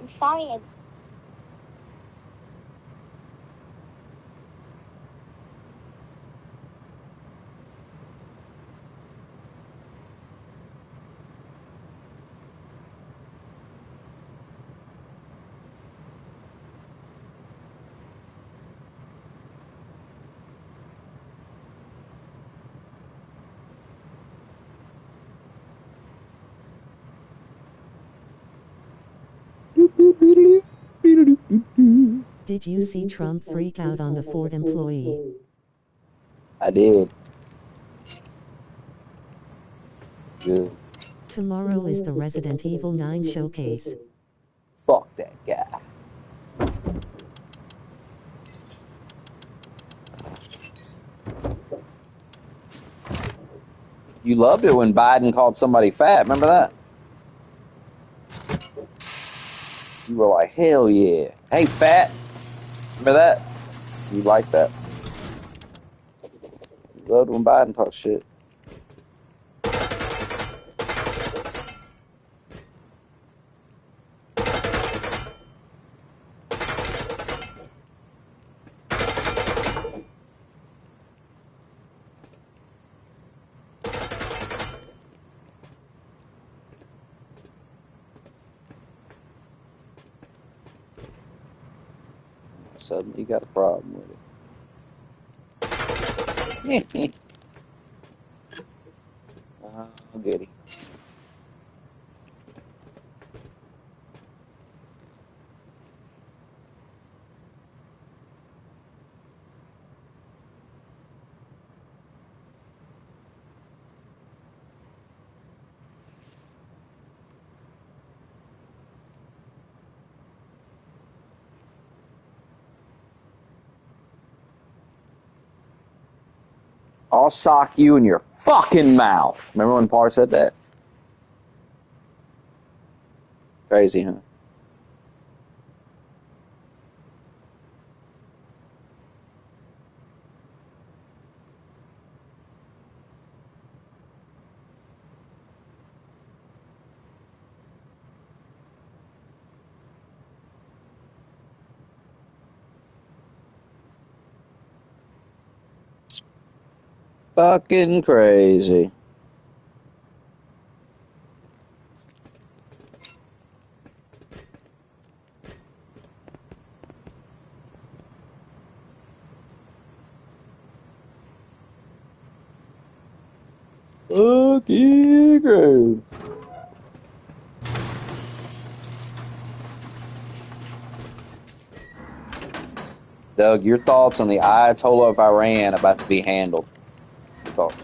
I'm sorry. Did you see Trump freak out on the Ford employee? I did. Good. Tomorrow is the Resident Evil 9 showcase. Fuck that guy. You loved it when Biden called somebody fat. Remember that? You were like, hell yeah. Hey, fat. Remember that? You liked that. You loved when Biden talked shit. Suddenly you got a problem with it. Oh, goody. I'll sock you in your fucking mouth. Remember when Parr said that? Crazy, huh? Fucking crazy. Fucking crazy. Doug, your thoughts on the Ayatollah of Iran about to be handled? Your thoughts?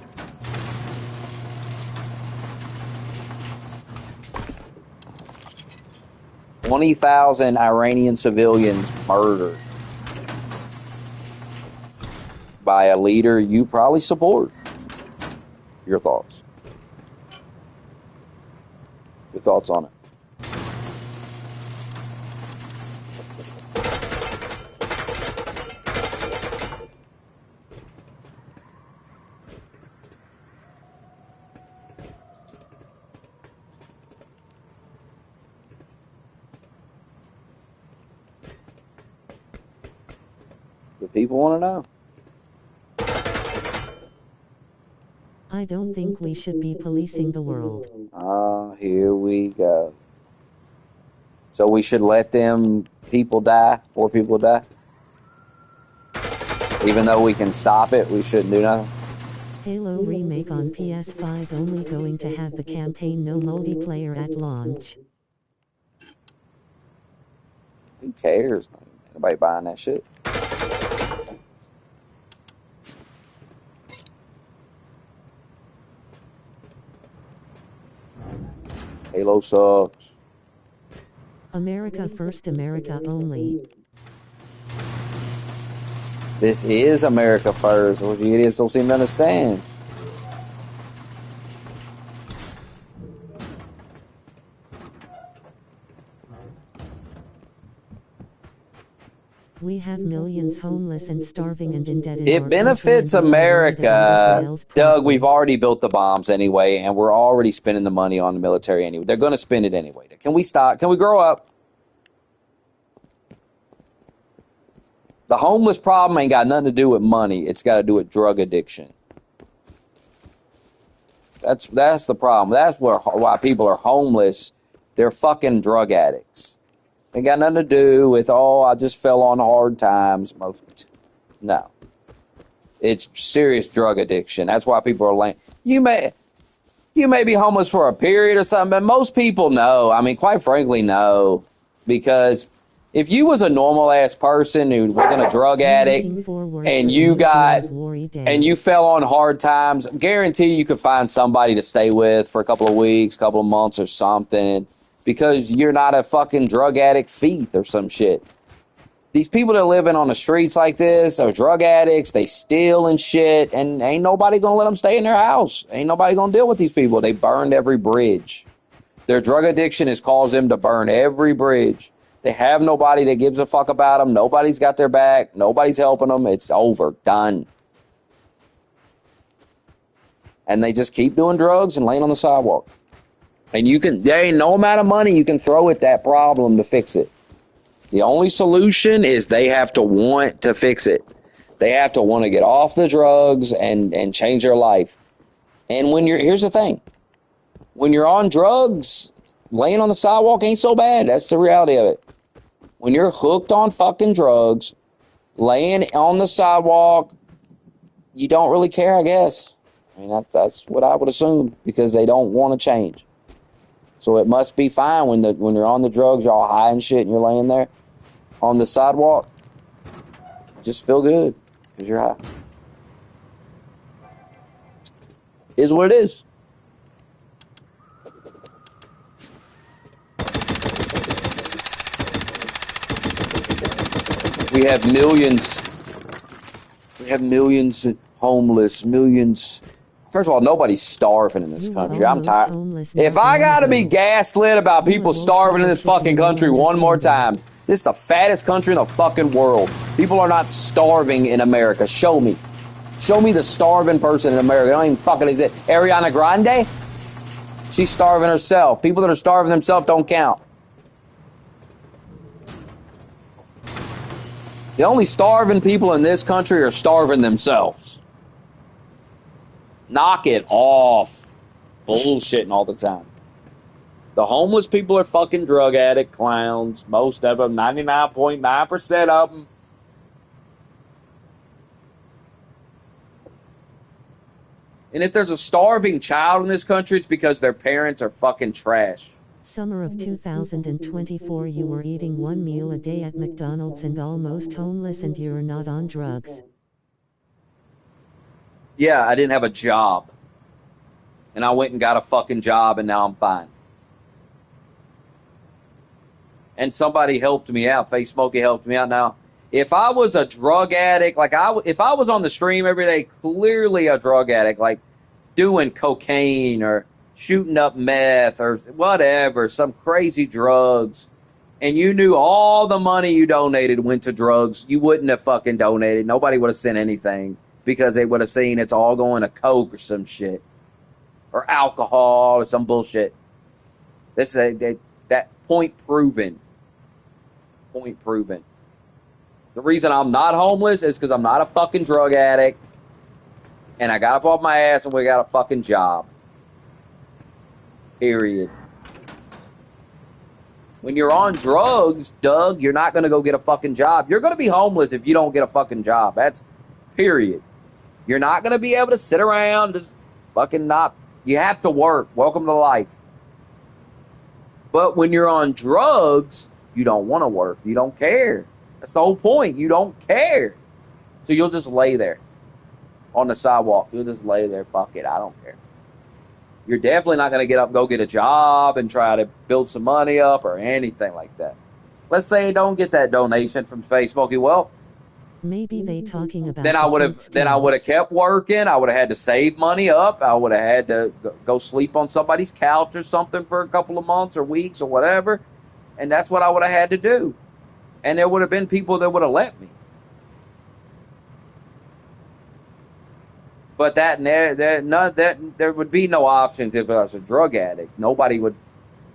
$20,000 Iranian civilians murdered by a leader you probably support. Your thoughts? Your thoughts on it? The people want to know. I don't think we should be policing the world. Here we go. So we should let them people die, poor people die? Even though we can stop it, we shouldn't do nothing? Halo remake on PS5 only going to have the campaign, no multiplayer at launch. Who cares? Nobody buying that shit. Halo sucks. America first, America only. This is America first. What the idiots don't seem to understand. We have millions homeless and starving and indebted. It benefits America. Doug, we've already built the bombs anyway, and we're already spending the money on the military anyway. They're going to spend it anyway. Can we stop? Can we grow up? The homeless problem ain't got nothing to do with money. It's got to do with drug addiction. That's the problem. That's why people are homeless. They're fucking drug addicts. Ain't got nothing to do with, oh, I just fell on hard times. No. It's serious drug addiction. That's why people are lame. You may be homeless for a period or something, but most people know. I mean, quite frankly, no. Because if you was a normal-ass person who wasn't a drug addict and you fell on hard times, guarantee you could find somebody to stay with for a couple of weeks, couple of months or something, because you're not a fucking drug addict thief or some shit. These people that are living on the streets like this are drug addicts. They steal and shit, and ain't nobody going to let them stay in their house. Ain't nobody going to deal with these people. They burned every bridge. Their drug addiction has caused them to burn every bridge. They have nobody that gives a fuck about them. Nobody's got their back. Nobody's helping them. It's over. Done. And they just keep doing drugs and laying on the sidewalk. And there ain't no amount of money you can throw at that problem to fix it. The only solution is they have to want to fix it. They have to want to get off the drugs and change their life. And here's the thing. When you're on drugs, laying on the sidewalk ain't so bad. That's the reality of it. When you're hooked on fucking drugs, laying on the sidewalk, you don't really care, I guess. I mean, that's what I would assume, because they don't want to change. So it must be fine when you're on the drugs, you're all high and shit, and you're laying there on the sidewalk. Just feel good because you're high. Is what it is. We have millions. We have millions of homeless, millions. First of all, nobody's starving in this country. I'm tired. If I gotta be gaslit about people starving in this fucking country one more time, this is the fattest country in the fucking world. People are not starving in America. Show me. Show me the starving person in America. I don't even fucking exist. Ariana Grande? She's starving herself. People that are starving themselves don't count. The only starving people in this country are starving themselves. Knock it off. Bullshitting all the time. The homeless people are fucking drug addict clowns. Most of them, 99.9% of them. And if there's a starving child in this country, it's because their parents are fucking trash. Summer of 2024, you were eating one meal a day at McDonald's and almost homeless, and you're not on drugs. Yeah, I didn't have a job. And I went and got a fucking job, and now I'm fine. And somebody helped me out. Face Smokey helped me out. Now, if I was a drug addict, if I was on the stream every day, clearly a drug addict, like doing cocaine or shooting up meth or whatever, some crazy drugs, and you knew all the money you donated went to drugs, you wouldn't have fucking donated. Nobody would have sent anything because they would have seen it's all going to coke or some shit or alcohol or some bullshit. This is that point proven. Point proven. The reason I'm not homeless is because I'm not a fucking drug addict, and I got up off my ass and we got a fucking job. Period. When you're on drugs, Doug, you're not going to go get a fucking job. You're going to be homeless if you don't get a fucking job. That's period. You're not going to be able to sit around just fucking not. You have to work. Welcome to life. But when you're on drugs, you don't want to work. You don't care. That's the whole point. You don't care. So you'll just lay there on the sidewalk. You'll just lay there. Fuck it. I don't care. You're definitely not going to get up and go get a job and try to build some money up or anything like that. Let's say you don't get that donation from Face Smokey. Well, maybe they talking about. Then I would have kept working. I would have had to save money up. I would have had to go sleep on somebody's couch or something for a couple of months or weeks or whatever. And that's what I would have had to do. And there would have been people that would have let me. But there would be no options if I was a drug addict. Nobody would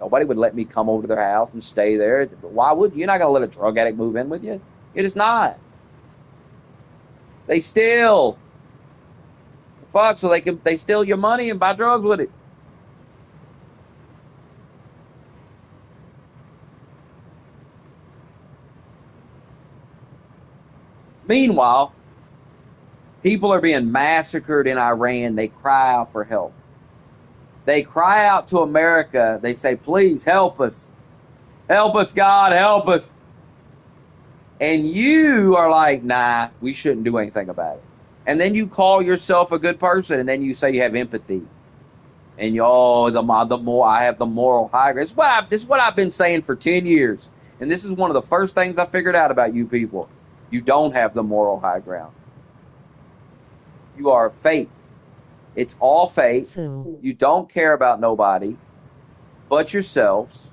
let me come over to their house and stay there. Why would you? You're not going to let a drug addict move in with you. You're just not. They steal. Fuck, so they steal your money and buy drugs with it. Meanwhile, people are being massacred in Iran. They cry out for help. They cry out to America. They say, please help us. Help us, God, help us. And you are like, nah, we shouldn't do anything about it. And then you call yourself a good person, and then you say you have empathy. And I have the moral high ground. This is what I've been saying for 10 years. And this is one of the first things I figured out about you people. You don't have the moral high ground. You are fake. It's all fake. So, You don't care about nobody but yourselves.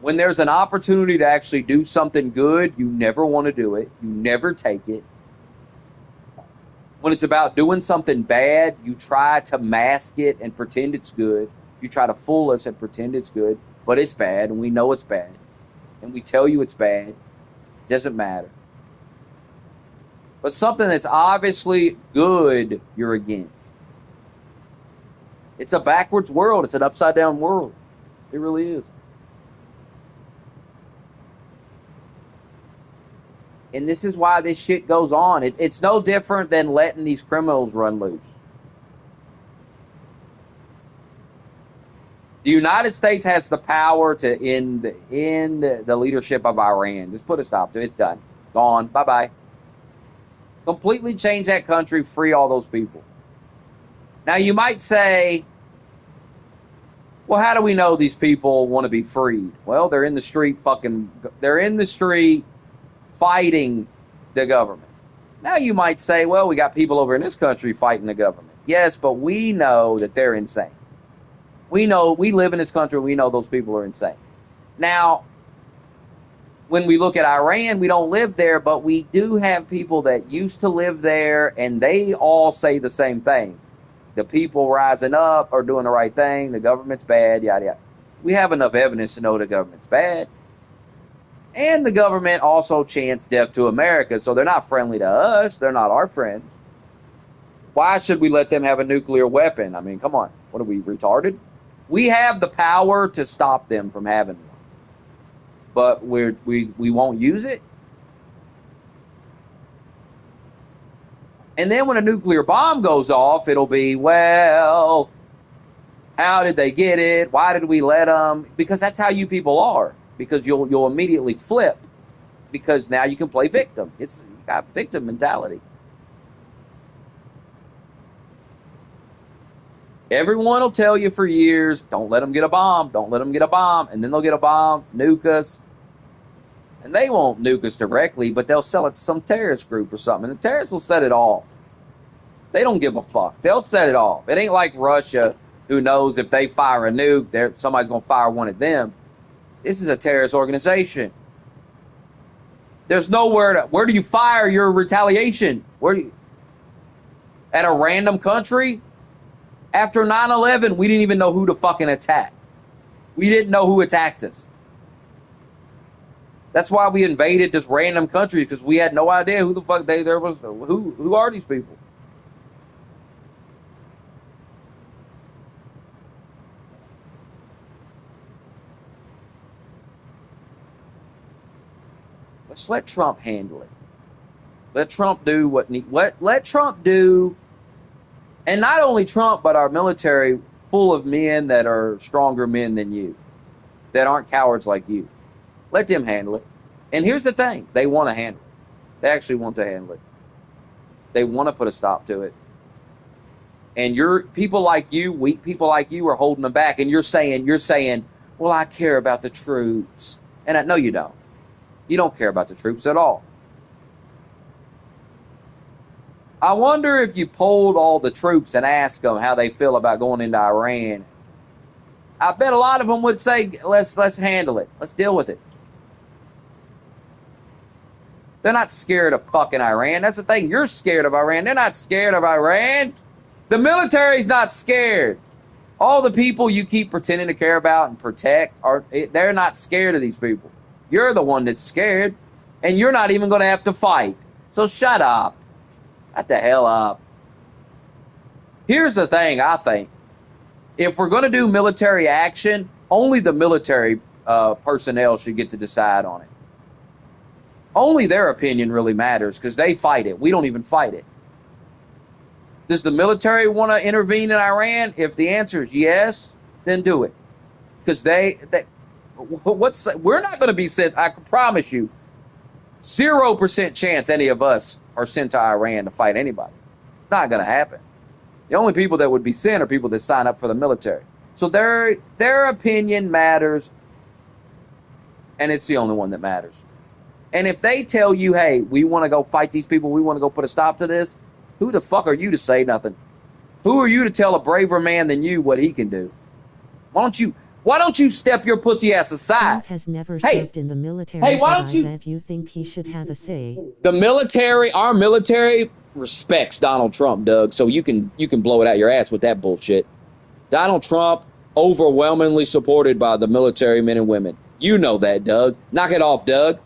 When there's an opportunity to actually do something good, you never want to do it. You never take it. When it's about doing something bad, you try to mask it and pretend it's good. You try to fool us and pretend it's good, but it's bad, and we know it's bad. And we tell you it's bad. It doesn't matter. But something that's obviously good, you're against. It's a backwards world. It's an upside-down world. It really is. And this is why this shit goes on. It's no different than letting these criminals run loose. The United States has the power to end the leadership of Iran. Just put a stop to it. It's done. Gone. Bye-bye. Completely change that country, free all those people. Now, you might say, well, how do we know these people want to be freed? Well, they're in the street fighting the government. Now you might say, well, we got people over in this country fighting the government. Yes, but we know that they're insane. We live in this country, we know those people are insane. Now, when we look at Iran, we don't live there, but we do have people that used to live there, and they all say the same thing. The people rising up are doing the right thing, the government's bad, yada, yada. We have enough evidence to know the government's bad. And the government also chants death to America, so they're not friendly to us. They're not our friends. Why should we let them have a nuclear weapon? I mean, come on. What are we, retarded? We have the power to stop them from having one. But we won't use it. And then when a nuclear bomb goes off, it'll be, well, how did they get it? Why did we let them? Because that's how you people are. Because you'll immediately flip, because now you can play victim. You got victim mentality. Everyone will tell you for years, don't let them get a bomb, don't let them get a bomb, and then they'll get a bomb, nuke us. And they won't nuke us directly, but they'll sell it to some terrorist group or something, and the terrorists will set it off. They don't give a fuck. They'll set it off. It ain't like Russia, who knows if they fire a nuke, somebody's going to fire one at them. This is a terrorist organization. There's nowhere where do you fire your retaliation? At a random country? After 9/11, we didn't even know who to fucking attack. We didn't know who attacked us. That's why we invaded this random country, because we had no idea who the fuck who are these people? Let's let Trump handle it. Let Trump do let Trump do, and not only Trump, but our military full of men that are stronger men than you, that aren't cowards like you. Let them handle it. And here's the thing, they want to handle it. They actually want to handle it. They want to put a stop to it. And people like you, weak people like you, are holding them back. And you're saying, well, I care about the troops. And no, you don't. You don't care about the troops at all. I wonder if you polled all the troops and asked them how they feel about going into Iran. I bet a lot of them would say, let's handle it. Let's deal with it. They're not scared of fucking Iran. That's the thing. You're scared of Iran. They're not scared of Iran. The military's not scared. All the people you keep pretending to care about and protect, they're not scared of these people. You're the one that's scared, and you're not even going to have to fight. So shut up. Shut the hell up. Here's the thing, I think. If we're going to do military action, only the military personnel should get to decide on it. Only their opinion really matters because they fight it. We don't even fight it. Does the military want to intervene in Iran? If the answer is yes, then do it. Because we're not going to be sent, I can promise you, 0% chance any of us are sent to Iran to fight anybody. It's not going to happen. The only people that would be sent are people that sign up for the military. So their opinion matters, and it's the only one that matters. And if they tell you, hey, we want to go fight these people, we want to go put a stop to this, who the fuck are you to say nothing? Who are you to tell a braver man than you what he can do? Why don't you step your pussy ass aside? Trump has never served in the military. Hey, why don't I bet you think he should have a say? The military, our military respects Donald Trump, Doug, so you can blow it out your ass with that bullshit. Donald Trump, overwhelmingly supported by the military men and women. You know that, Doug. Knock it off, Doug.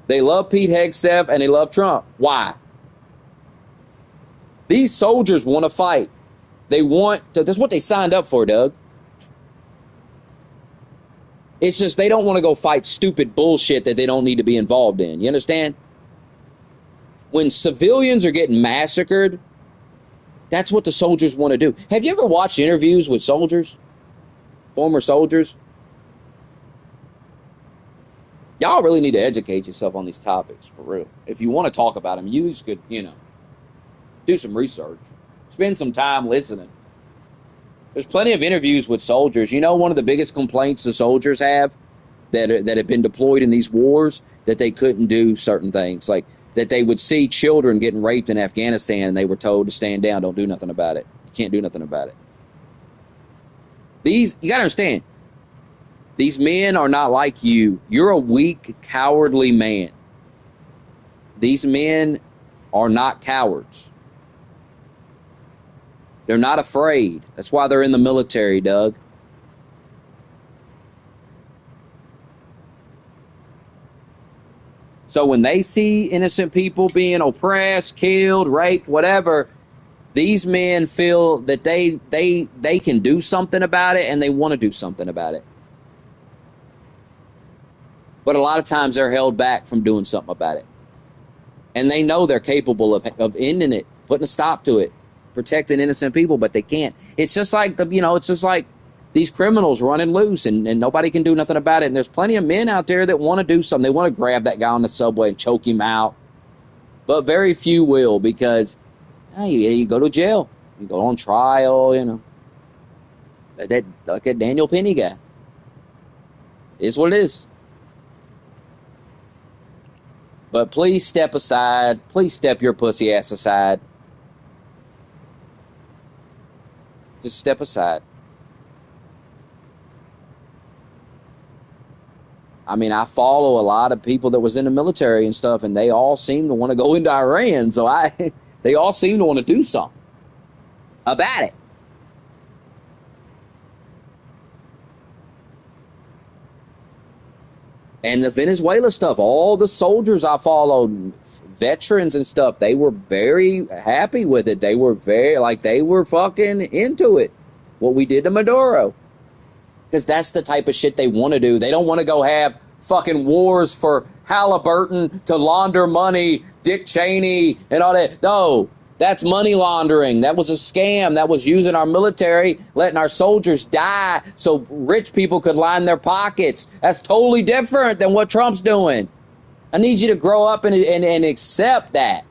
They love Pete Hegseth and they love Trump. Why? These soldiers want to fight. That's what they signed up for, Doug. It's just they don't want to go fight stupid bullshit that they don't need to be involved in. You understand? When civilians are getting massacred, that's what the soldiers want to do. Have you ever watched interviews with soldiers? Former soldiers? Y'all really need to educate yourself on these topics, for real. If you want to talk about them, you could, do some research. Spend some time listening. There's plenty of interviews with soldiers. You know, one of the biggest complaints the soldiers have that have been deployed in these wars, that they couldn't do certain things. Like that they would see children getting raped in Afghanistan and they were told to stand down, don't do nothing about it. You can't do nothing about it. You got to understand, these men are not like you. You're a weak, cowardly man. These men are not cowards. They're not afraid. That's why they're in the military, Doug. So when they see innocent people being oppressed, killed, raped, whatever, these men feel that they can do something about it and they want to do something about it. But a lot of times they're held back from doing something about it. And they know they're capable of ending it, putting a stop to it, protecting innocent people, but they can't. It's just like these criminals running loose and nobody can do nothing about it. And there's plenty of men out there that want to do something. They want to grab that guy on the subway and choke him out. But very few will because you go to jail. You go on trial, Like that Daniel Penny guy. It is what it is. But please step aside. Please step your pussy ass aside. Just step aside. I mean, I follow a lot of people that was in the military and stuff, and they all seem to want to go into Iran. So they all seem to want to do something about it. And the Venezuela stuff, all the soldiers I followed, veterans and stuff, they were very happy with it. They were they were fucking into it, what we did to Maduro. Because that's the type of shit they want to do. They don't want to go have fucking wars for Halliburton to launder money, Dick Cheney, and all that. No, that's money laundering. That was a scam. That was using our military, letting our soldiers die so rich people could line their pockets. That's totally different than what Trump's doing. I need you to grow up and accept that.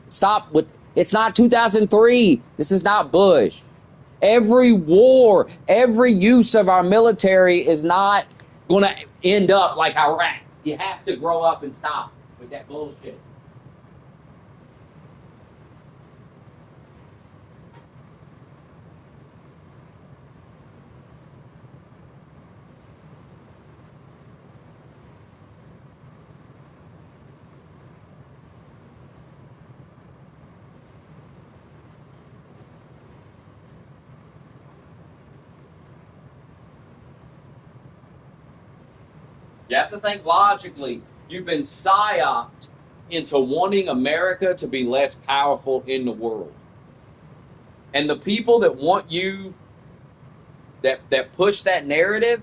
Stop with, it's not 2003. This is not Bush. Every war, every use of our military is not going to end up like Iraq. You have to grow up and stop with that bullshit. You have to think logically. You've been psyoped into wanting America to be less powerful in the world. And the people that want you, that push that narrative,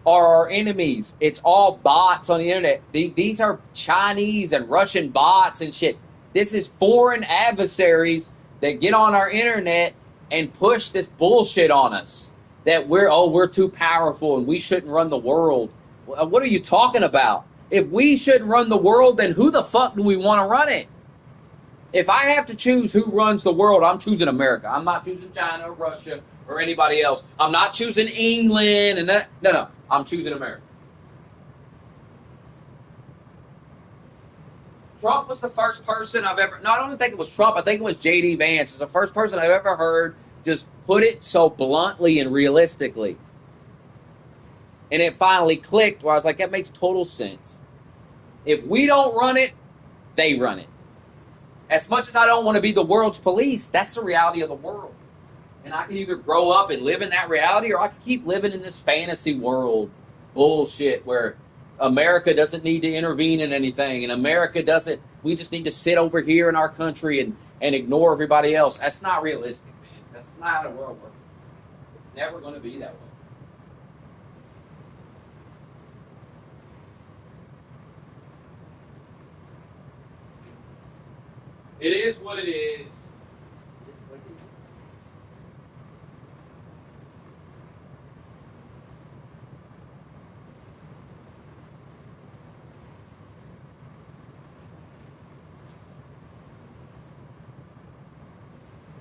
are our enemies. It's all bots on the internet. These are Chinese and Russian bots and shit. This is foreign adversaries that get on our internet and push this bullshit on us. That we're too powerful and we shouldn't run the world. What are you talking about? If we shouldn't run the world, then who the fuck do we want to run it? If I have to choose who runs the world, I'm choosing America. I'm not choosing China or Russia or anybody else. I'm not choosing England and that. No. I'm choosing America. Trump was the first person I've ever... No, I don't think it was Trump. I think it was J.D. Vance. It's the first person I've ever heard just put it so bluntly and realistically. And it finally clicked where I was like, that makes total sense. If we don't run it, they run it. As much as I don't want to be the world's police, that's the reality of the world. And I can either grow up and live in that reality, or I can keep living in this fantasy world bullshit where America doesn't need to intervene in anything, and America doesn't... We just need to sit over here in our country and ignore everybody else. That's not realistic, man. That's not how the world works. It's never going to be that way. It is what it is.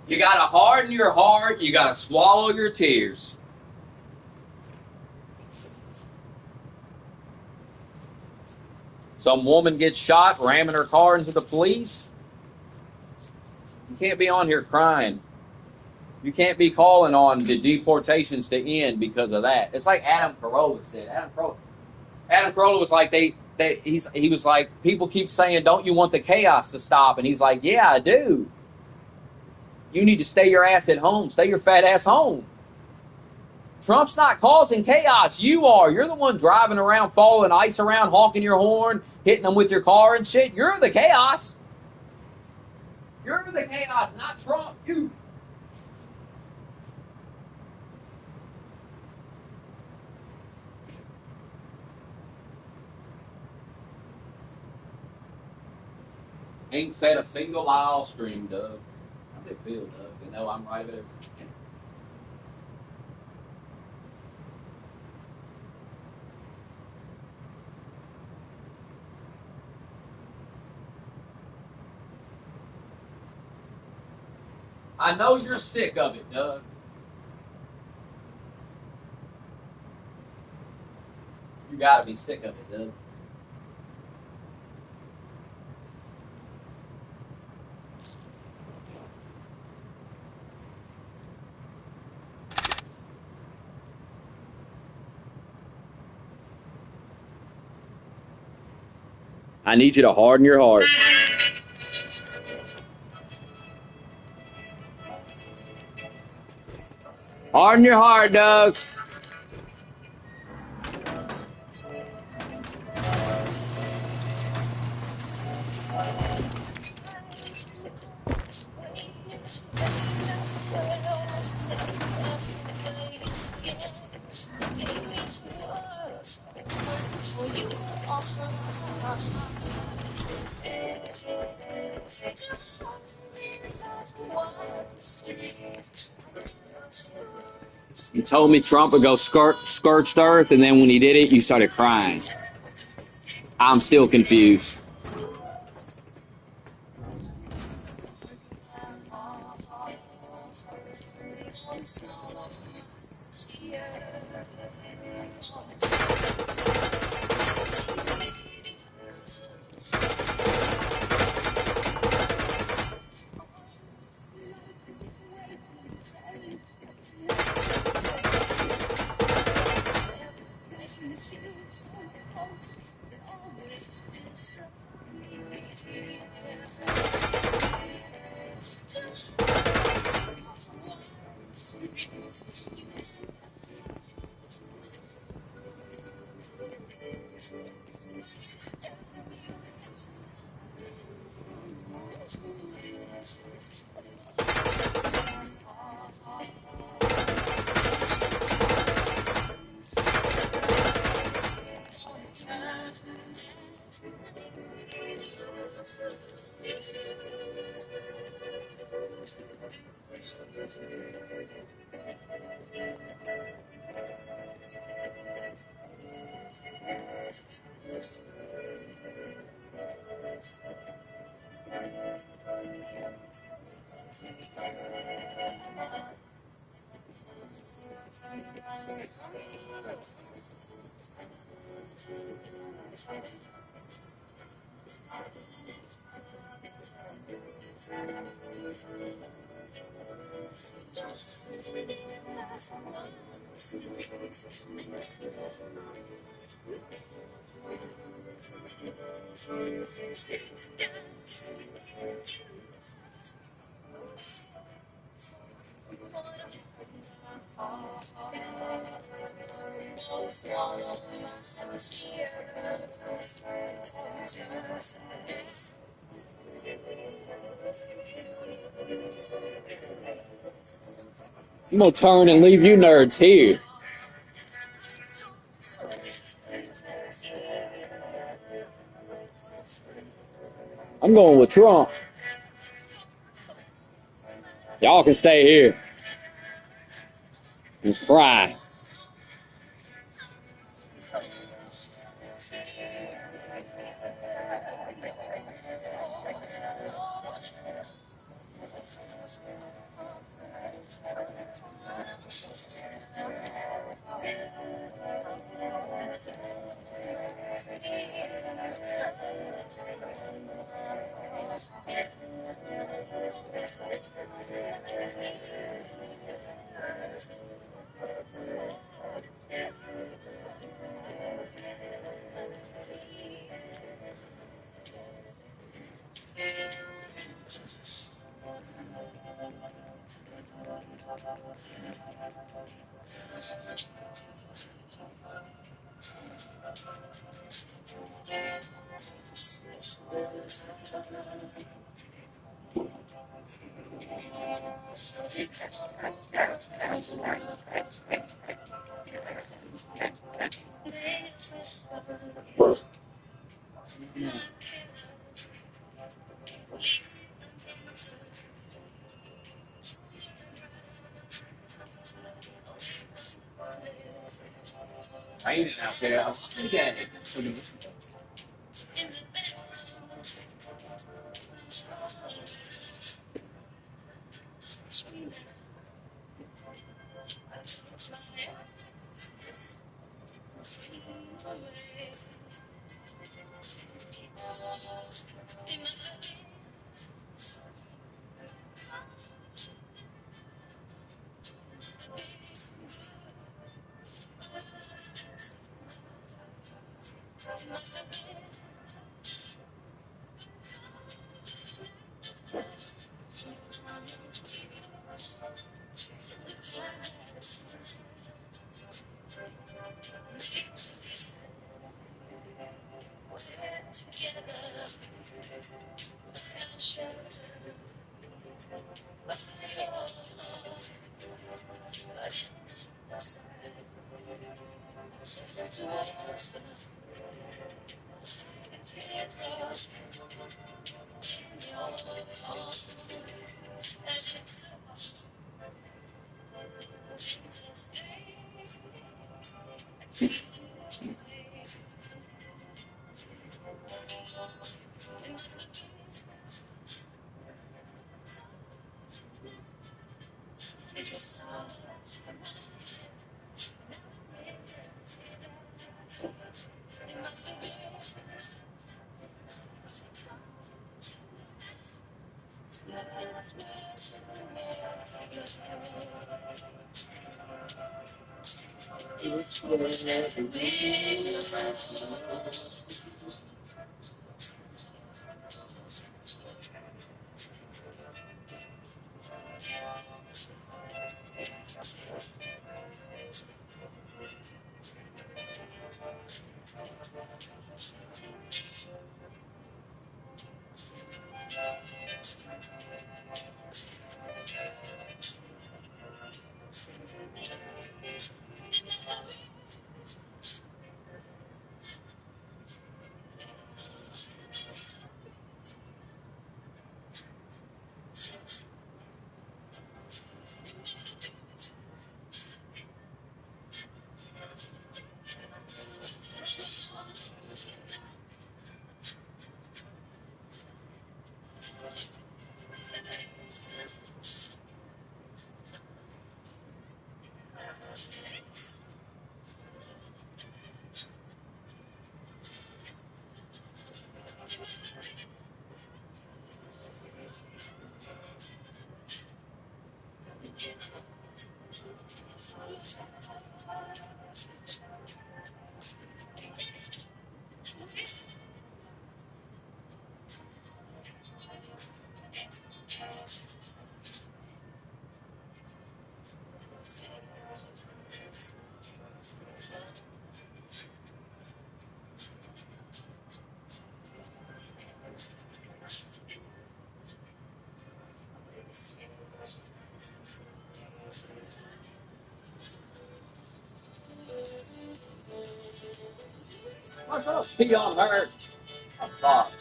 You got to harden your heart. You got to swallow your tears. Some woman gets shot ramming her car into the police. You can't be on here crying. You can't be calling on the deportations to end because of that. It's like Adam Carolla said. Adam Carolla was like, he was like, people keep saying, don't you want the chaos to stop? And he's like, yeah, I do. You need to stay your ass at home. Stay your fat ass home. Trump's not causing chaos. You are. You're the one driving around, following ice around, honking your horn, hitting them with your car and shit. You're the chaos. You're the chaos, not Trump. You. Ain't said a single aisle stream, Doug. How's it feel, Doug? You know I'm right there. I know you're sick of it, Doug. You gotta be sick of it, Doug. I need you to harden your heart. Harden your heart, Doug. You told me Trump would go scorched earth, and then when he did it, you started crying. I'm still confused. I'm gonna turn and leave you nerds here. I'm going with Trump. Y'all can stay here and fry. Raining out there. I'll see that. Pee on her. Fuck.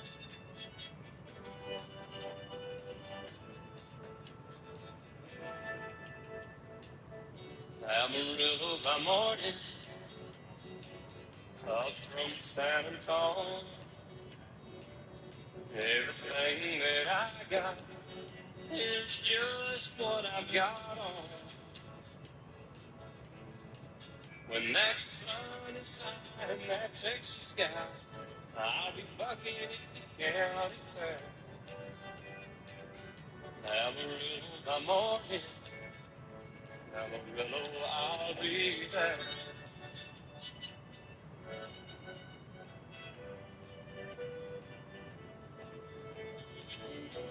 Amarillo by morning, up from San Antonio. Everything that I got is just what I've got on. When that sun is high in that Texas sky, I'll be bucking in the county fair. Amarillo by morning, Amarillo, I'll be there.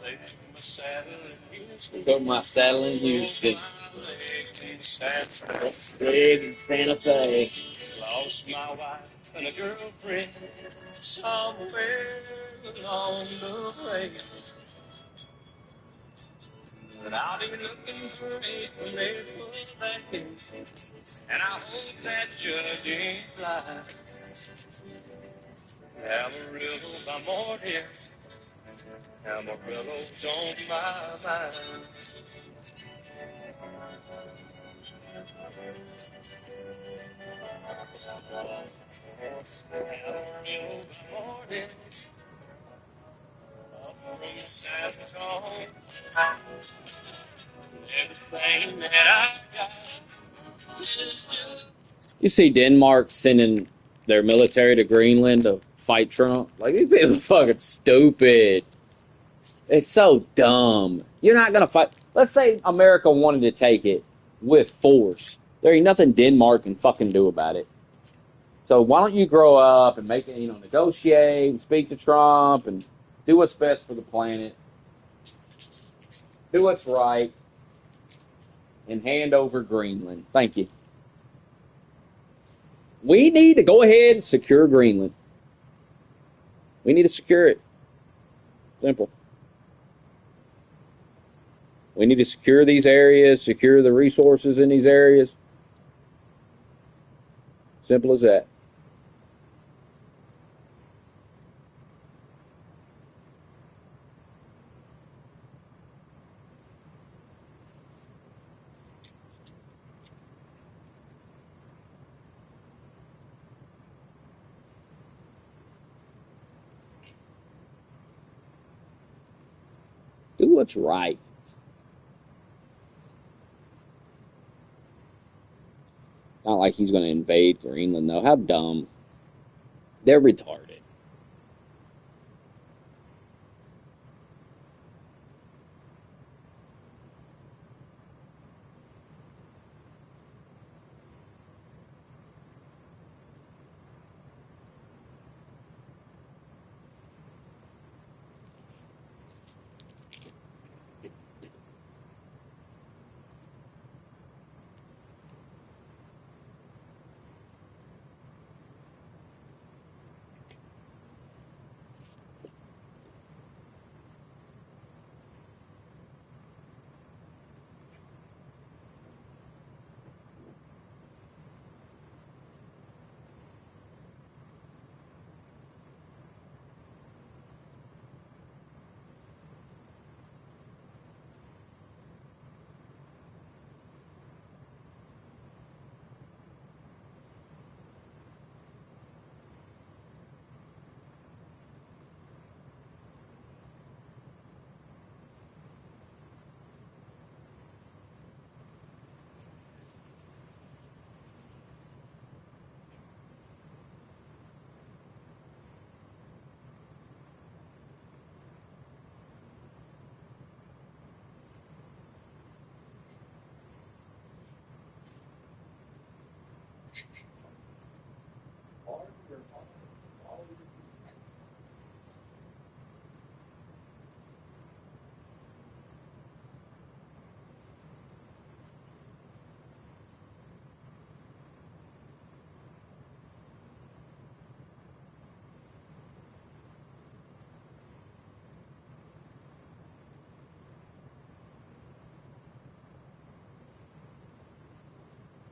Take my saddle in Houston. Took my saddle in Houston. Leg in Santa Fe. Lost my wife and a girlfriend somewhere along the way. But I'll be looking for it when they put that case. And I hope that judge ain't blind. Amarillo by morning, Amarillo's on my mind. Amarillo by morning, up from San Antonio. Everything that I got is just. You see Denmark sending their military to Greenland to fight Trump? Like, these people are fucking stupid. It's so dumb. You're not going to fight. Let's say America wanted to take it with force. There ain't nothing Denmark can fucking do about it. So why don't you grow up and make it, negotiate and speak to Trump and do what's best for the planet. Do what's right. And hand over Greenland. Thank you. We need to go ahead and secure Greenland. We need to secure it. Simple. We need to secure these areas, secure the resources in these areas. Simple as that. Do what's right. Not like he's going to invade Greenland, though. How dumb. They're retarded.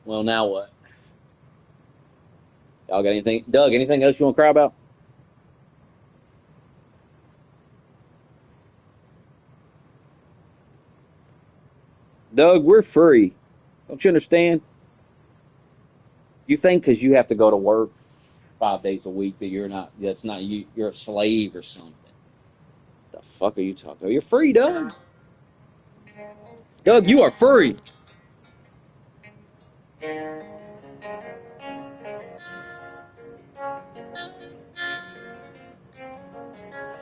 Well, now what? Y'all got anything? Doug, anything else you want to cry about? Doug, we're free. Don't you understand? You think because you have to go to work 5 days a week that you're not, that's not you, you're a slave or something. The fuck are you talking about? You're free, Doug. Doug, you are free.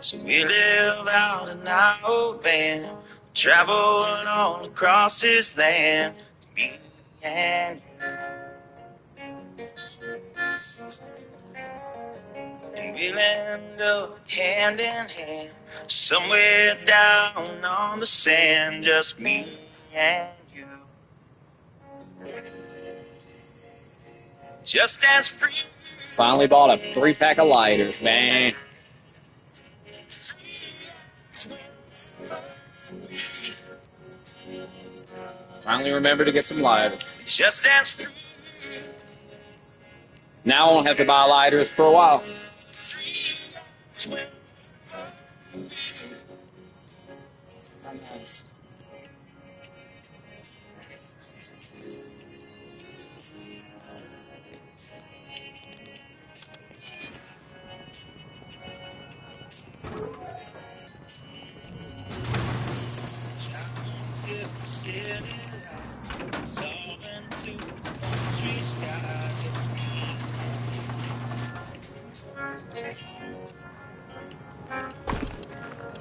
So we live out in our old van, traveling all across this land, me and you. And we'll end up hand in hand, somewhere down on the sand, just me and you. Just as free. Finally bought a 3-pack of lighters, man. Finally remember to get some lighters. Just as free. Now I won't have to buy lighters for a while.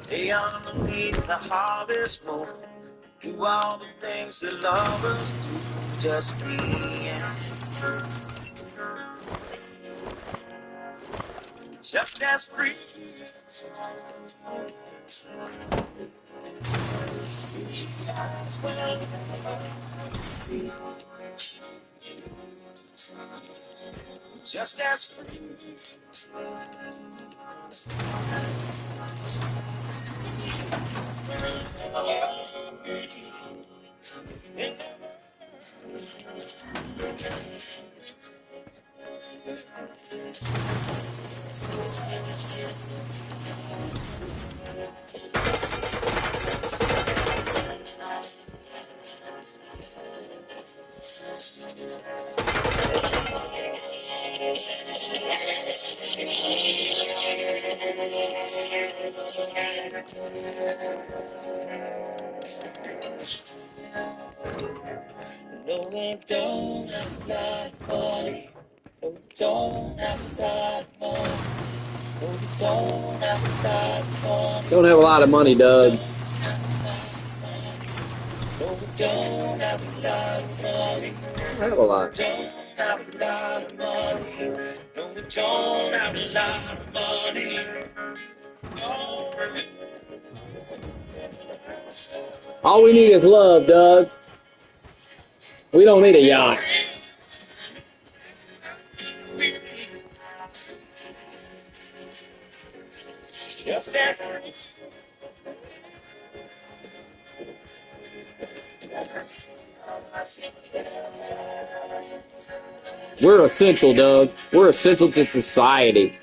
Lay underneath the harvest moon, do all the things that lovers do, just me and you. Just as free. Just as free. No, we don't have a lot of money. No, we don't have a lot of money. No, we don't have a lot of money. Don't have a lot of money, Doug. No, we don't have a lot of money. I have a lot. Don't have a lot of money. No, we don't have a lot of money. Oh. All we need is love, Doug. We don't need a yacht. Just as We're essential, Doug. We're essential to society.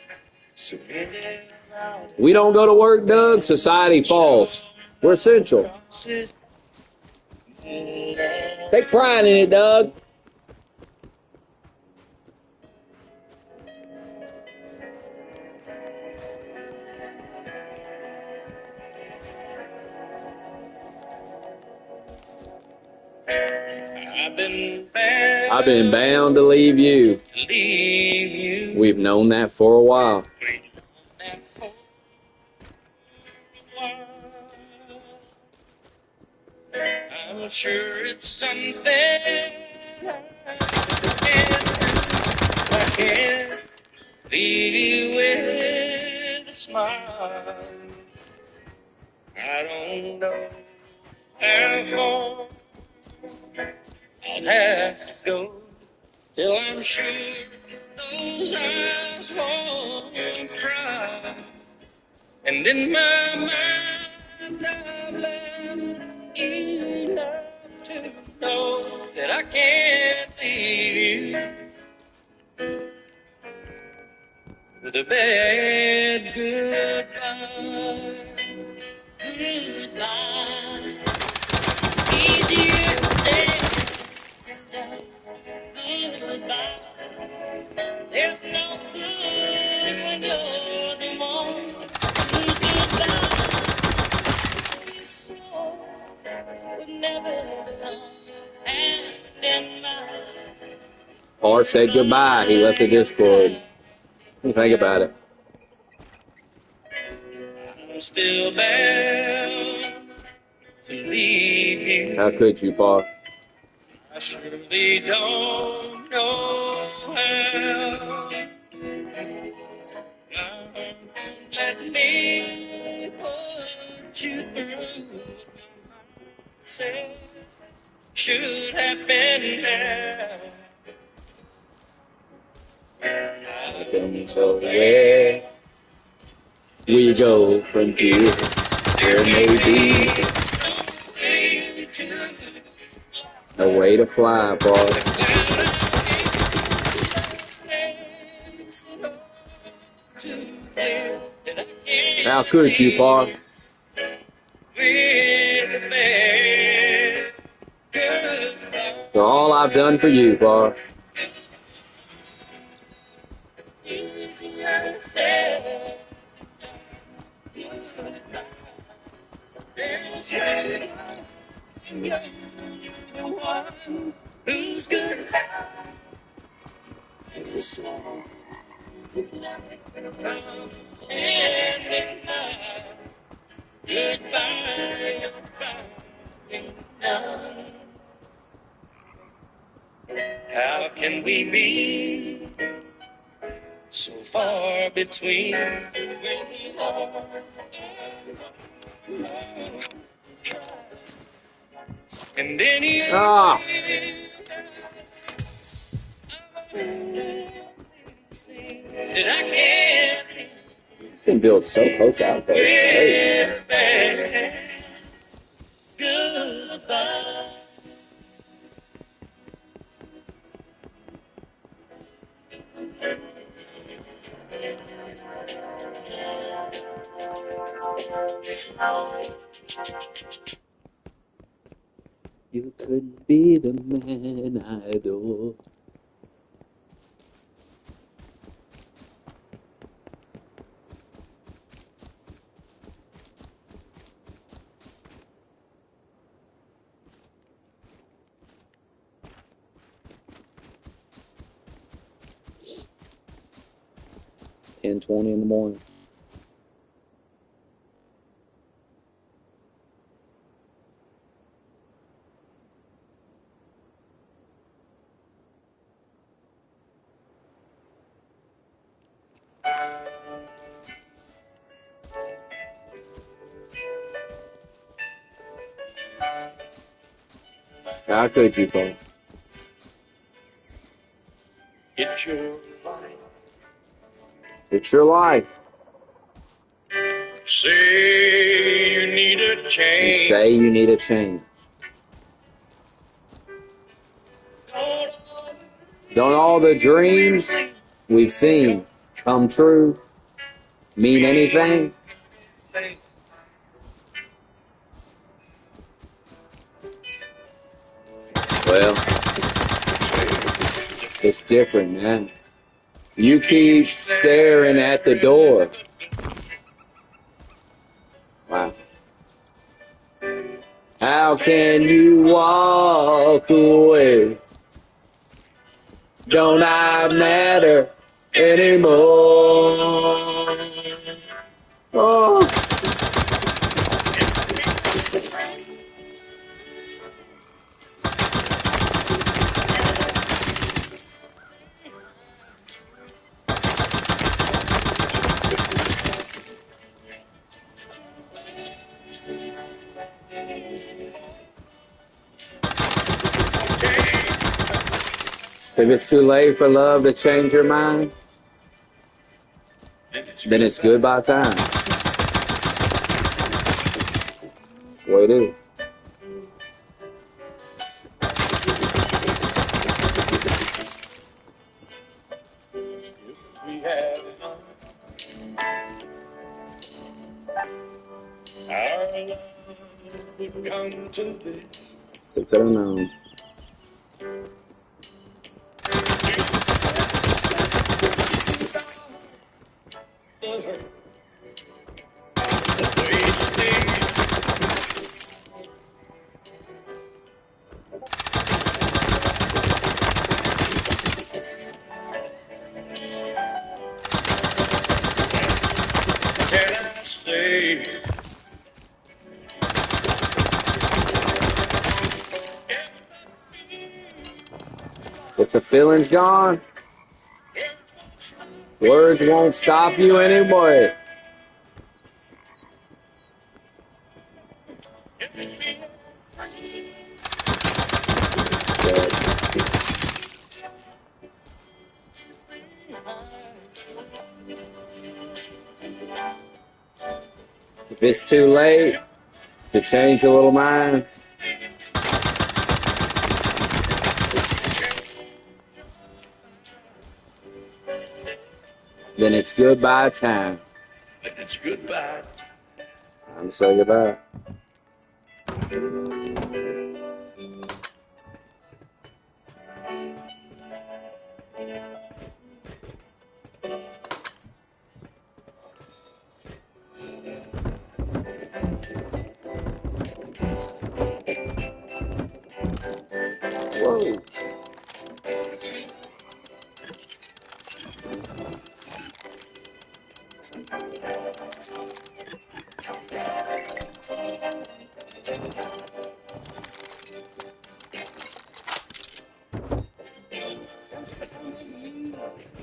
We don't go to work, Doug, society falls. We're essential. Take pride in it, Doug. I've been bound to leave you. We've known that for a while. I'm sure it's something I can't leave you with a smile. I don't know how far I'll have to go till I'm sure those eyes won't cry. And in my mind I've left enough to know that I can't leave you. with a bad goodbye. Goodbye. Easier said than done. Goodbye. There's no good when you're the one who's goodbye. It's slow, but never long. And in my Or said goodbye. He left the Discord. What do you think about it? I'm still bound to leave you. How could you, Paul? I surely don't know how. Let me put you through what said should have been there. I don't know where we go from here. There may be a way to fly, Paul. How could you, Paul? For all I've done for you, Paul. Who's good? Goodbye, how can we be so far between where we are? And then you Ah, that I can't can build so close out there. Hey. goodbye. You couldn't be the man I adore. It's 10:20 in the morning. How could you, Paul? It's your life. It's your life. Say you need a You change. say you need a change. Don't all the dreams we've seen come true mean anything? Well, it's different, man. You keep staring at the door. Wow. How can you walk away? Don't I matter anymore? Oh. If it's too late for love to change your mind, then it's goodbye time. That's the way it is. We had Our love would come to this. Who could have known? Can I say? If the feeling's gone, words won't stop you anyway. If it's too late to change your little mind, then it's goodbye time. It's goodbye. Time to say goodbye. Whoa.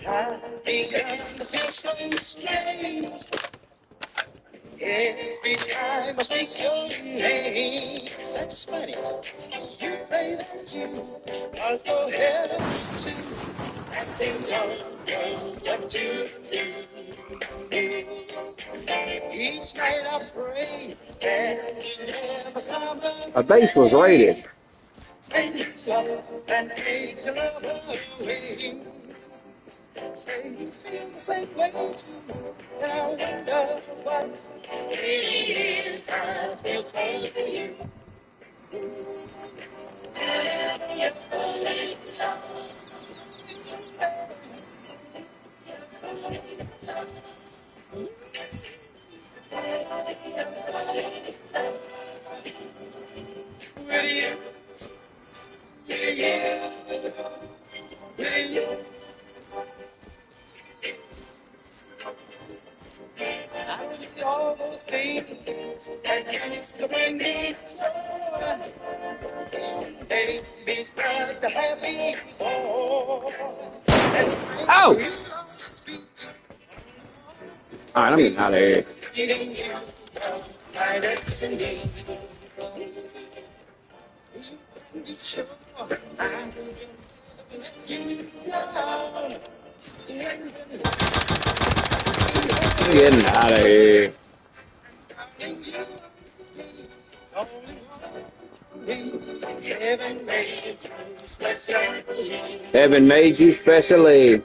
I've begun to feel so strange. Every time I speak your name, that's funny. You say that you are so helpless too, and things don't go what you do. Each night I pray that you never come back. A bass was rated. When you go and take the love away. Say you feel the same way too, and I wonder what it is I feel close to you. With you, yeah, with you. I did all those things that used to bring me joy. They beside the happy boy. Oh! Alright, I'm getting out of here. I'm getting out of here. Heaven made you specially.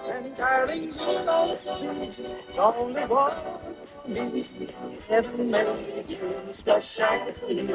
And darling, you know the only one me heaven made you special for you.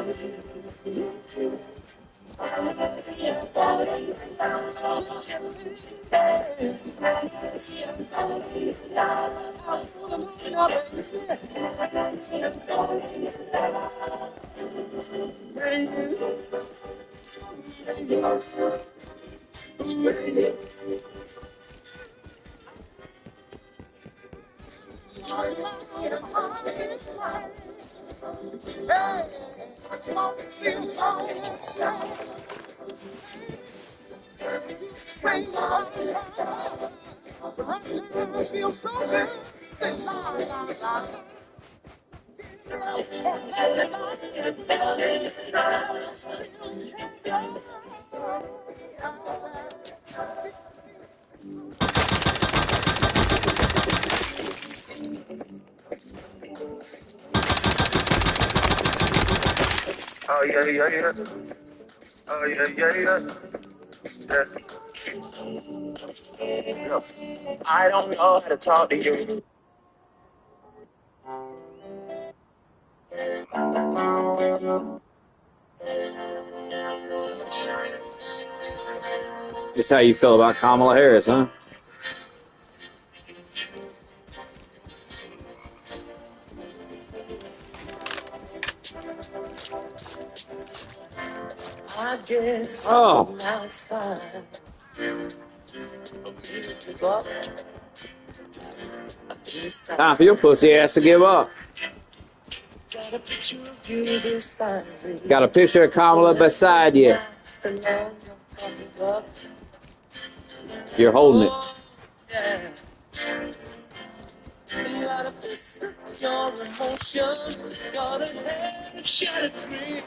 Oh yeah, yeah, yeah. Oh yeah, yeah, yeah. Yeah. I don't know how to talk to you. That's how you feel about Kamala Harris, huh? I guess Oh, now it's time to give up. I guess I time for your pussy ass to give up. got a picture of you beside me. Got a picture of Kamala beside you. It's the love you're coming up. You're holding it. Oh, yeah. Gotta fist your emotion. Gotta have shattered dreams.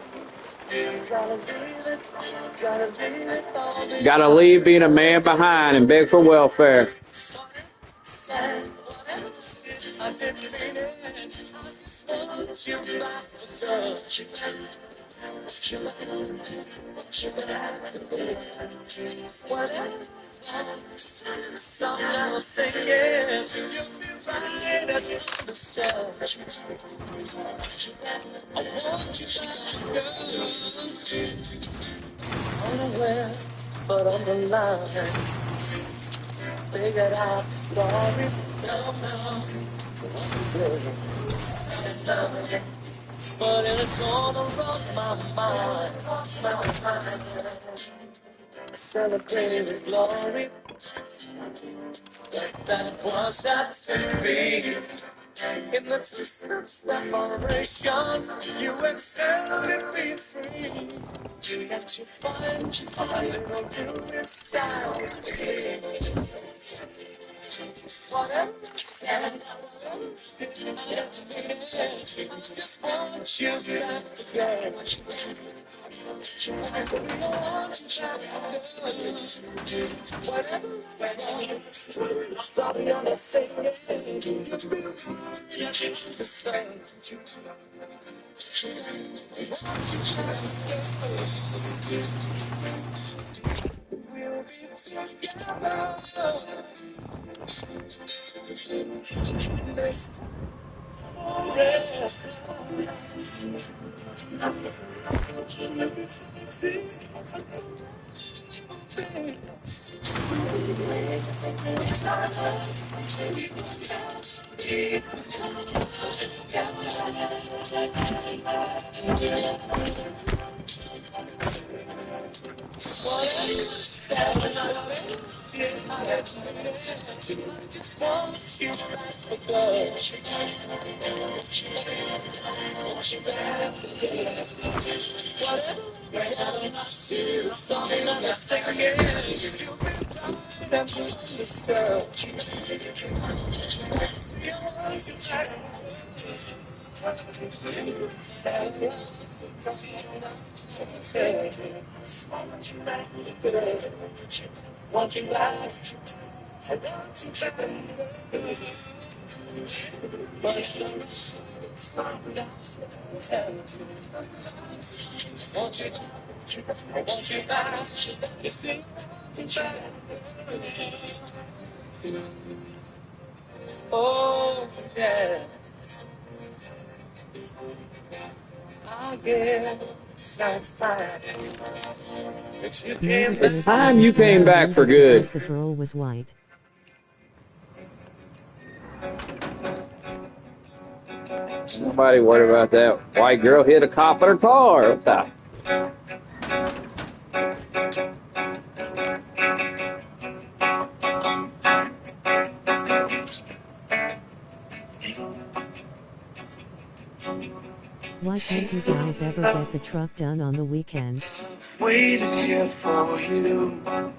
Gotta leave it. Gotta leave it all behind. Gotta leave being a man behind and beg for welfare. Sad, whatever I didn't mean it. I just want you back to touch you. Whatever. Some now singing, you'll be right at the start. I want you back, girl. Unaware, but on the line. Figured out the story. No, what's it good? But it's gonna rock my mind. I celebrated glory. That was that to be. In the twist of separation, you excelled in being free. You got your fine, little you inside of me. Whatever you said, whatever you did, I just want you back again. I still want you back again. Whatever I do, sorry, I'm not saying it. You've been the same. We'll be just want you back again. Whatever I see, something I'm not saying. You've been right and the search. See your eyes, you try to want you back. I want you back. But something else tell you. I want you back. You see, you back. Oh, yeah. I guess that's time. But you came It's time you came back for good. Because the girl was white. Nobody worried about that white girl hit a cop in her car. What the? Why can't you guys ever get the truck done on the weekend? Waiting here for you.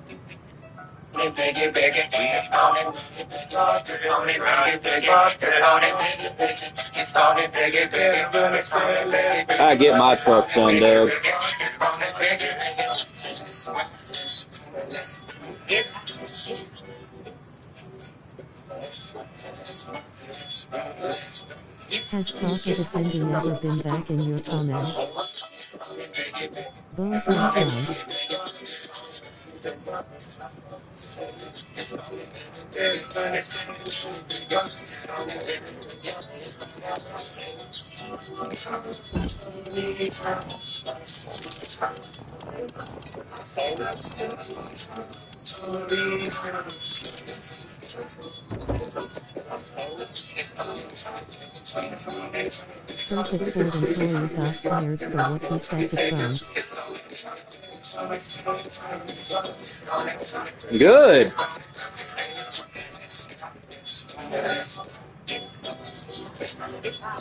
I get my trucks done, Doug. Has Prophet Ascending ever been back in your comments? Bones not found. Circuit Court employee got fired for what he said to Trump. Good.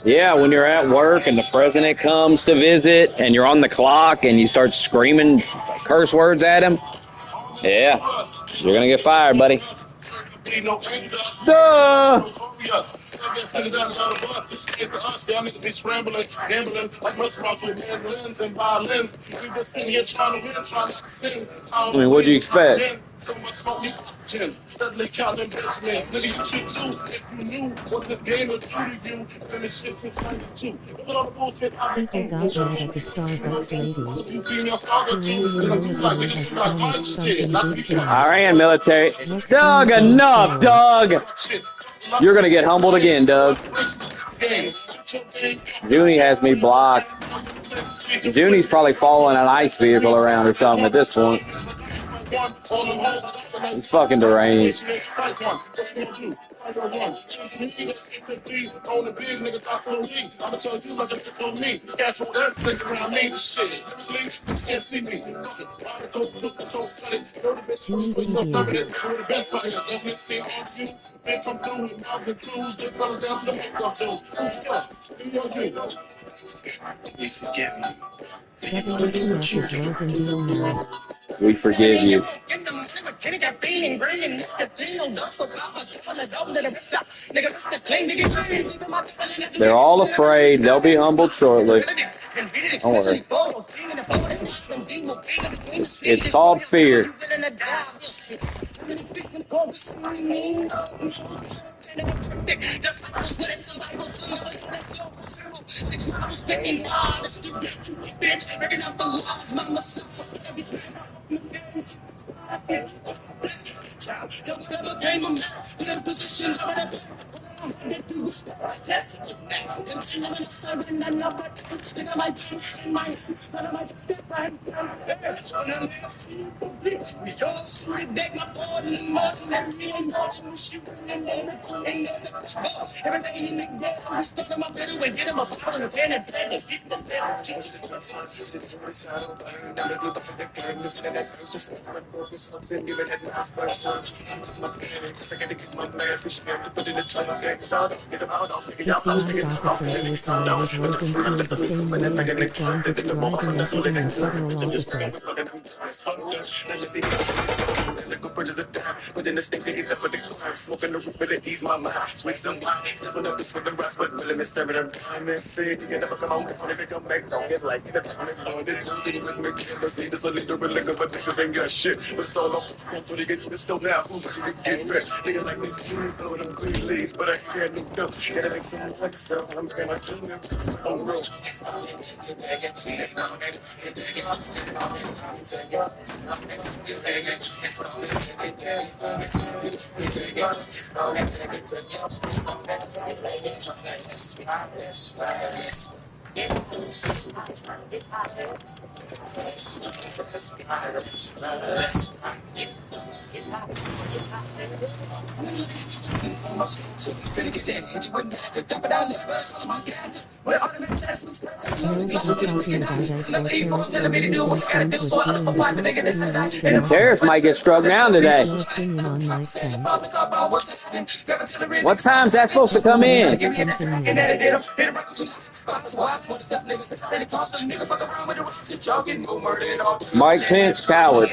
Yeah, when you're at work and the president comes to visit and you're on the clock and you start screaming curse words at him, yeah, you're going to get fired, buddy. Duh! I mean, what'd you expect? People got mad at the Starbucks lady. Canadian military has promised something big tonight. Iran military. What's Doug, Trump enough, for? Doug! You're going to get humbled again, Doug. Junie has me blocked. Junie's probably following an ice vehicle around or something at this point. He's fucking deranged. Junie TBS. WTF is Logan Deal now. We forgive you. They're all afraid. They'll be humbled shortly. Don't worry. It's called fear. PCS officers were found with Logan killed the same way as the John Ditch driving and hitting a federal officer. Nobody's talking about S4 tariffs or anything Trump was doing the first 2 weeks in And tariffs office. might get struck down What's today. your opinion on Mike Pence? What time's that supposed to come in? Something new. Mike Pence, coward.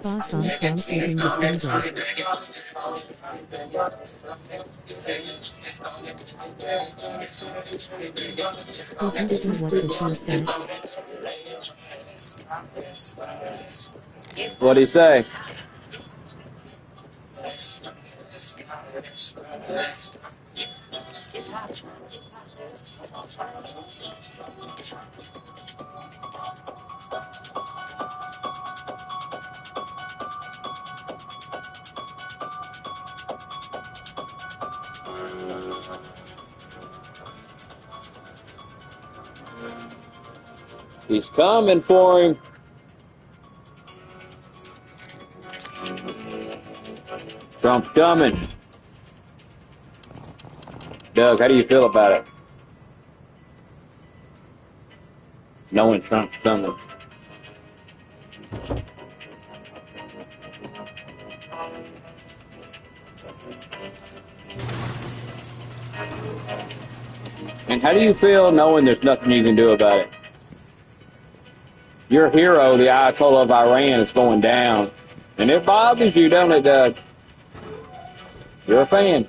Thoughts on Trump giving the finger? Did you see what Bashir said? What'd he say? He's coming for him. Trump's coming. Doug, how do you feel about it? Knowing Trump's coming. And how do you feel knowing there's nothing you can do about it? Your hero, the Ayatollah of Iran, is going down. And it bothers you, don't it, Doug? You're a fan.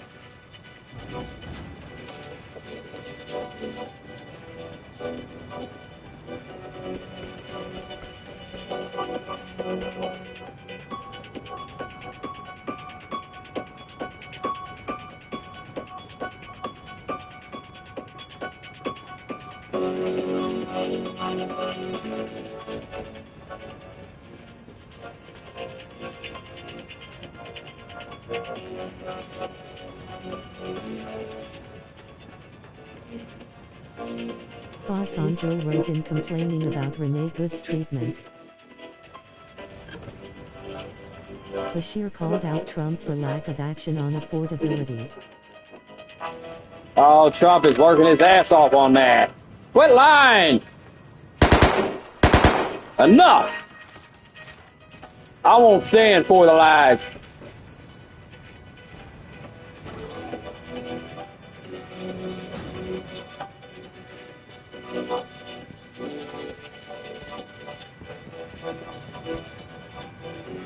Thoughts on Joe Rogan complaining about Renee Good's treatment? Bashir called out Trump for lack of action on affordability. Oh, Trump is working his ass off on that. Quit lying! Enough! I won't stand for the lies.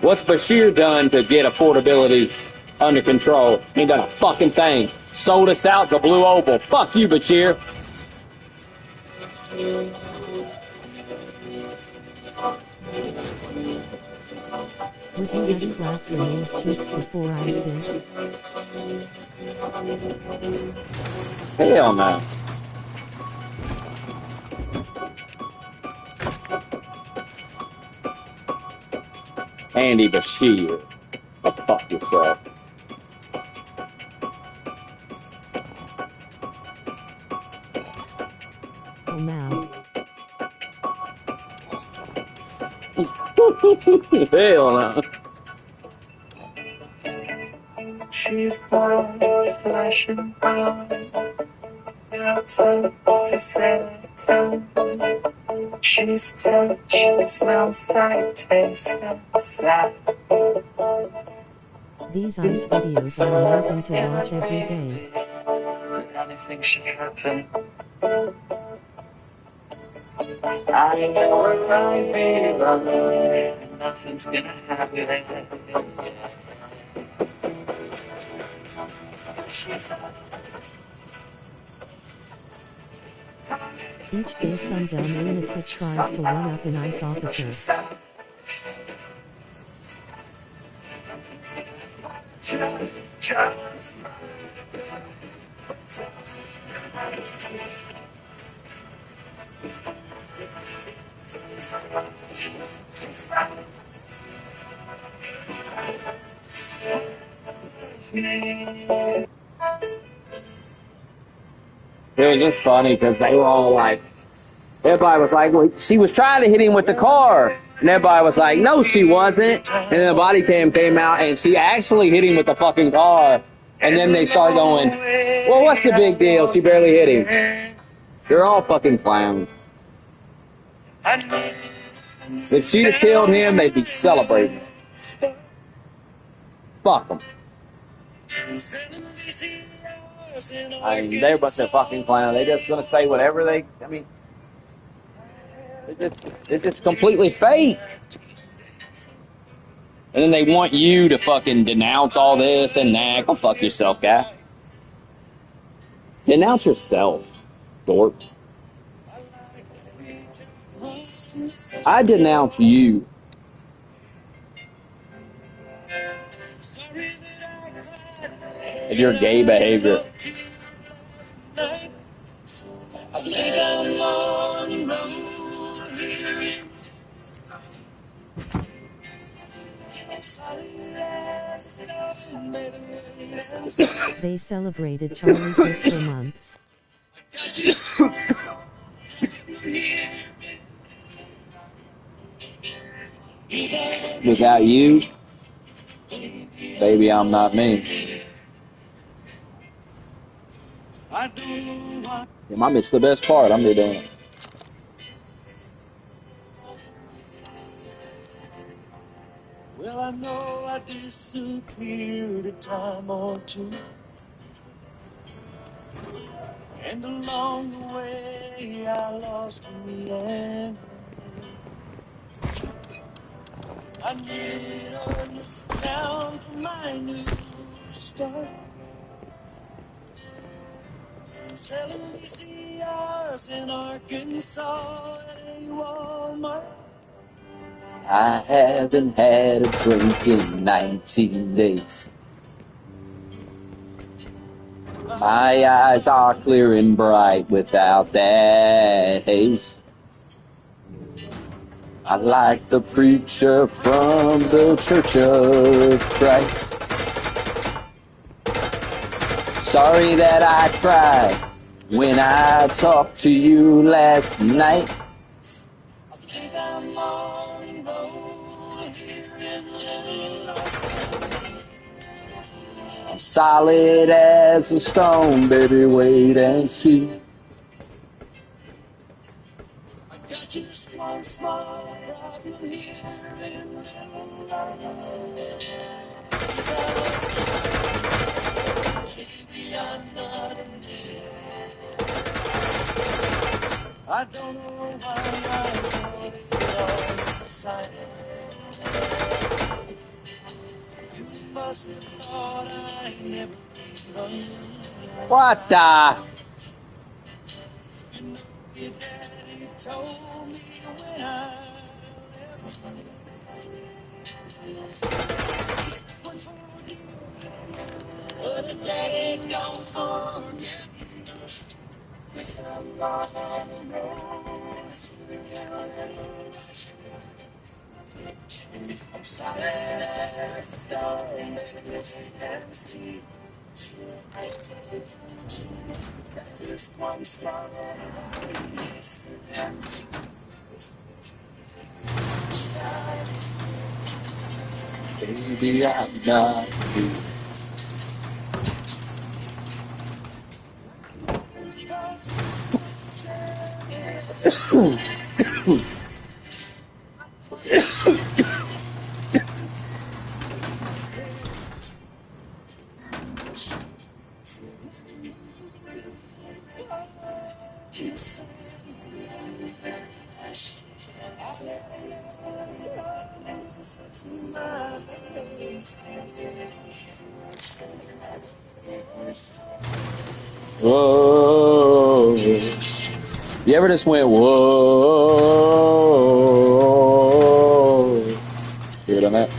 What's Bashir done to get affordability under control? He ain't done a fucking thing. Sold us out to Blue Oval. Fuck you, Bashir. Would you have clapped Renee's cheeks before I did? Hell no. Andy Bashir. Go fuck yourself. Oh, Mao. Hell no. She's blonde, flesh and bone. Your toes are silicone. She's touch, smells, sight, taste, and sound. These ice videos are amazing to watch every day. Anything should happen. I know it might be wrong, and nothing's gonna happen. Each day some dumb lunatic tries to one-up an ICE officer. It was just funny because they were all like, everybody was like, well, she was trying to hit him with the car. And everybody was like, no, she wasn't. And then the body cam came out and she actually hit him with the fucking car. And then they started going, well, what's the big deal? She barely hit him. They're all fucking clowns. If she'd have killed him, they'd be celebrating. Fuck them. I mean, they're a bunch of fucking clowns. They're just gonna say whatever they. I mean, they're just completely fake. And then they want you to fucking denounce all this and that. Go fuck yourself, guy. Denounce yourself, dork. I denounce you. And your gay behavior. They celebrated Charlie's birth for months. Without you, baby, I'm not me. Damn, I missed the best part. I'm doing it. Well, I know I disappeared a time or two, and along the way I lost me and I need a new town for my new start. Selling VCRs in Arkansas at a Walmart. I haven't had a drink in 19 days. My eyes are clear and bright without that haze. I like the preacher from the Church of Christ. Sorry that I cried when I talked to you last night. I think I'm all enrolled here in Little. I'm solid as a stone, baby, wait and see. I got just one small problem here in Baby, I'm not I don't know why I wrote it on the side. You must have thought I never run. What the? You know your daddy told me when I left. One for you, but a daddy don't forget. I'm not on the road. I'm solid as a stone and see. Just one small Baby, I'm not you. Whoa. You ever just went, whoa? Hear it on that?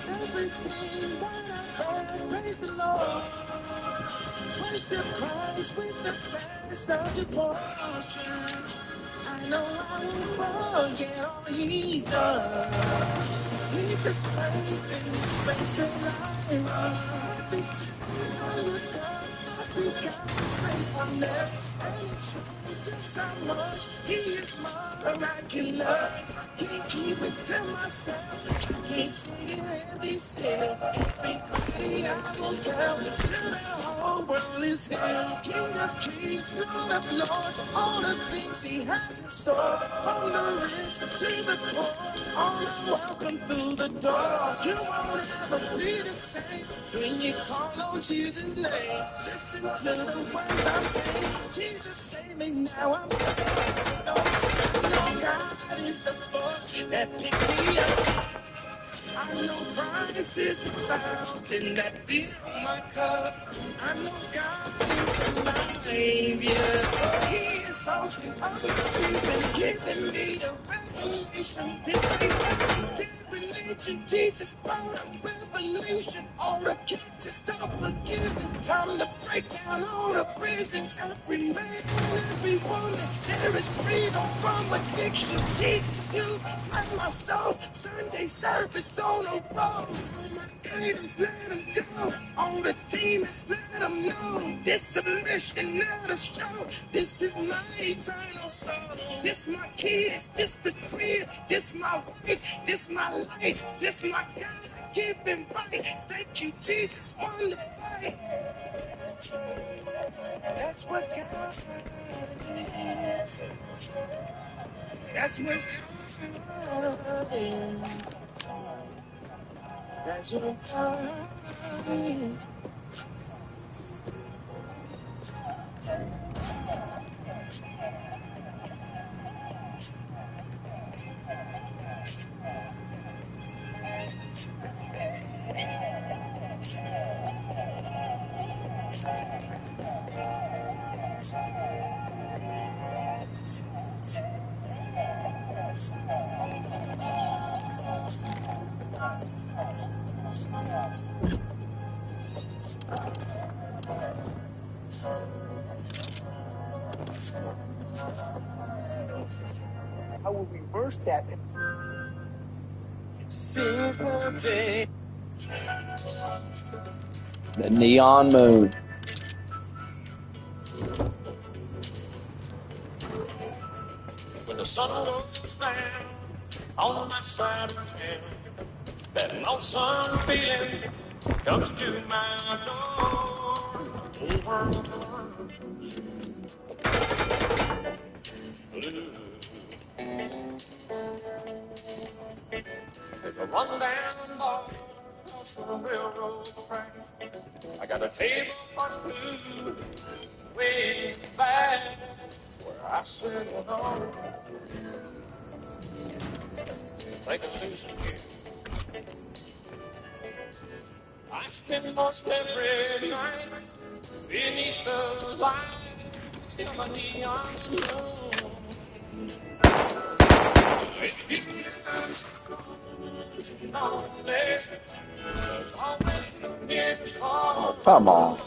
Everything that I've had, praise the Lord. Worship Christ with the best of your portions. I know I won't forget all He's done. He's the strength in this space that I run. Every time I look up, I see God's faithfulness. And it shows just how much He is miraculous. Can't keep it to myself. I can't sit here and be still. Everything I will tell till the whole world is hell. King of kings, Lord of lords, all the things He has in store. From the rich to the poor, all are welcome through the door. You won't ever be the same when you call on Jesus' name. Listen to the words I'm saying. Jesus, save me now. I'm saved. No, God is the force that picked me up. I know Christ is the fountain that fills my cup. I know God is my Savior. He is all of the reason giving me a revelation. This ain't no religion. Jesus brought a revelation. All the captives are forgiven. Time to break down all the prisons. Every man and every woman. There is freedom from addiction. Jesus, you light my soul. Sunday service on the road. All my idols, let them go. All the demons, let them know. This submission, let us show. This is my eternal soul. This my kids, this the crib. This my wife, this my life. This my God, give him right. Thank you, Jesus, won the fight. That's what God is. That's what God is. That's what God is. I will reverse that. Since one day. The neon moon. When the sun goes down on my side of town, that lonesome feeling comes to my door. The whole world blue. There's a rundown bar across the railroad track. I got a table for two way back I said, no, take a listen here. I spend most every night beneath the light of a neon moon. Oh, come on.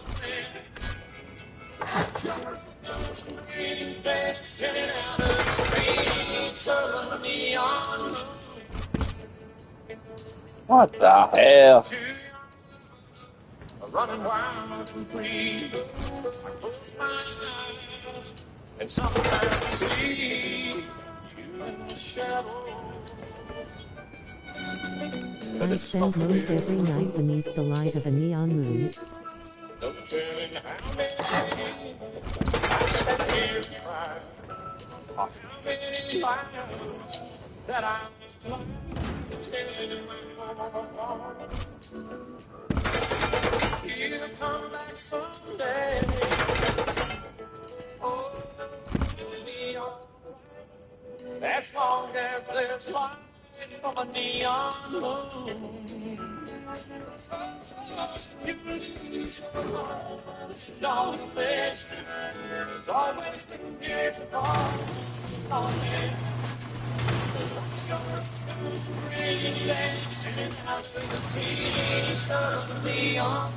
What the hell? Running wild and free. I close my eyes and sometimes see you in the shadows. I spend most every night beneath the light of a neon moon. No telling how many I sat here and cried. Or how many lives that I was blind telling my heart. She'll come back someday. Oh, it'll be alright. As long as there's light from a neon moon. You lose your heart, don't let. There's always been years apart. Sitting out with the tears of the neon.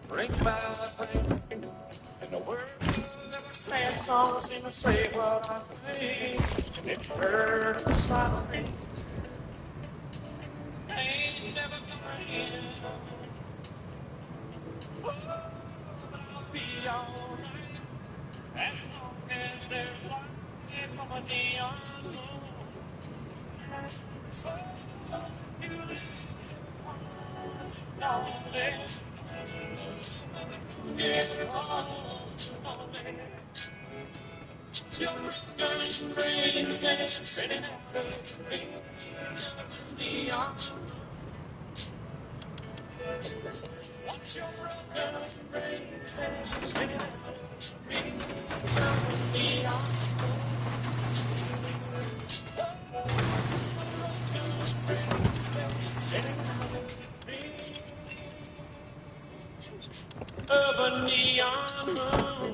Bring my pain, and the words of every sad song seem to say what I think. And it's heard the silent rain, ain't never gonna end. Oh, but I'll be alright as long as there's light from a neon moon. So you lose your heart, lonely. Yeah, lonely. Your broken dreams dancing in the rain of neon. Watch your broken dreams dancing in the rain of neon. Of a neon moon.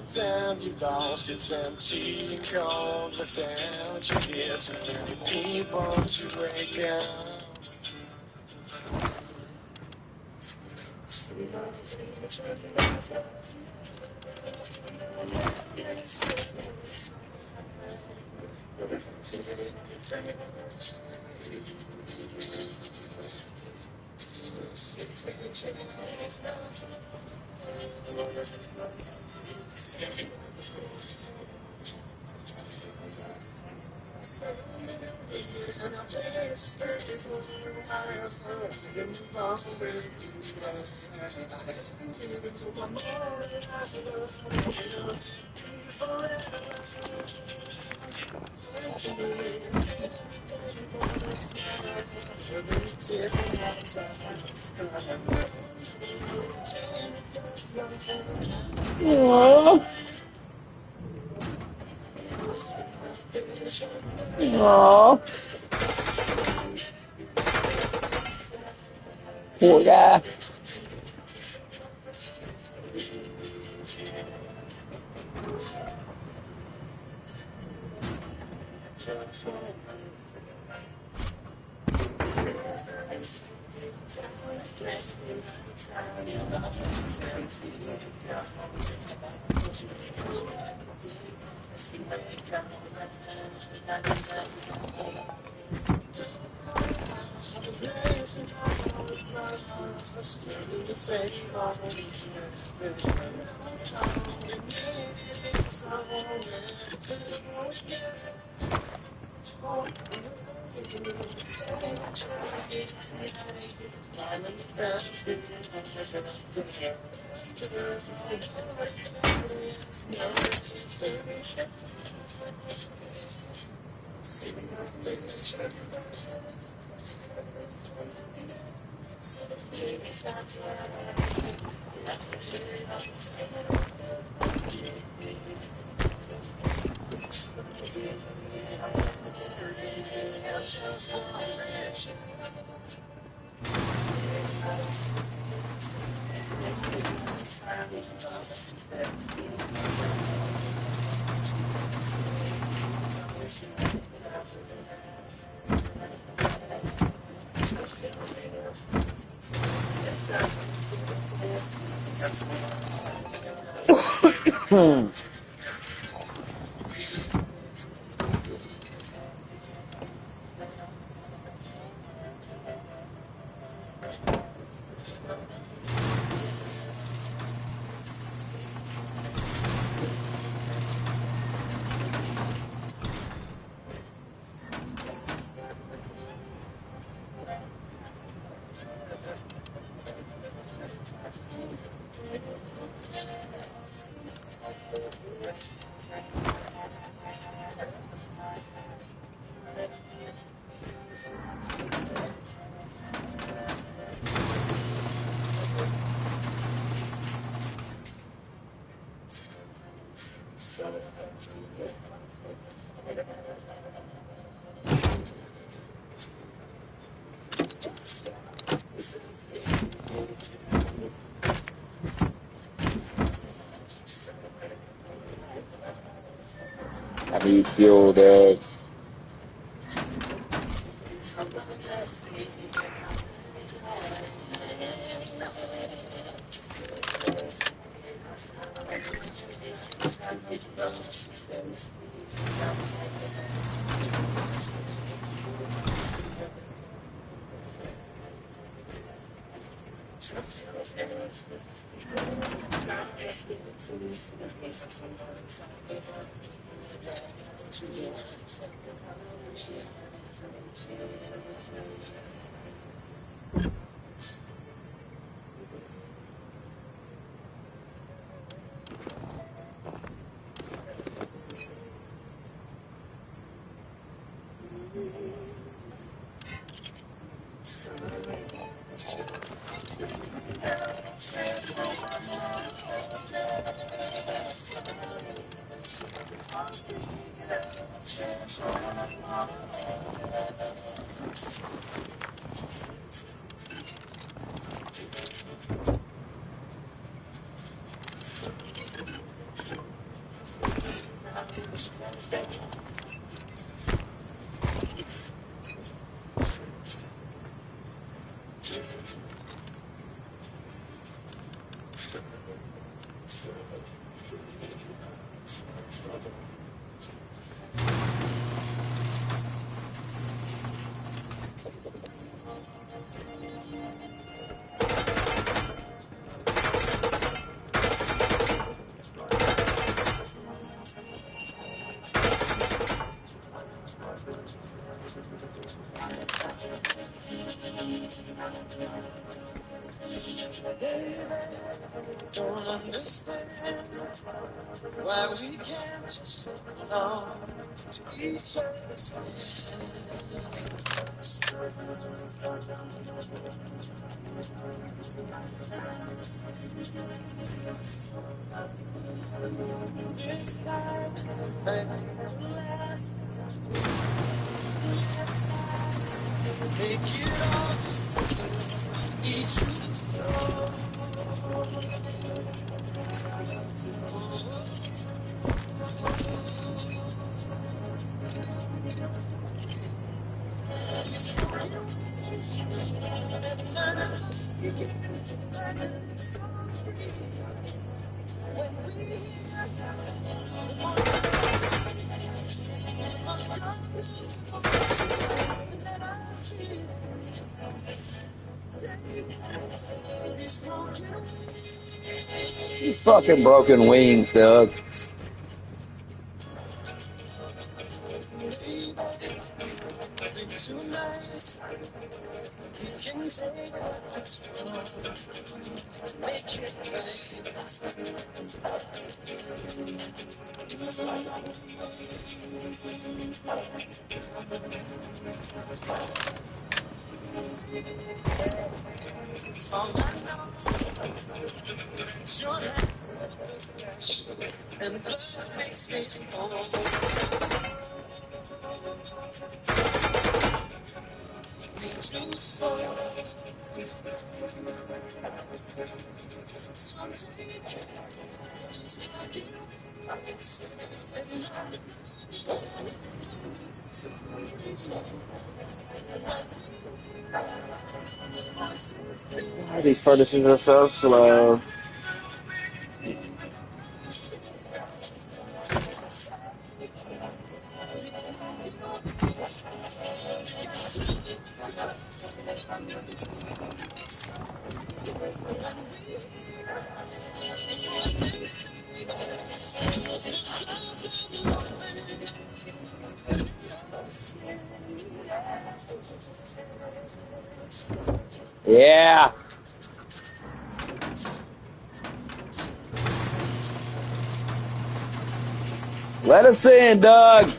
Time you lost, it's empty and cold without you here. Too many people to break out. Oh, oh, poor guy. I need fuel, Dad. Don't understand why we can't just hold on to each other's hands. This time, baby, last. Yes, I make it all to each other's soul. These fucking broken wings, Doug. And blood makes me whole. These furnaces are so slow. Yeah. Let us in, Doug.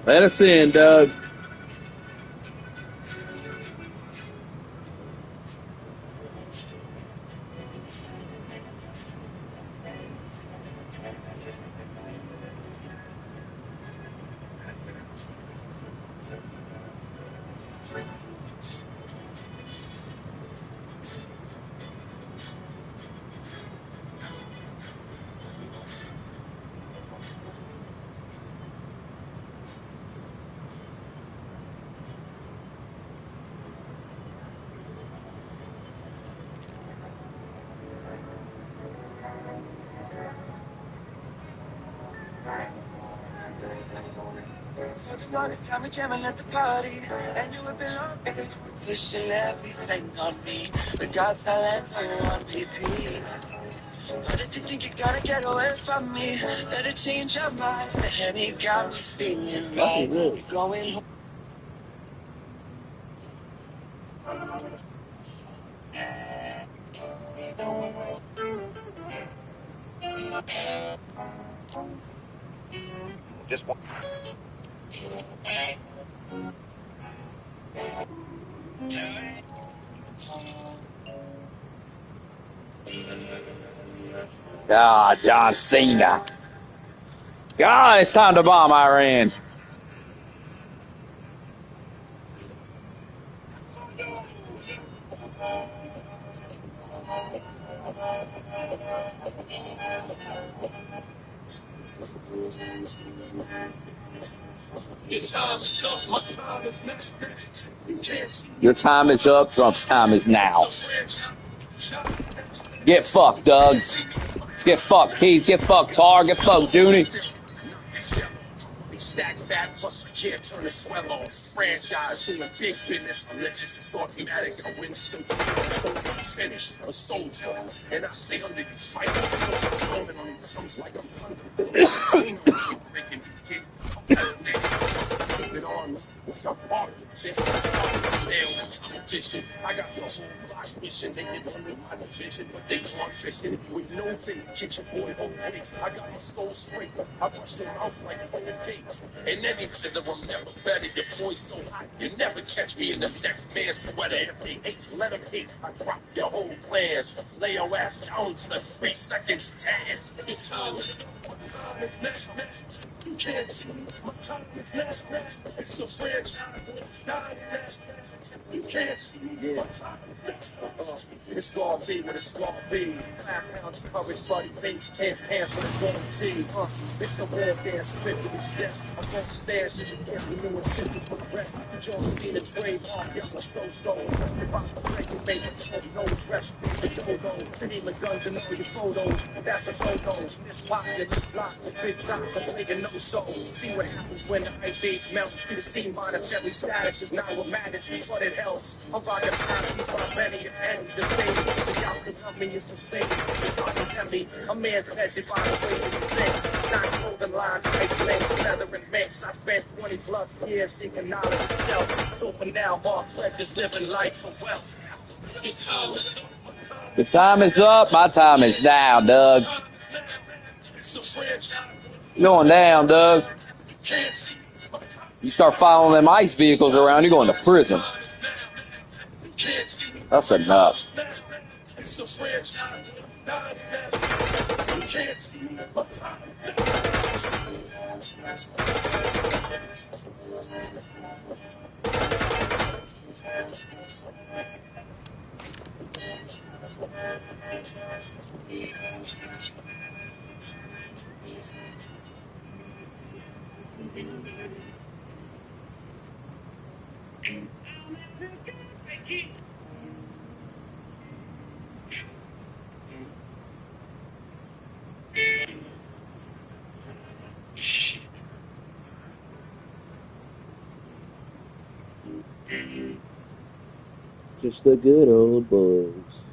Let us in, Doug. For the longest time, we jamming at the party, and you have been on me, pushing everything on me. We got silence on repeat. But if you think you're gonna get away from me, better change your mind. The Henny got me feeling right. Going home. Just one. God, John Cena. God, it's time to bomb Iran. Your time is up. Trump's time is now. Get fucked, Doug. Get fucked, Keith. Get fucked, Barr. Get fucked, Junie. Stack fat, plus we can't turn the swell off. Franchise, who a big business, religious and sortmatic. I win some finish a soldier, and I stay under your fight. I'm storming on you, sounds like I'm breaking with arms, with your heart, just a competition. I got your whole block mission, they live under my division, but they want fishing with no thing. Get your boy home weights. I got my soul straight. I bust your mouth like a gates. And any that will never better. Your boy so hot, you never catch me in the next man's sweater. If they hate, let them hate. I drop your whole plans. Lay your ass down to the 3 seconds dance. It's time. You can't see my time is next. It's a franchise. You can't see my time is next. It's gonna be what it's gonna be. 5 pounds coverage, buddy, face, 10 pants with a warm tee. It's a war dance, 50 steps. I'm on the stairs, you can get the new assistance for the rest. You just see the trademark, it's a so-so. If I'm a freaking make it, no rest. The dodo, name the guns and all your photos. That's a photo. This pocket, lock the big times, I'm taking no soul. See what happens when the ice age melts. The scene monetary status is not what matters, but it helps. I'm rocking time, he's my many and the same. So y'all can tell me it's the same. So y'all can tell me a man's measured by the way that he thinks. Not golden lines, ice lanes, leather and mix. I spent 20 plus years seeking knowledge itself. So for now, Mark Fleck is living life for wealth. The time is up. My time is now, Doug. You're going down, Doug. You start following them ICE vehicles around, you're going to prison. That's enough. Just the good old boys.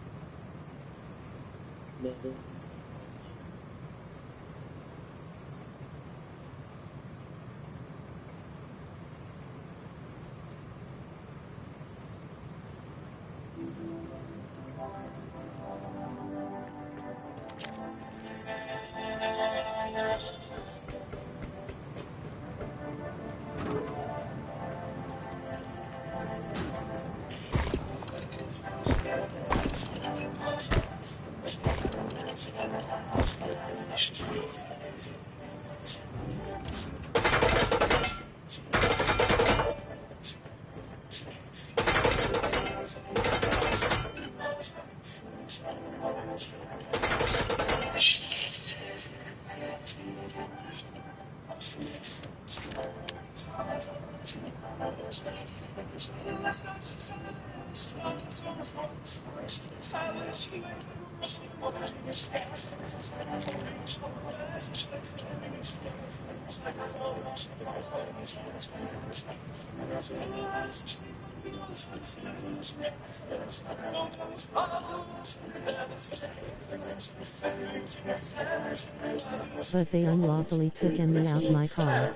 But they unlawfully took me out my car.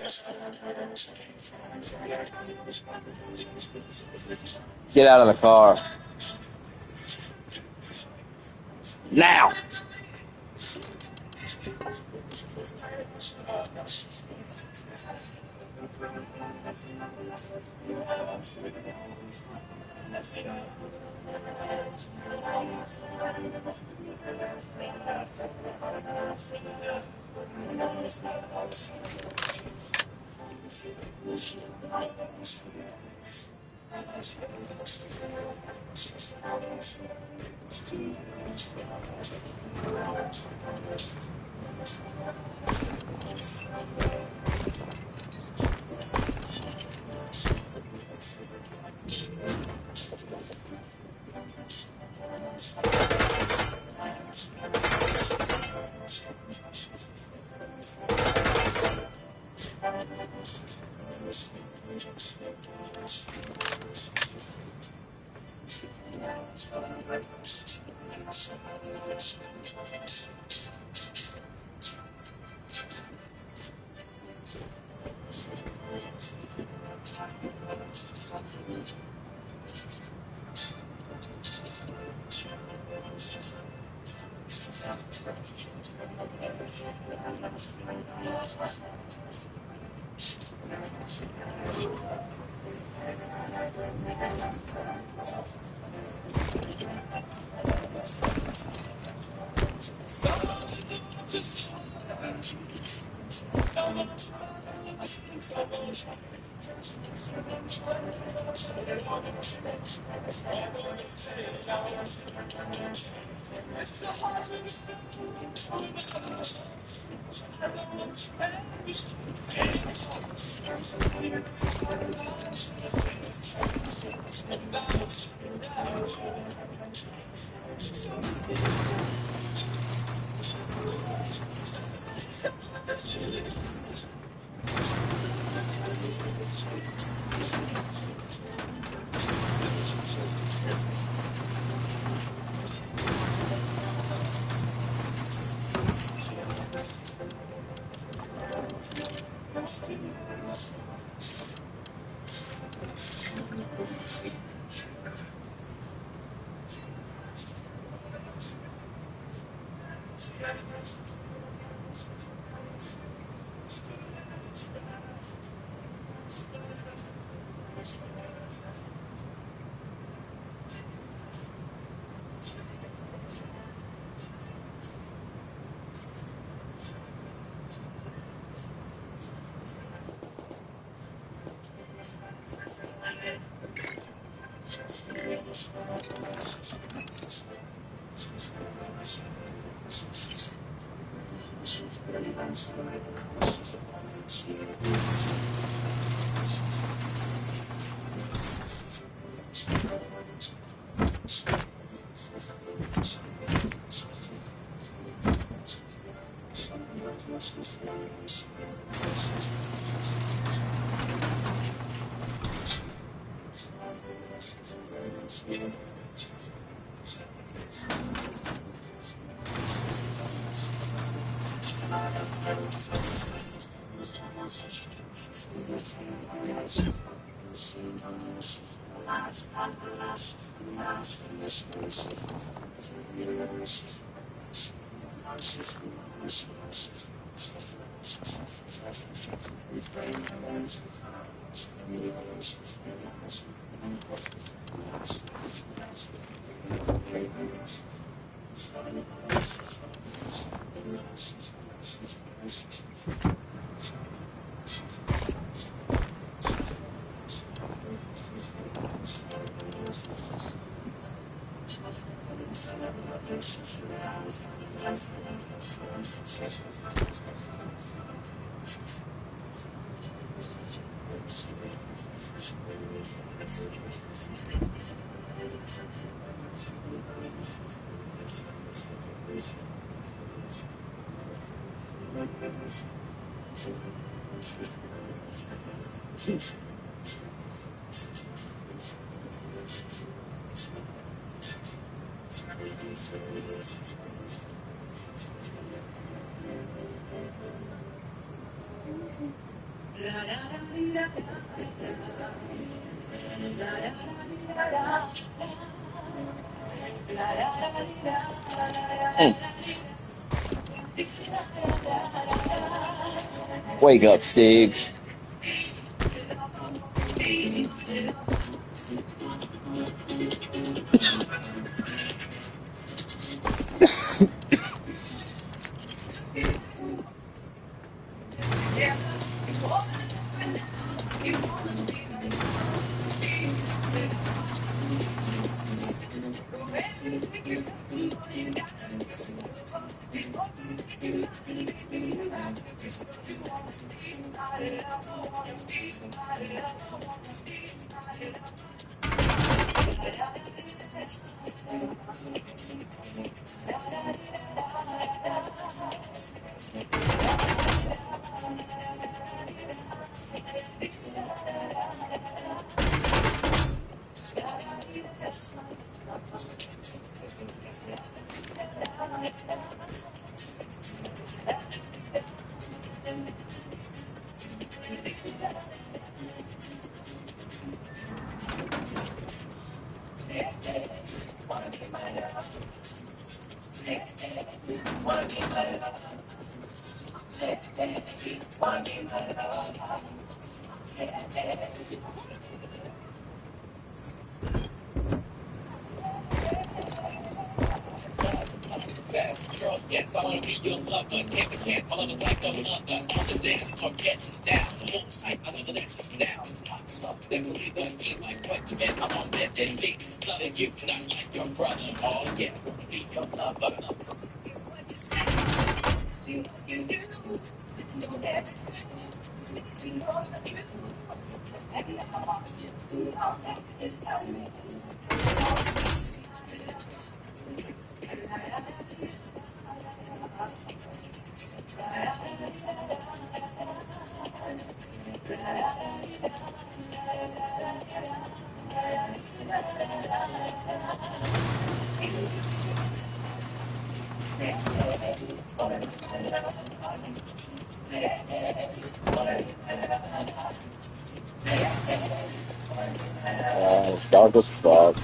Get out of the car. Now! Mm. Wake up, Stiggs. Yes, I wanna be your lover. Can't, I love it like no other. On the dance floor, get down. Hold tight, I love the next down. I love definitely the key, like what you meant. I'm on bended feet, loving you, not like your brother. Oh yeah, wanna be your lover. It's dark as fuck.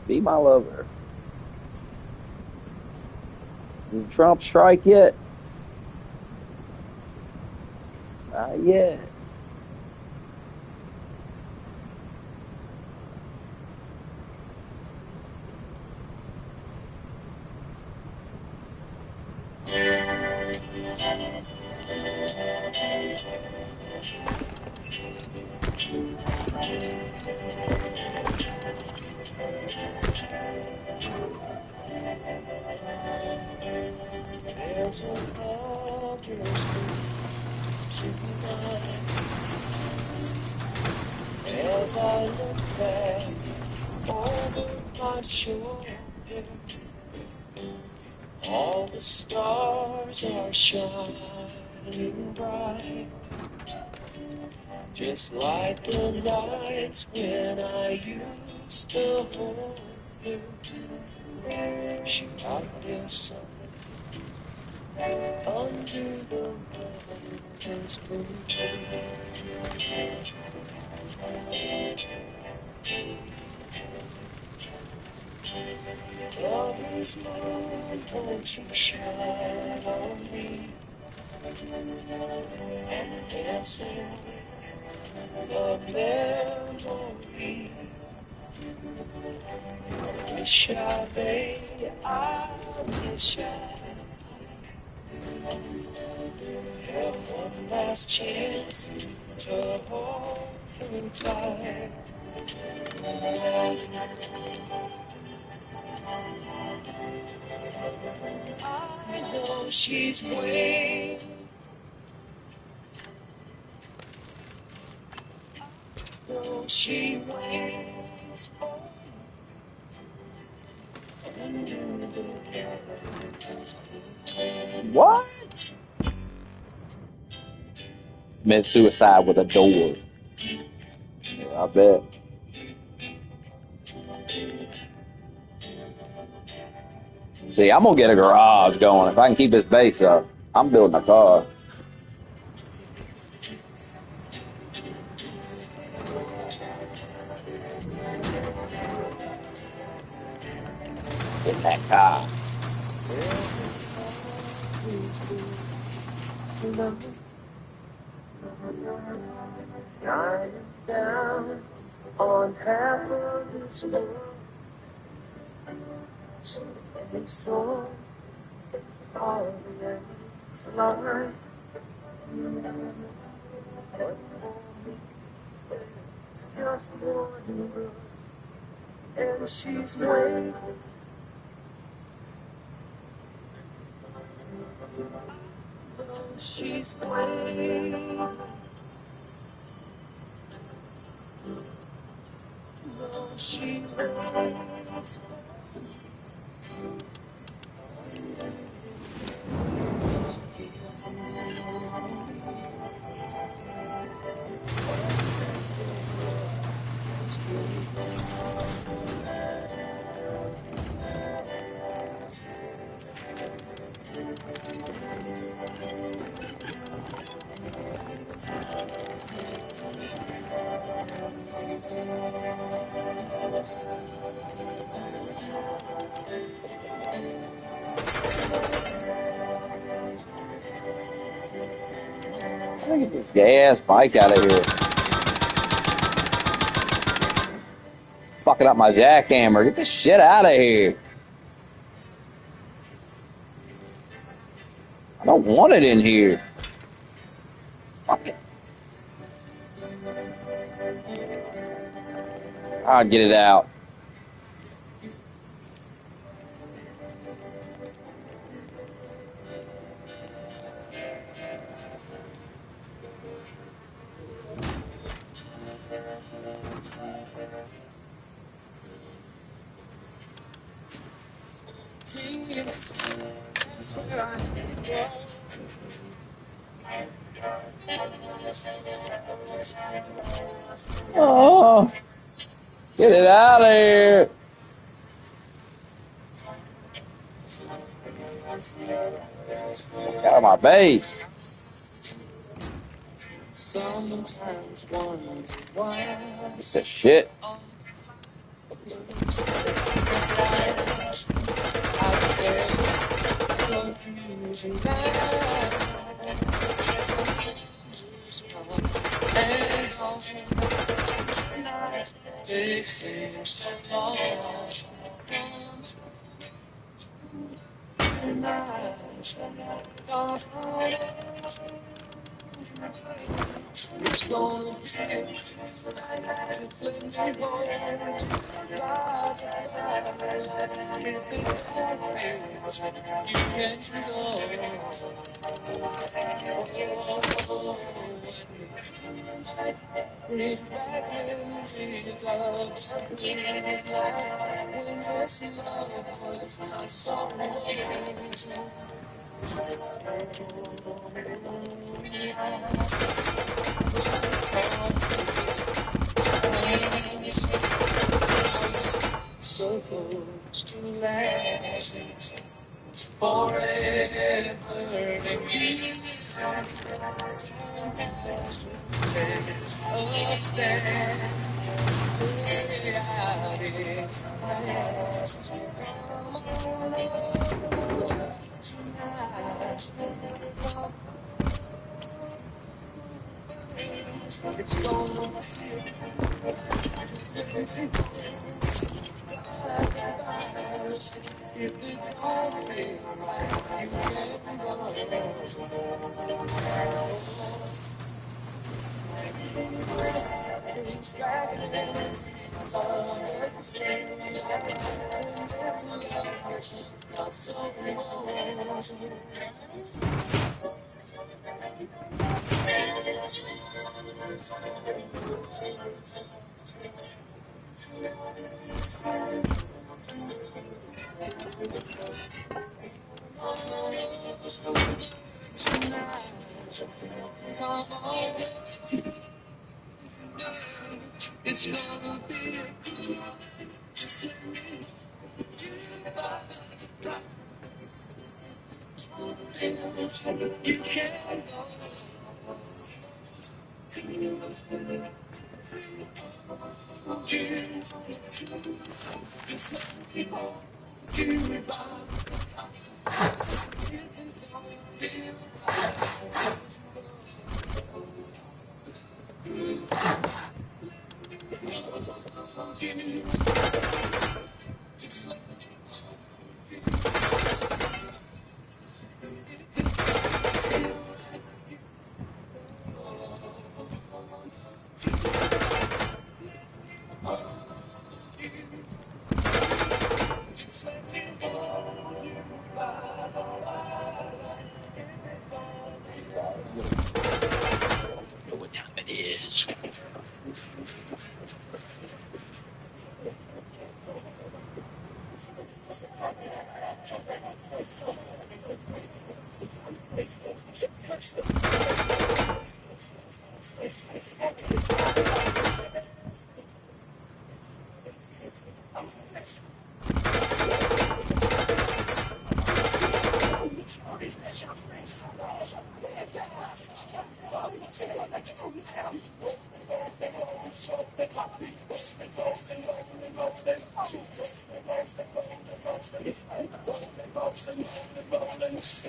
Be my lover. Did Trump strike yet? Not yet. There's a lover's tonight. As I look back over my shoulder, all the stars are shining bright, just like the nights when I used to hold you. She thought there's something under the rose moon. Lover's moon, won't you shine on me? And dancing the memory. Wish I may, I wish I have one last chance to hold her tight. I know she's waiting. No, she waits for What? Commit suicide with a door. Yeah, I bet. See, I'm gonna get a garage going if I can keep this base up. I'm building a car. In that car. shining down on half of this world. And so all the ends line. But for me, it's just one girl, and she's waiting. She's waiting. No, she waits. Let me get this gas bike out of here. Fucking up my jackhammer. Get this shit out of here. I don't want it in here. Fuck it. I'll get it out. Oh, get it out of here. Get out of my base. Sometimes wonder why. It's a shit. They seem so long. Tonight, it's going to be brings back memories of when this love was not so supposed to last forever and you take a stand. It's gonna if it don't feel right, you can go. It's like it's not so long. It's gonna be just you can go. Know what time it is.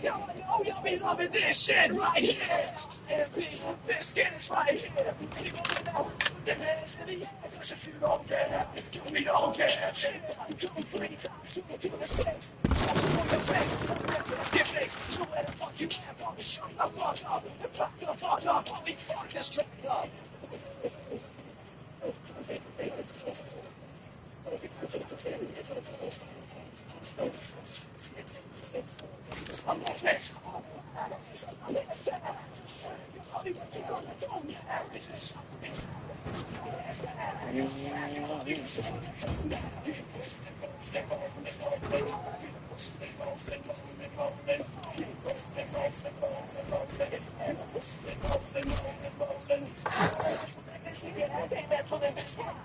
Y'all be loving this shit right here. This skin is right here. People put their hands in the air, 'cause if you don't care, we don't care. Jump 3 times, do the six. Jump on your face, let's get fixed. So where the fuck you at, fucking shut the fuck up. And fuck the fuck up, while we fuck this track up.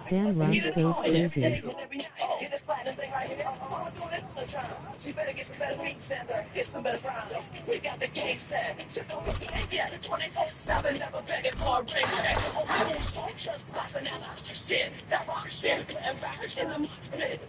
Dan Ross goes crazy. She better get some better beats and get some better rhymes. We got the game set. So don't forget, yeah, 24/7, never begging for a ring check. Oh, so just busting out the shit. That rock shit, and back in the mosh pit.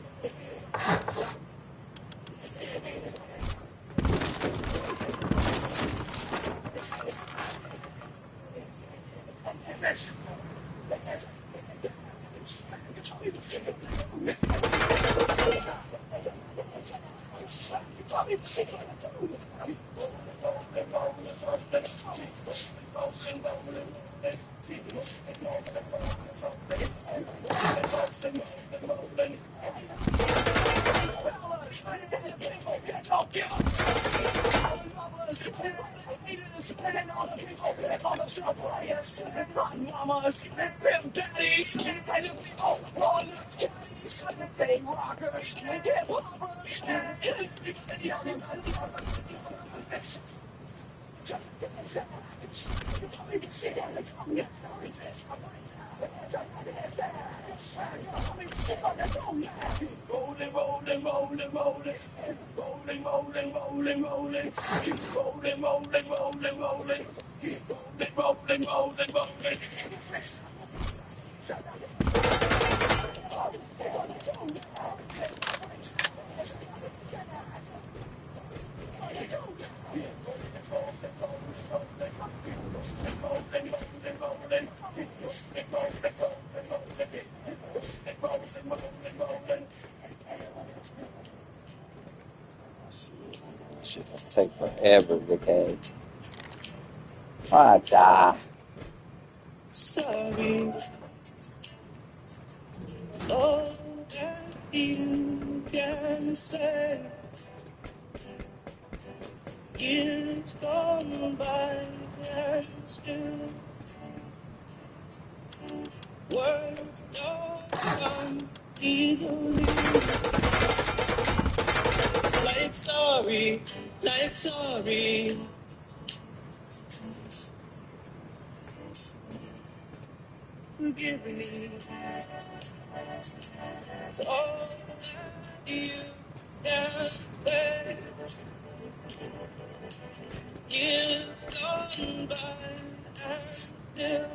Rolling, rolling, rolling, rolling, rolling, rolling, rolling, rolling, keep rolling, rolling, rolling, rolling, keep rolling, rolling, rolling, rolling. Shit take forever to decay. I die. Sorry, all that you can say is gone by and still words don't come easily. Like sorry, like sorry. Forgive me. It's all that you can say. Years gone by and still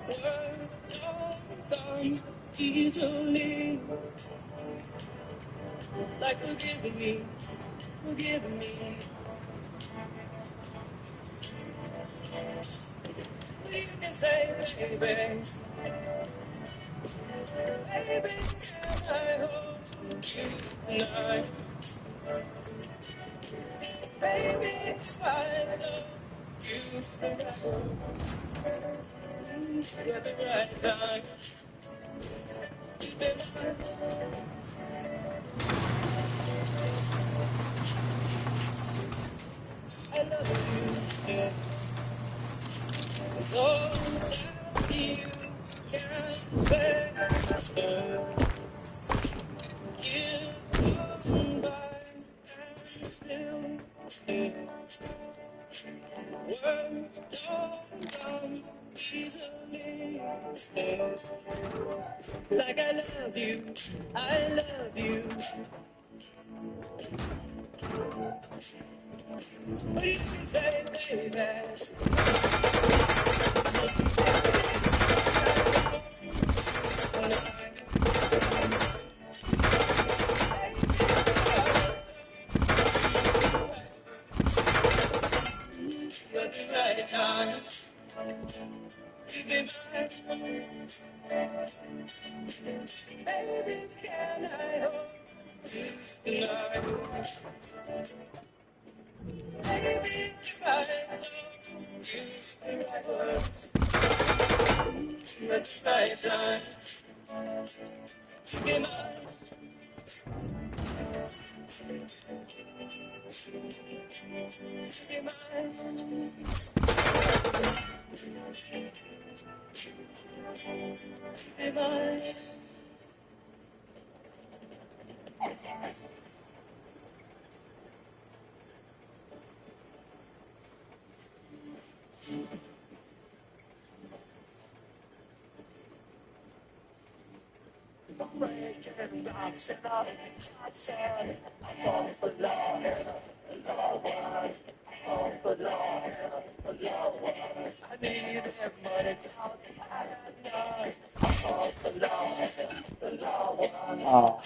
words don't come easily. Like forgive me, forgive me. You can say, baby, baby, can I hold you tonight? Baby, if I love you at the right time, you've been I love you still. It's all that you can say. Years gone by and still words don't come easily. Like I love you, I love you. But you can say, baby, at the right time, you be mine. Baby, can I hold you tonight? Baby, if I told you the right words at the right time, you be mine. You be mine. You be mine. Oh.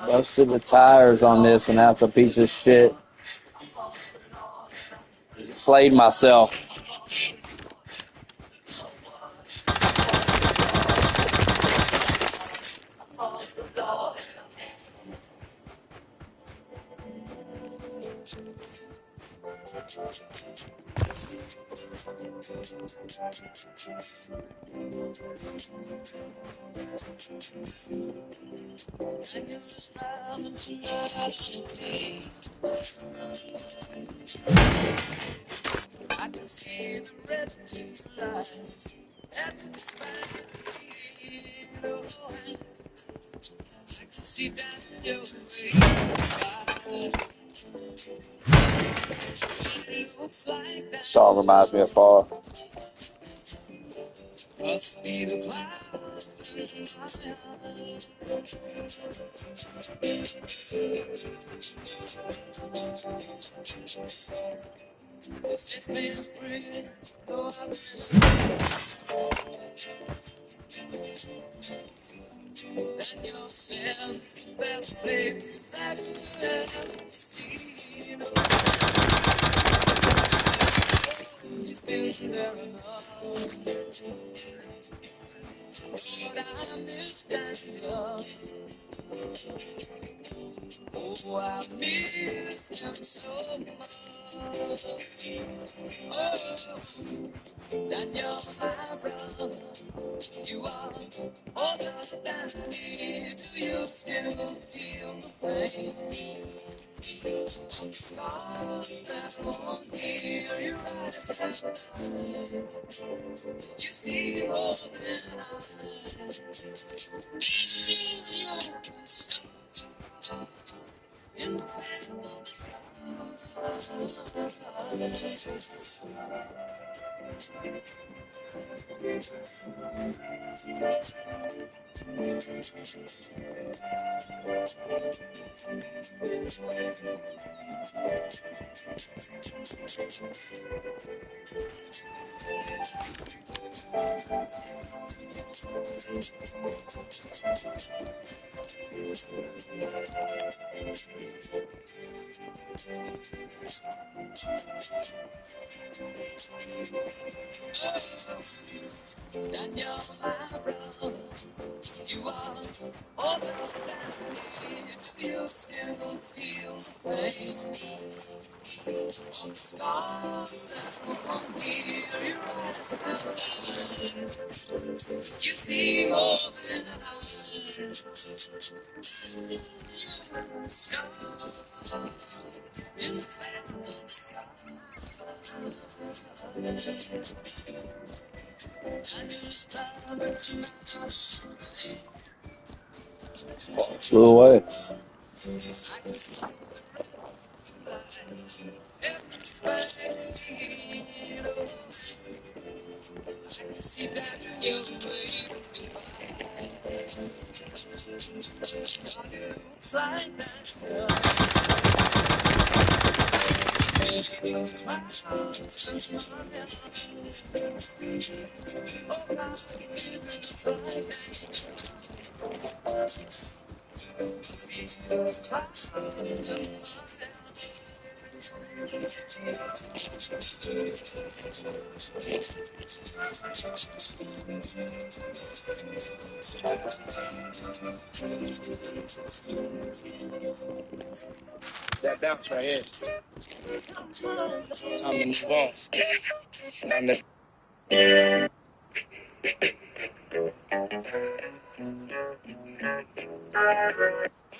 Busted the tires on this, and that's a piece of shit. Played myself. I can see the red lights and the sky. I can see that your way. It looks like that Song reminds me of Paul. must be the clouds. This man's breathing. Oh, I've been yourself the best places I've ever seen. He's been there enough. But I miss that love. Oh, I miss him so much. Oh, that you're my brother. You are older than me. Do you still feel the pain? The scars that won't heal your eyes. You see more than I. In the face of the sky. That you're my brother. You are older than me. Do you still feel the pain of the scars that won't heal your eyes? You see more than I. Scars in the face of the sky. And you're just driving tonight. Flew away. That bounce right here. Time to move on. Now let's.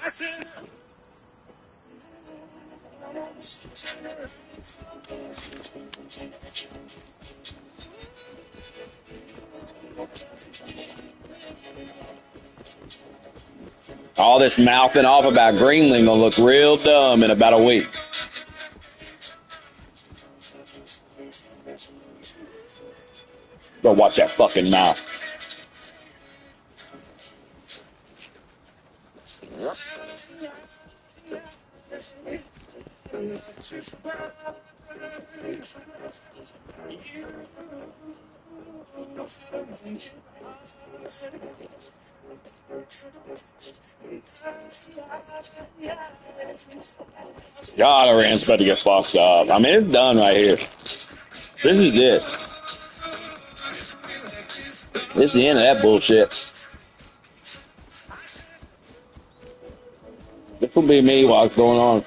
I said, All this mouthing off about Greenland gonna look real dumb in about a week. Go watch that fucking mouth. God, Iran's about to get fucked up. I mean, it's done right here. This is it. This is the end of that bullshit. This will be me while it's going on.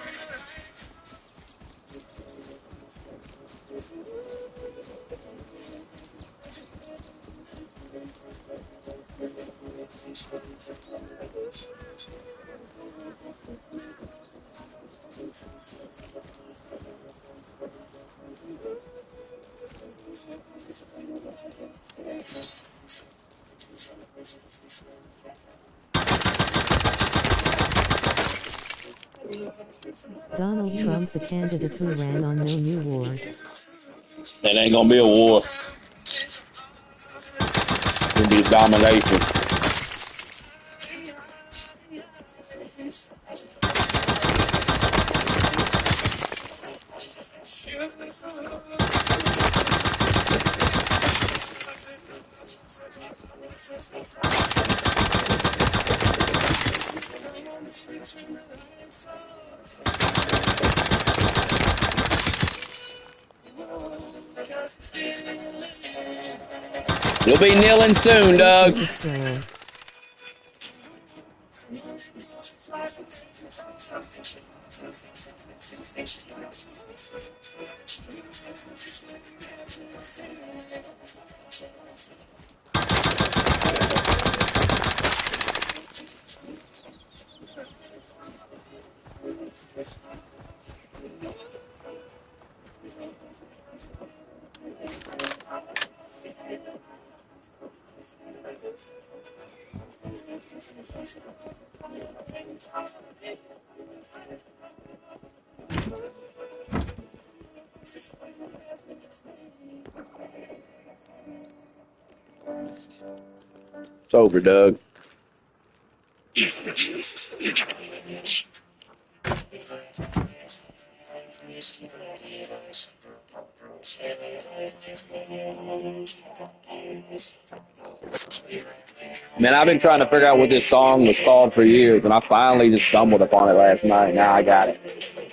Donald Trump, the candidate who ran on no new wars. It ain't gonna be a war. It's gonna be a domination. You'll be kneeling soon, Doug. Take it slower. It's over, Doug. Man, I've been trying to figure out what this song was called for years, and I finally just stumbled upon it last night. Now I got it.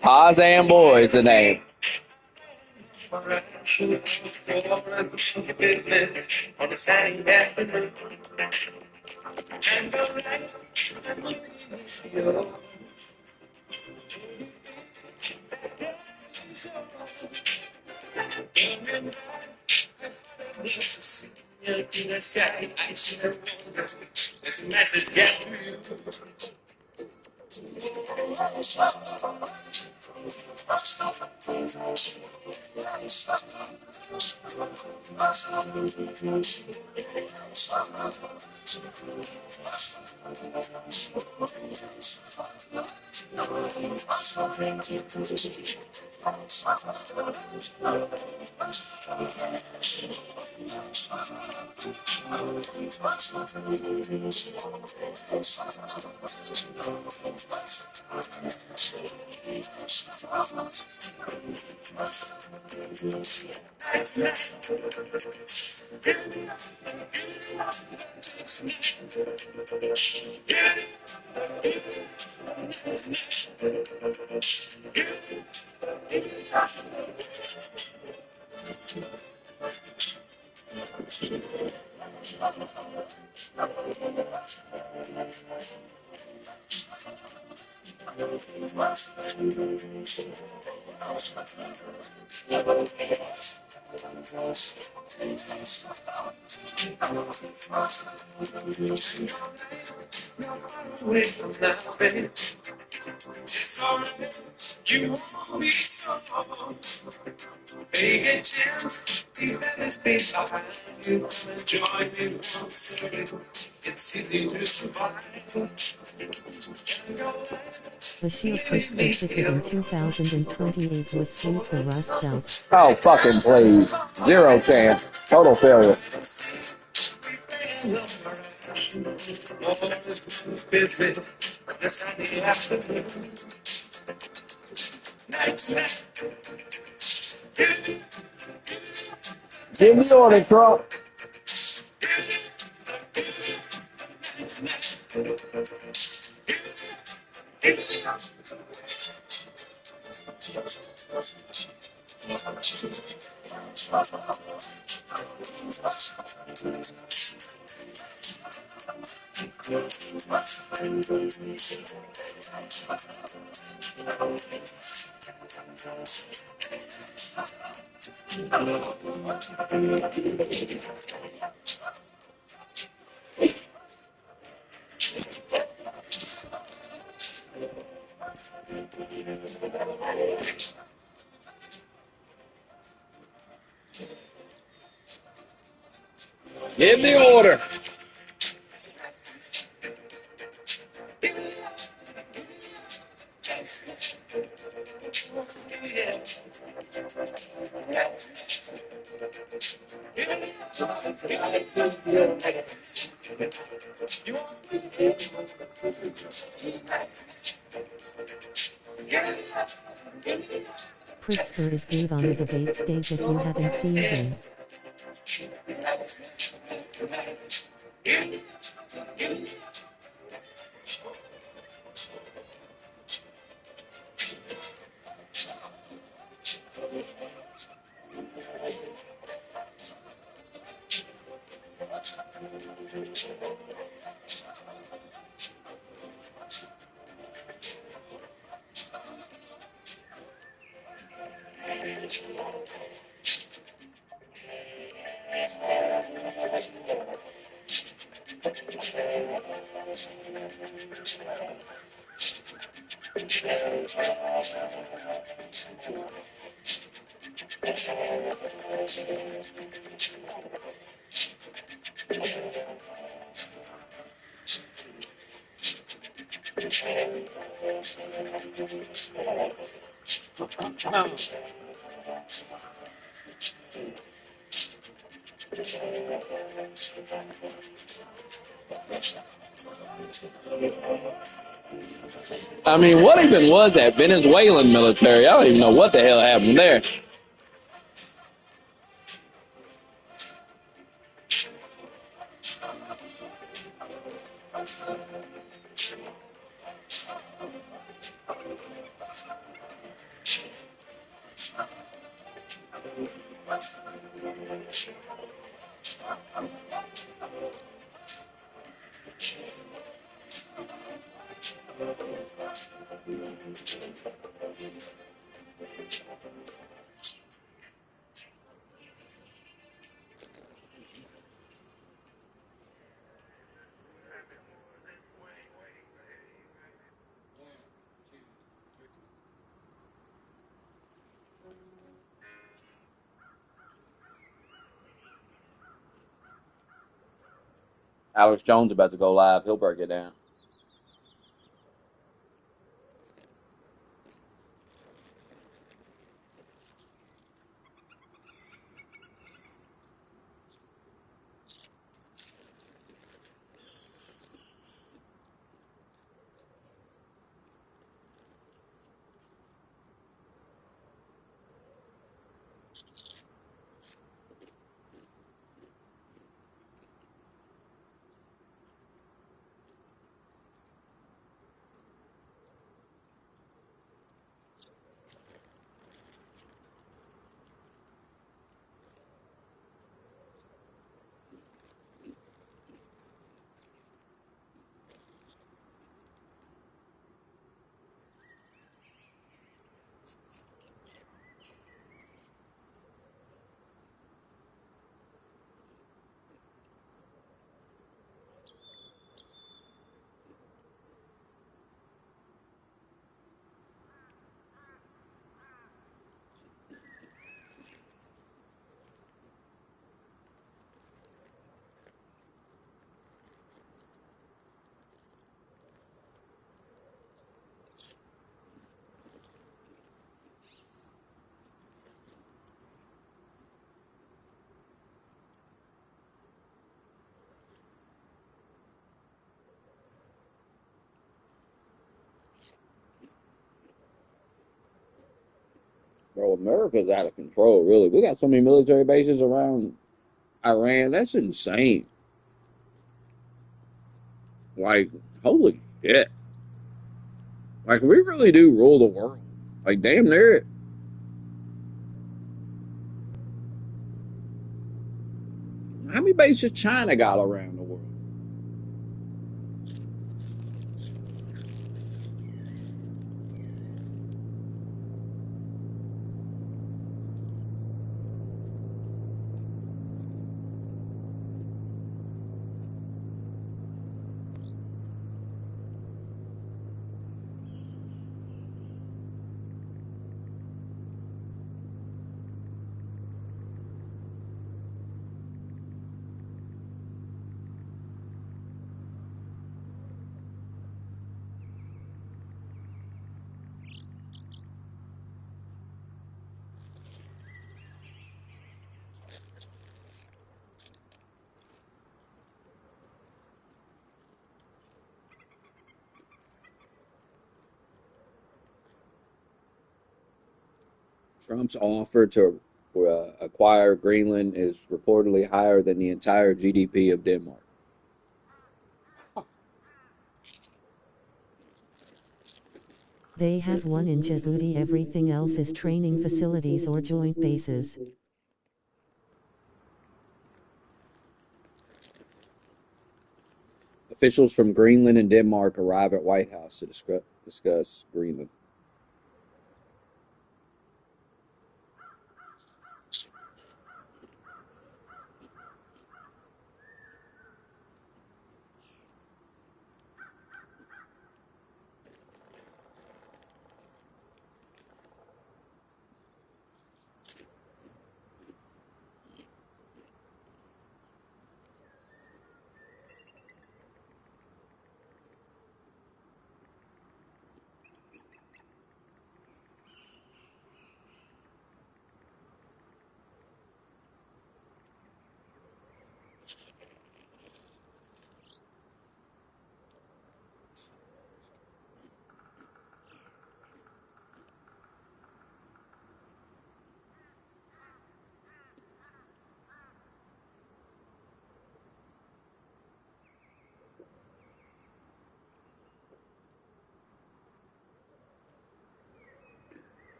Tarzan Boy is the name. It's alright. You want me so. Take a chance. Leave anything behind. You wanna join me once again. It's easy to survive. Bashir Pritzker fitted in 2028 would sweep the Rust Belt. Oh, fucking please. Zero chance. Total failure. Give me order, Trump. Give the order. Pritzker is great on the debate stage if you haven't seen him. I mean, what even was that Venezuelan military? I don't even know what the hell happened there. Alex Jones about to go live. He'll break it down. Bro, America's out of control, really. We got so many military bases around Iran. That's insane. Like, holy shit. Like, we really do rule the world. Like, damn near it. How many bases China got around the world? Trump's offer to acquire Greenland is reportedly higher than the entire GDP of Denmark. They have one in Djibouti, everything else is training facilities or joint bases. Officials from Greenland and Denmark arrive at White House to discuss Greenland.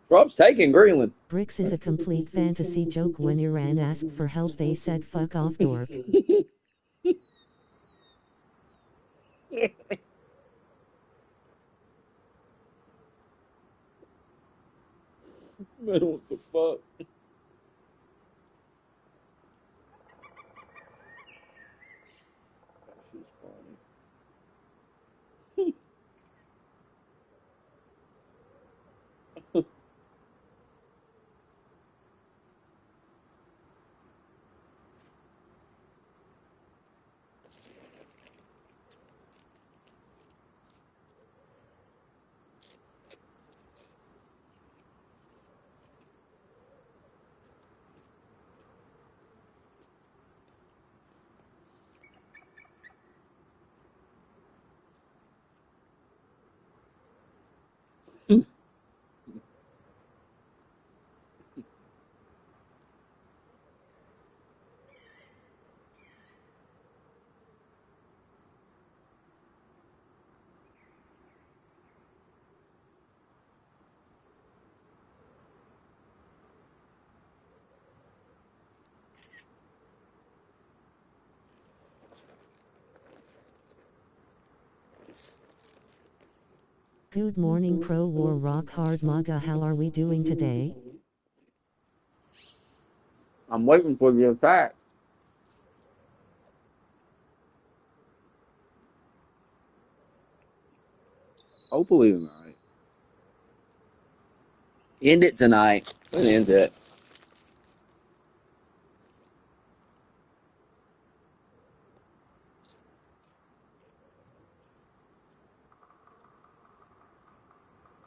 Trump's taking Greenland. BRICS is a complete fantasy joke. When Iran asked for help, they said fuck off, dork. Man, what the fuck? That shit's funny. Good morning, pro-war rock hard MAGA. How are we doing today? I'm waiting for the attack. Hopefully tonight. End it tonight. End it.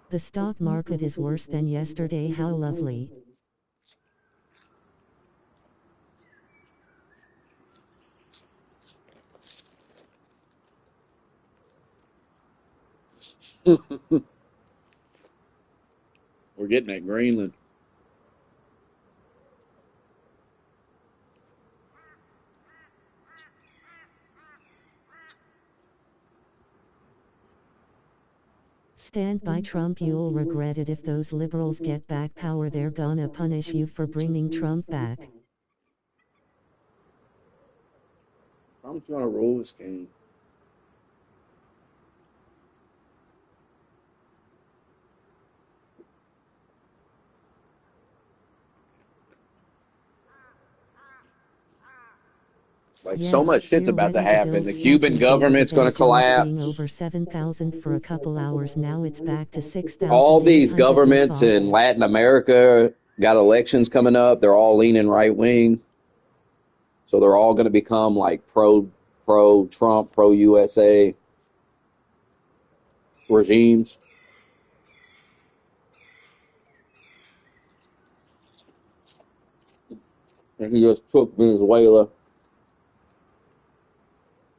The stock market is worse than yesterday. How lovely. We're getting at Greenland. Stand by Trump, you'll regret it. If those liberals get back power, they're gonna punish you for bringing Trump back. Trump's gonna rule his game. Like Yeah, so much shit's we're about to ready to happen. build The Cuban statues over government's the gonna Dow Jones being collapse. over 7,000 for a couple hours. Now it's back to 6,000. All these governments in Latin America got elections coming up. They're all leaning right wing. So they're all going to become like pro Trump, pro USA regimes. And he just took Venezuela.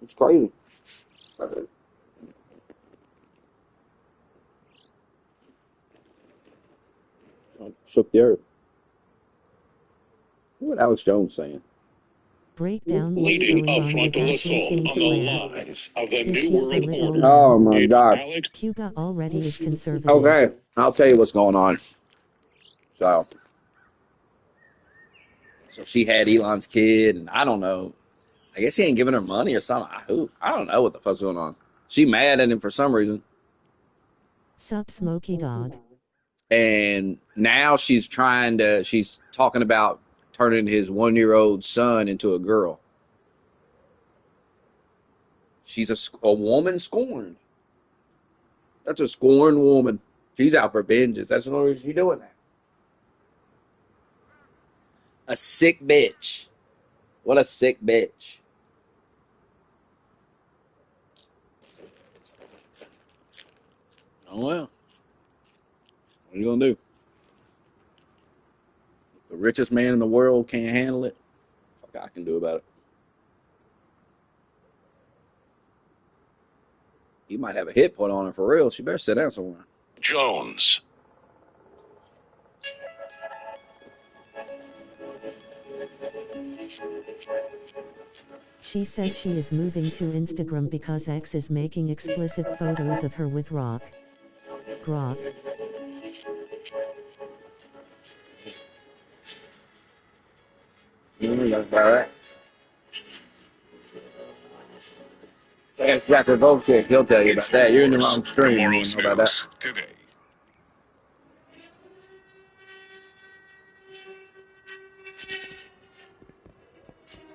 It's crazy. Shook the earth. What Alex Jones saying? Break down what's Leading going a on frontal with assault Ashley on St. the Clair. lies of the Is New she for World liberal Order. now? Oh my It's God. Alex. Cuba already is conservative. Okay, I'll tell you what's going on. So she had Elon's kid, and I don't know. I guess he ain't giving her money or something. I don't know what the fuck's going on. She mad at him for some reason. Sup, Smoky Dog. And now she's talking about turning his 1-year-old son into a girl. She's a woman scorned. That's a scorned woman. She's out for vengeance. That's the only reason she's doing that. A sick bitch. What a sick bitch. Oh well. What are you gonna do? If the richest man in the world can't handle it, fuck I can do about it. He might have a hit put on her for real. She better sit down somewhere. Jones. She said she is moving to Instagram because X is making explicit photos of her with Grok. Ask Dr. Volchek, he'll tell you about that. You're in the wrong stream. You don't know about that. Today.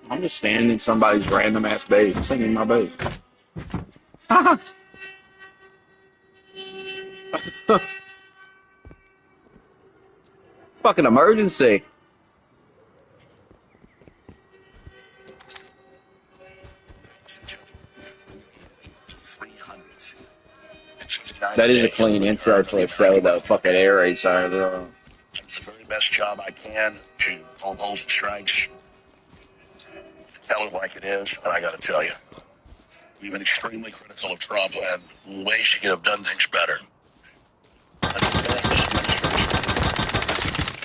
I'm just standing in somebody's random ass base. I'm singing my bass. Fucking emergency. That is a clean insert for a show, though. Fucking air raid siren. It's the very best job I can to pull holes and strikes, to tell it like it is, and I got to tell you, we've been extremely critical of Trump and ways he could have done things better.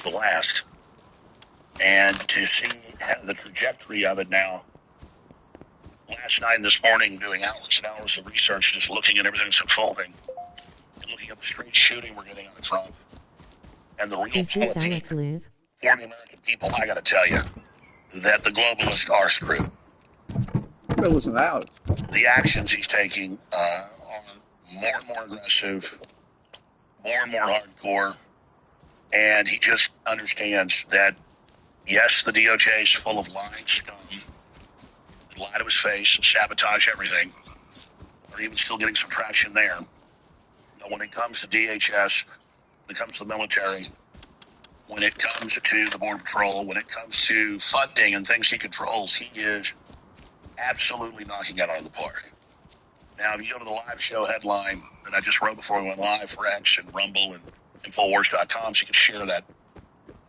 The last, and to see the trajectory of it now. Last night and this morning, doing hours and hours of research, just looking at everything that's unfolding, and looking at the straight shooting we're getting out of Trump, and the real Is this politics Alex Live? for the American people. I got to tell you that the globalists are screwed. Listen out. The actions he's taking are more and more aggressive, more and more hardcore, and he just understands that, yes, the DOJ is full of lying scum. They lie to his face, sabotage everything. They're even still getting some traction there. But when it comes to DHS, when it comes to the military, when it comes to the Border Patrol, when it comes to funding and things he controls, he is absolutely knocking it out of the park. Now, if you go to the live show headline that I just wrote before we went live for X and Rumble and Infowars.com, so you can share that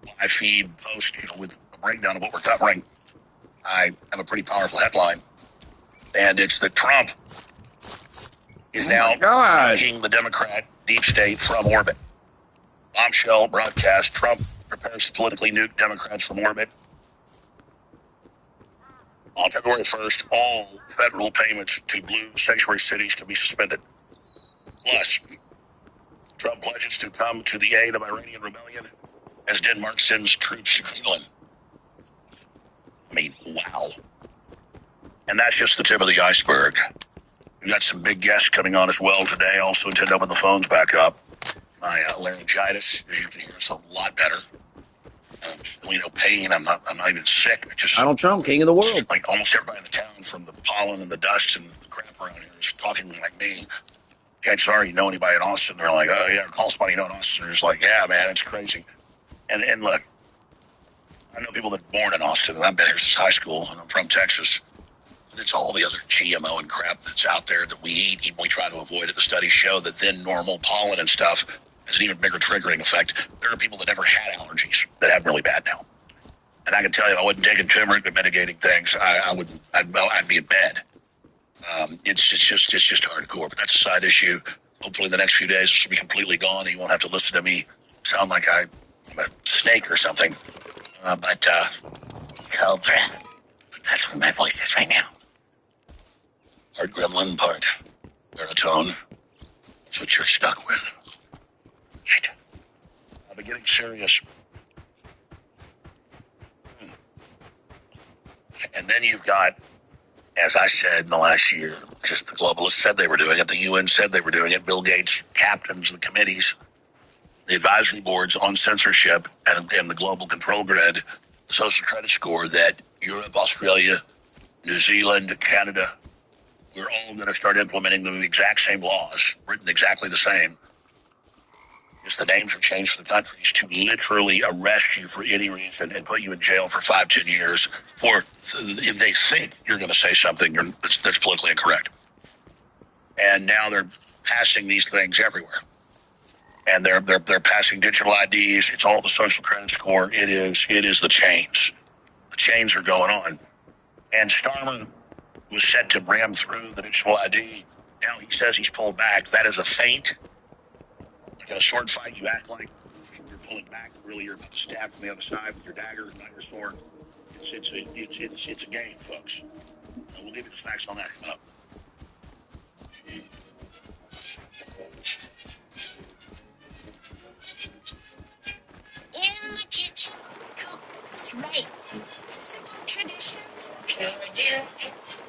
live feed post, with a breakdown of what we're covering. I have a pretty powerful headline, and it's that Trump is now knocking the Democrat deep state from orbit. Bombshell broadcast: Trump prepares to politically nuke Democrats from orbit. On February 1st, all federal payments to blue sanctuary cities to be suspended. Plus, Trump pledges to come to the aid of Iranian rebellion as Denmark sends troops to Greenland. I mean, wow. And that's just the tip of the iceberg. We've got some big guests coming on as well today. Also intend to open the phones back up. My laryngitis, as you can hear, is a lot better. No pain. I'm not even sick. Donald Trump, king of the world. Like almost everybody in the town, from the pollen and the dust and the crap around here, is talking like me. Chances are, you know anybody in Austin, they're like, oh yeah, call somebody you know in Austin. They're just like, yeah, man, it's crazy. And look, I know people that are born in Austin, and I've been here since high school, and I'm from Texas. It's all the other GMO and crap that's out there that we eat, even we try to avoid it. The studies show that then normal pollen and stuff has an even bigger triggering effect. There are people that never had allergies that have really bad now. And I can tell you, if I wasn't taking turmeric and mitigating things, I'd be in bed. It's just hardcore. But that's a side issue. Hopefully, the next few days this will be completely gone. You won't have to listen to me sound like I'm a snake or something. Cobra. That's what my voice is right now. Part gremlin, part baritone. That's what you're stuck with. Right. I'll be getting serious. And then you've got, as I said in the last year, just the globalists said they were doing it, the UN said they were doing it, Bill Gates captains the committees, the advisory boards on censorship and the global control grid, the social credit score, that Europe, Australia, New Zealand, Canada, we're all going to start implementing the exact same laws, written exactly the same. Just the names have changed for the countries to literally arrest you for any reason and put you in jail for 5-10 years for if they think you're going to say something that's politically incorrect. And now they're passing these things everywhere. And they're passing digital IDs. It's all the social credit score. It is the chains. The chains are going on. And Starmer was set to ram through the digital ID. Now he says he's pulled back. That is a feint. Like in a sword fight, you act like you're pulling back. Really, you're about to stab from the other side with your dagger, not your sword. It's a game, folks. And we'll give you the facts on that coming up. In the kitchen, cooks right. Simple traditions, pure delight.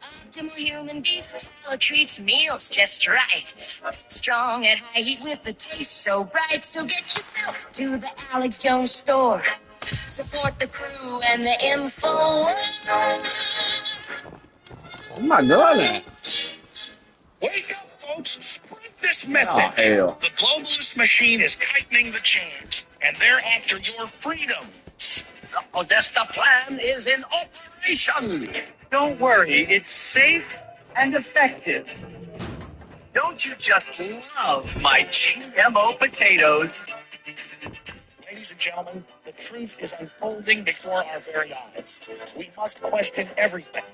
Optimal human beef tallow treats meals just right. Strong at high heat with the taste so bright. So get yourself to the Alex Jones store. Support the crew and the info. Oh my God. Wake up, folks. Spread this message. Oh, hell. The globalist machine is tightening the chains, and they're after your freedom. The Podesta plan is in operation. Don't worry, it's safe and effective. Don't you just love my GMO potatoes? Ladies and gentlemen, the truth is unfolding before our very eyes. We must question everything.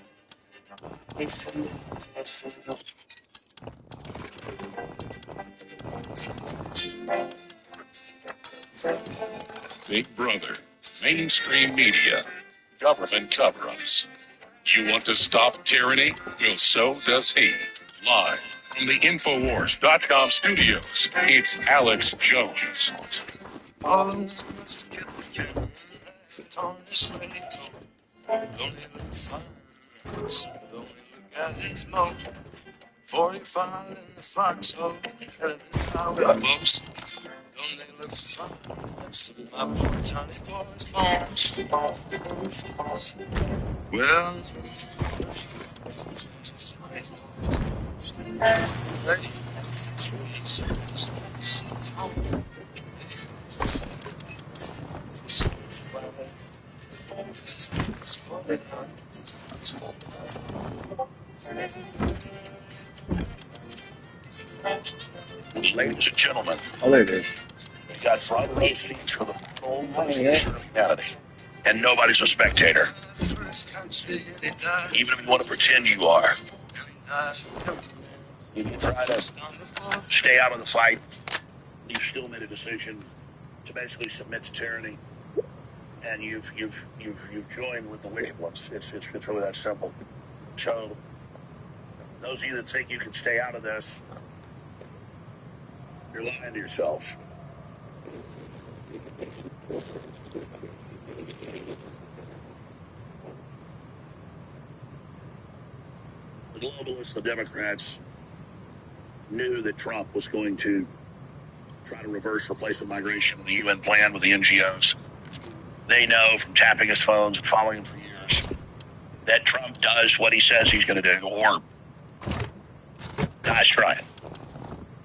Big Brother, mainstream media, government cover-ups. You want to stop tyranny? Well, so does he. Live from the Infowars.com studios, it's Alex Jones. Well, Ladies and gentlemen, Oh, there it is. we got front row seats for the whole future of humanity. And nobody's a spectator. Even if you want to pretend you are. You try to stay out of the fight. You still made a decision to basically submit to tyranny, and you've joined with the wicked ones. It's really that simple. So those of you that think you can stay out of this, you're lying to yourselves. The globalists, the Democrats, knew that Trump was going to try to reverse replacement migration with the UN plan with the NGOs. They know from tapping his phones and following him for years that Trump does what he says he's going to do or dies trying.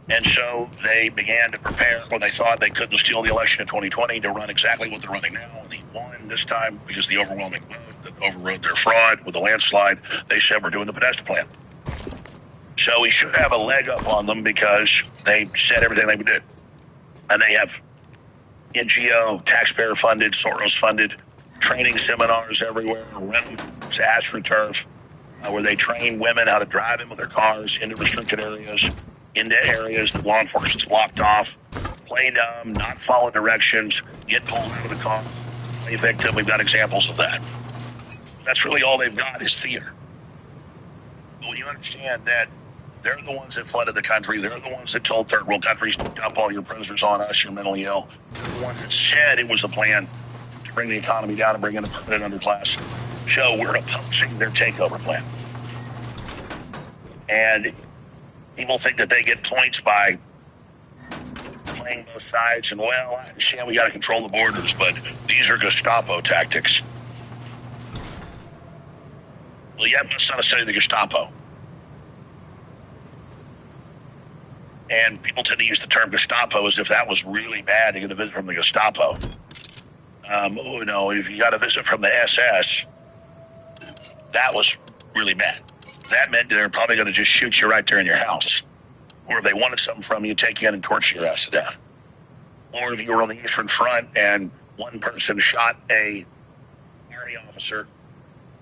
And so they began to prepare when they thought they couldn't steal the election in 2020 to run exactly what they're running now. And he won this time because the overwhelming vote that overrode their fraud with the landslide. They said, we're doing the Podesta plan. So he should have a leg up on them because they said everything they would do. And they have NGO, taxpayer-funded, Soros-funded training seminars everywhere, renting AstroTurf, where they train women how to drive in with their cars into restricted areas, into areas that law enforcement's blocked off, play dumb, not follow directions, get pulled out of the car, play victim. We've got examples of that. That's really all they've got is theater. But when you understand that they're the ones that flooded the country, they're the ones that told third world countries to dump all your prisoners on us, you're mentally ill, they're the ones that said it was a plan to bring the economy down and bring in a permanent underclass. So we're opposing their takeover plan. And people think that they get points by playing both sides. And, well, I understand we got to control the borders, but these are Gestapo tactics. Well, you must not have studied the Gestapo. And people tend to use the term Gestapo as if that was really bad to get a visit from the Gestapo. No, if you got a visit from the SS, that was really bad. That meant they're probably going to just shoot you right there in your house. Or if they wanted something from you, take you in and torture your ass to death. Or if you were on the Eastern Front and one person shot a army officer,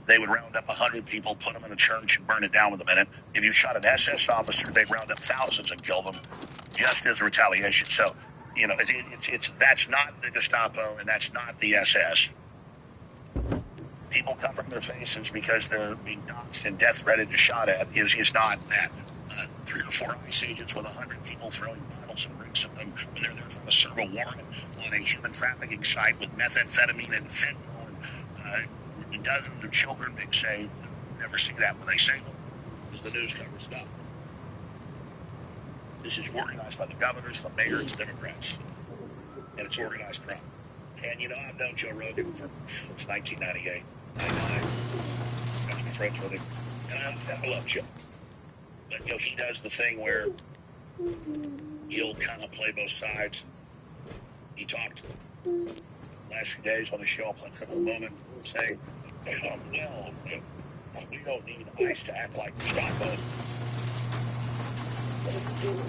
they would round up 100 people, put them in a church, and burn it down with a minute. If you shot an SS officer, they'd round up thousands and kill them just as a retaliation. So, you know, that's not the Gestapo and that's not the SS. People covering their faces because they're being doxxed and death threatened and shot at is not that. 3 or 4 ICE agents with 100 people throwing bottles and bricks at them when they're there trying to serve a warrant on a human trafficking site with methamphetamine and fentanyl and dozens of children being saved. You never see that when they save them because the news covers stuff. This is organized by the governors, the mayors, the Democrats, and it's organized crime. And, you know, I've known Joe Rogan since 1998. I've been friends with him. And I love Joe. But, you know, he does the thing where he'll kind of play both sides. He talked last few days on the show, playing Criminal Moment, saying, well, we don't need ICE to act like Gestapo.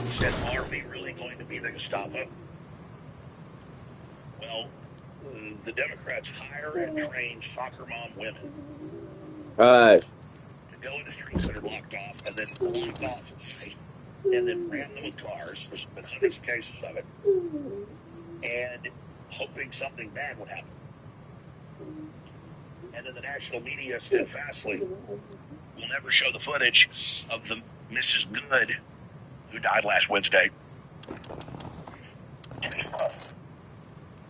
He said, are we really going to be the Gestapo? Well, the Democrats hire and train soccer mom women Right. to go into streets that are blocked off and then block off and then ram them with cars. There's been hundreds of cases of it. And hoping something bad would happen. And then the national media steadfastly will never show the footage of the Mrs. Good who died last Wednesday.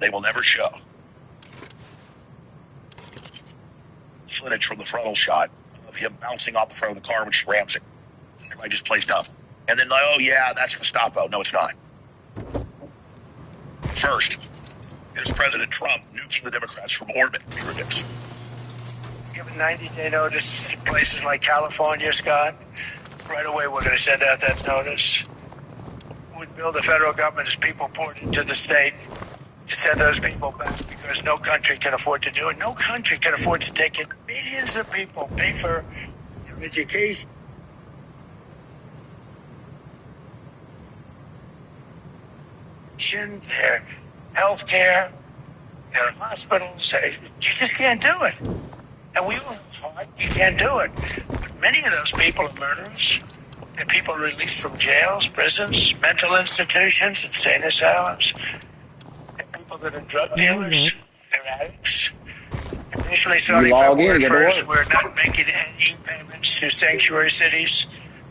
They will never show footage from the frontal shot of him bouncing off the front of the car when she rams him. Everybody just plays dumb. And then, oh, yeah, that's Gestapo. No, it's not. First, here's President Trump nuking the Democrats from orbit. Given 90-day notice in places like California, Scott, right away we're going to send out that notice. We'd bill the federal government as people poured into the state to send those people back because no country can afford to do it. No country can afford to take in millions of people, pay for their education. Their health care, their hospitals. You just can't do it. And we all thought you can't do it. But many of those people are murderers. They're people released from jails, prisons, mental institutions, insane asylums. They're people that are drug dealers. They're addicts. Initially, starting log in, February get to 1st, work. we're not making any payments to sanctuary cities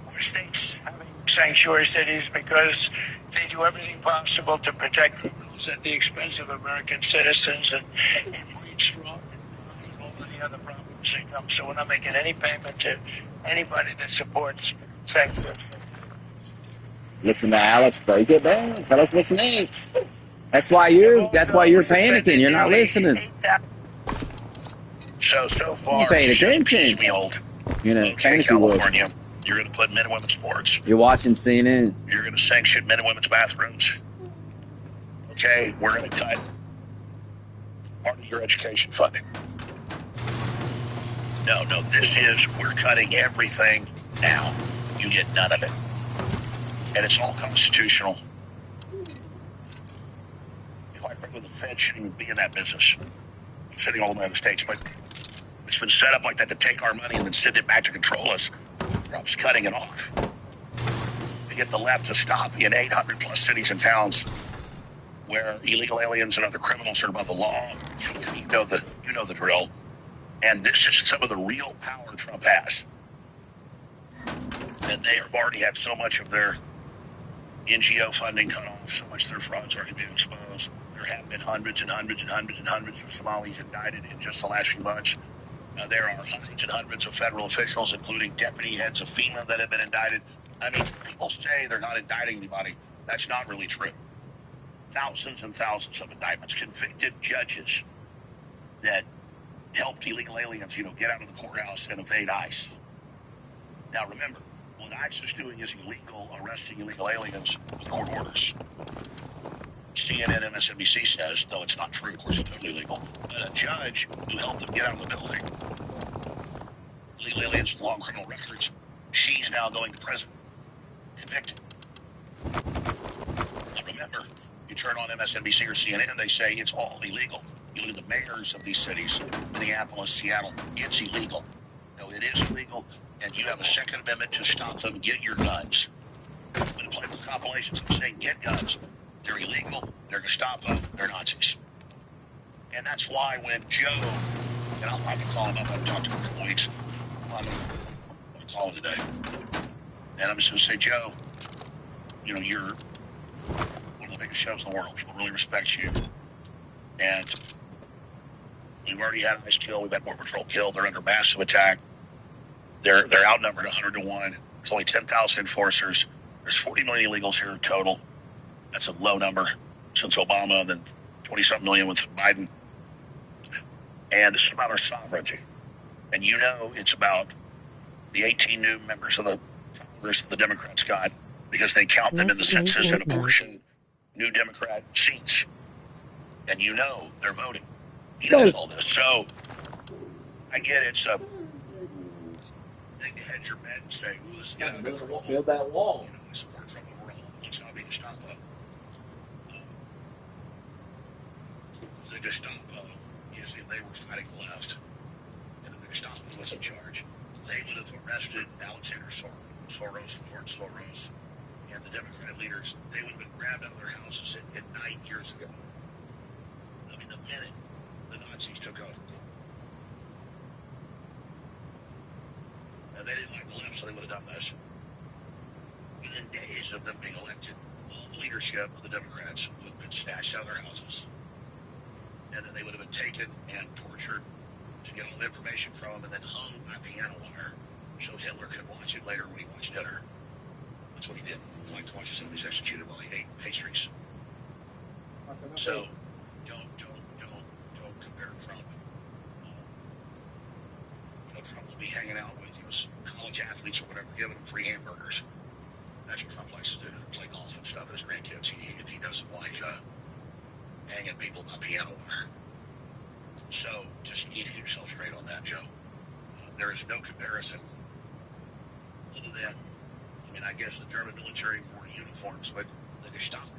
or states having sanctuary cities because they do everything possible to protect criminals at the expense of American citizens and breeds fraud and all the other problems that come. So we're not making any payment to anybody that supports sanctuary cities. Listen to Alex, break it down. Tell us what's next. That's why you're panicking. You're not listening. So You far, paying it's just attention. piecemealed. You're in a Okay, fantasy world. California, you're going to put men and women's sports. You're watching CNN. You're going to sanction men and women's bathrooms. Okay, we're going to cut part of your education funding. No, we're cutting everything now. You get none of it. And it's all constitutional. Quite frankly, the Fed shouldn't even be in that business. I'm sitting all the way in the States, but it's been set up like that to take our money and then send it back to control us. Trump's cutting it off. To get the left to stop in 800 plus cities and towns where illegal aliens and other criminals are above the law. You know the drill. And this is some of the real power Trump has. And they have already had so much of their NGO funding cut off, so much of their fraud's already been exposed. There have been hundreds and hundreds and hundreds and hundreds of Somalis indicted in just the last few months. There are hundreds and hundreds of federal officials, including deputy heads of FEMA, that have been indicted. I mean, people say they're not indicting anybody. That's not really true. Thousands and thousands of indictments, convicted judges that helped illegal aliens, get out of the courthouse and evade ICE. Now, remember, what ICE is doing is illegal, arresting illegal aliens with court orders. CNN, MSNBC says, though it's not true, of course, it's totally illegal, that a judge who helped them get out of the building, illegal aliens with long criminal records, she's now going to prison, convicted. Now, remember, you turn on MSNBC or CNN, they say it's all illegal. You look at the mayors of these cities, Minneapolis, Seattle, it's illegal. No, it is illegal, and you have a Second Amendment to stop them. Get your guns. When it plays with compilations of saying get guns, they're illegal, they're Gestapo, they're Nazis. And that's why when Joe, and I'm going to call him up, I've talked to him in a couple weeks, I'm going to call him today. And I'm just going to say, Joe, you're one of the biggest shows in the world. People really respect you. And we've already had ICE kill, we've had Border Patrol killed, they're under massive attack. They're outnumbered 100 to 1. There's only 10,000 enforcers. There's 40 million illegals here total. That's a low number since Obama, and then 20-something million with Biden. And this is about our sovereignty. And it's about the 18 new members of the Congress the Democrats got because they count them in the census and apportion new Democrat seats. And they're voting. He knows all this. So I get it's a thing to hedge your bet and say, well, this is out of control. Build that wall. I support Trump overall. It's not being Gestapo. The Gestapo, if they were fighting the left, and if the Gestapo was in charge, they would have arrested Alexander Soros, George Soros, and the Democrat leaders. They would have been grabbed out of their houses at night years ago. I mean, the minute the Nazis took over. Now, they didn't like the left, so they would have done this. Within days of them being elected, all the leadership of the Democrats would have been snatched out of their houses. And then they would have been taken and tortured to get all the information from them and then hung by piano wire so Hitler could watch it later when he watched dinner. That's what he did. He liked to watch his enemies executed while he ate pastries. So don't compare Trump. Trump will be hanging out with college athletes or whatever, giving them free hamburgers. That's what Trump likes to do, play golf and stuff with his grandkids. He doesn't like hanging people by piano wire. So just you need to get yourself straight on that, Joe. There is no comparison other than, I guess the German military wore uniforms, but the Gestapo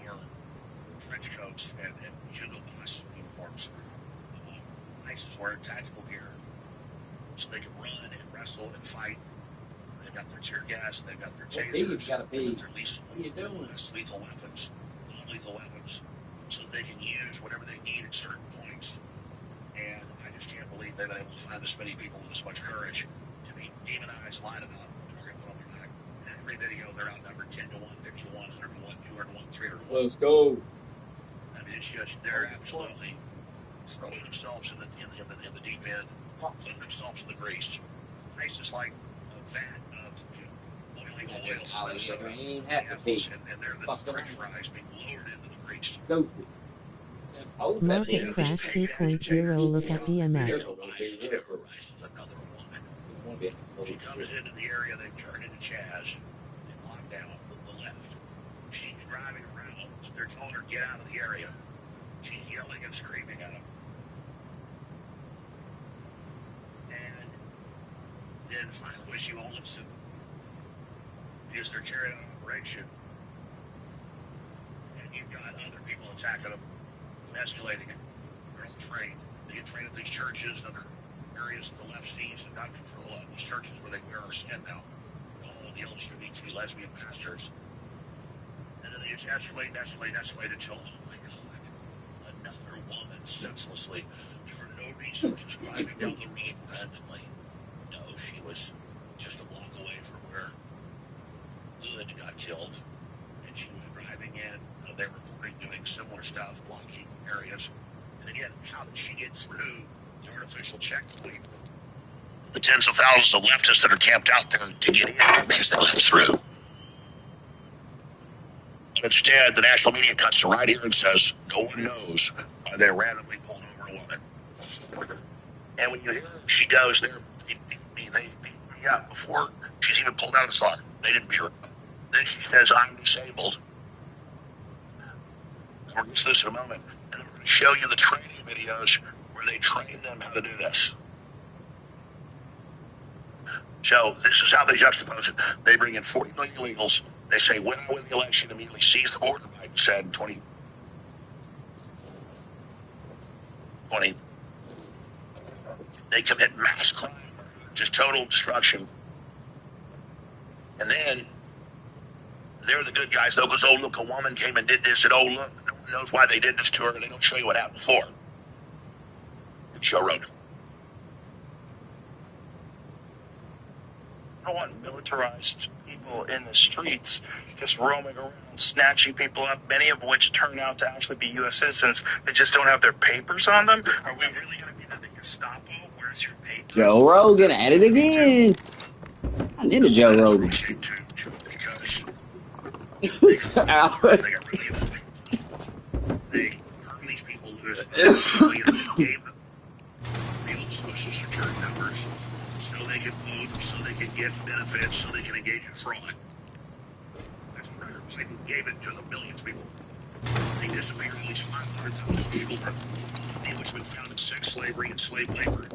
wore trench coats and Hugo Boss uniforms. ISIS is wearing tactical gear so they can run and wrestle and fight They've got their tear gas, they've got their Well, Pete, tasers, gotta pee. they've got their What are you doing? lethal weapons, non-lethal weapons, so they can use whatever they need at certain points. And I just can't believe they've been able to find this many people with this much courage to be demonized, lied about, targeted on their back. In every video, they're outnumbered 10 to 1, 50 to 1, 100 to 1, 200 to 1, 300 to 1. Let's go. I mean, it's just, they're absolutely throwing themselves in the deep end, putting themselves in the grease. Places like a vat of boiling oil, and they're the French fries being lowered into the grease. Go. Market crash 2.0. Look at DMS. Terrorizes another woman. She comes into the area they've turned into Chaz and locked down the left. She's driving around. They're telling her, get out of the area. She's yelling and screaming at them. And then finally she won't listen. Because they're carrying out an operation. And you've got other people attacking them, escalating it. They're all trained. They get trained at these churches and other areas that the left sees and not control of. These churches where they wear our skin now. All the LGBT lesbian pastors. And then they just escalate until another woman senselessly, for no reason, just driving down the road randomly. No, she was just a block away from where Good got killed, and she was driving in. They were reporting doing similar stuff, blocking areas. And again, how did she get through the artificial checkpoint? The tens of thousands of leftists that are camped out there to get in because they let through. Instead, the national media cuts to right here and says, no one knows why they randomly pulled over a woman. And when you hear her, she goes, they've beat me up before she's even pulled out of the car. They didn't beat her up. Then she says, I'm disabled. We're going to this in a moment. And then we're going to show you the training videos where they train them how to do this. So this is how they juxtapose it. They bring in 40 million illegals. They say, when I win the election, immediately seize the border, Biden said in 2020. They commit mass crime, just total destruction. And then they're the good guys. They'll go, oh, look, a woman came and did this. And, oh, look, no one knows why they did this to her. And they don't show you what happened before. Joe Rogan. I don't want militarized people in the streets just roaming around, snatching people up, many of which turn out to actually be U.S. citizens that just don't have their papers on them. Are we really going to be like Gestapo? Where's your papers? Joe Rogan at it again. I'm into Joe Rogan. They earn these people lose gave them real social security numbers so they can vote, so they can get benefits, so they can engage in fraud. That's what President Biden gave it to the millions of people. They disappeared at least 500,000 people, many of which have been found in sex slavery and slave labor.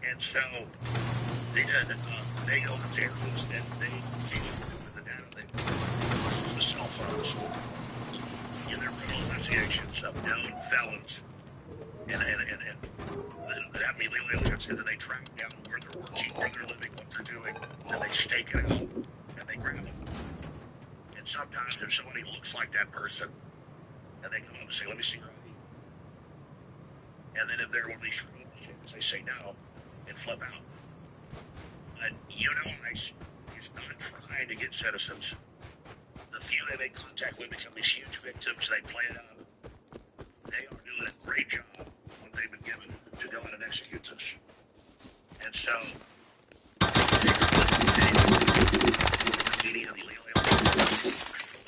And so then they go to areas that they came with the data, they the cell phones in their criminal investigations of known felons and that illegal aliens, and then they track down where they're working, where they're living, what they're doing, and they stake it out, and they grab them. And sometimes if somebody looks like that person, and they come up and say, let me see your ID. And then if they're one of these agents, they say no, and flip out. But ICE is not trying to get citizens. The few they make contact with become these huge victims. They play it up. They are doing a great job what they've been given to go out and execute this. And so, media, the illegal aliens from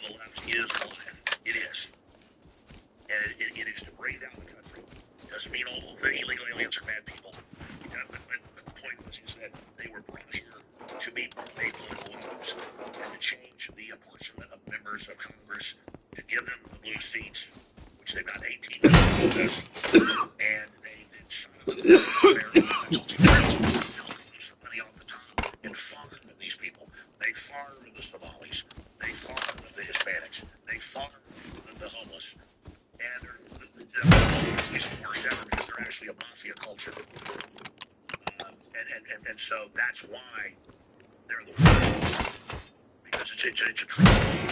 the left is alive. It is. And it is to bring down the country. It doesn't mean all the illegal aliens are bad people. But the point was is that they were brought here to be made political lives and to change the apportionment of members of Congress, to give them the blue seats, which they've got 18 of this, and they then shot money off the top and farmed these people. They farmed the Somalis. They farmed the Hispanics. They farmed the homeless. And they're worse ever because they're actually a mafia culture. And so that's why they're the worst. Because it's a tribe,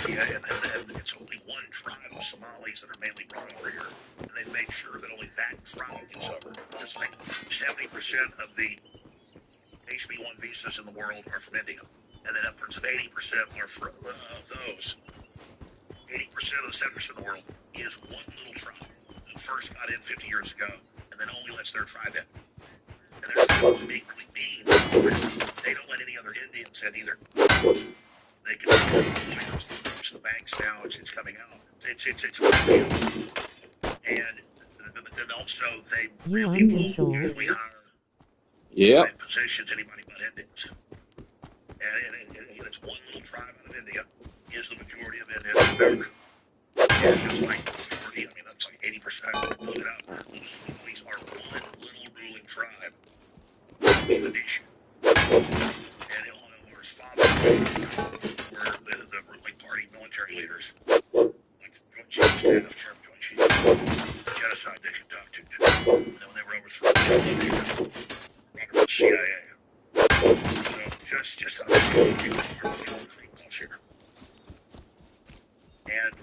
and it's only one tribe of Somalis that are mainly brought over here. And they've made sure that only that tribe gets over. It's like 70% of the HB1 visas in the world are from India. And then upwards of 80% are from those. 80% of the 70% of the world is one little tribe who first got in 50 years ago and then only lets their tribe in. And they're being really mean. They don't let any other Indians in either. They can lawyers to the banks now. It's coming out. It's and but then also they really will usually hire in positions anybody but Indians. And it's one little tribe out of India is the majority of Indians in America. It's just like majority, I mean that's like 80%. Look it up. Those Somalis are one little ruling tribe in Indonesia. And Illinois there's were the ruling party military leaders, like the Joint Chiefs of Staff, Joint Chiefs, the genocide they conducted, and then they were overthrown by the CIA. So just how here. And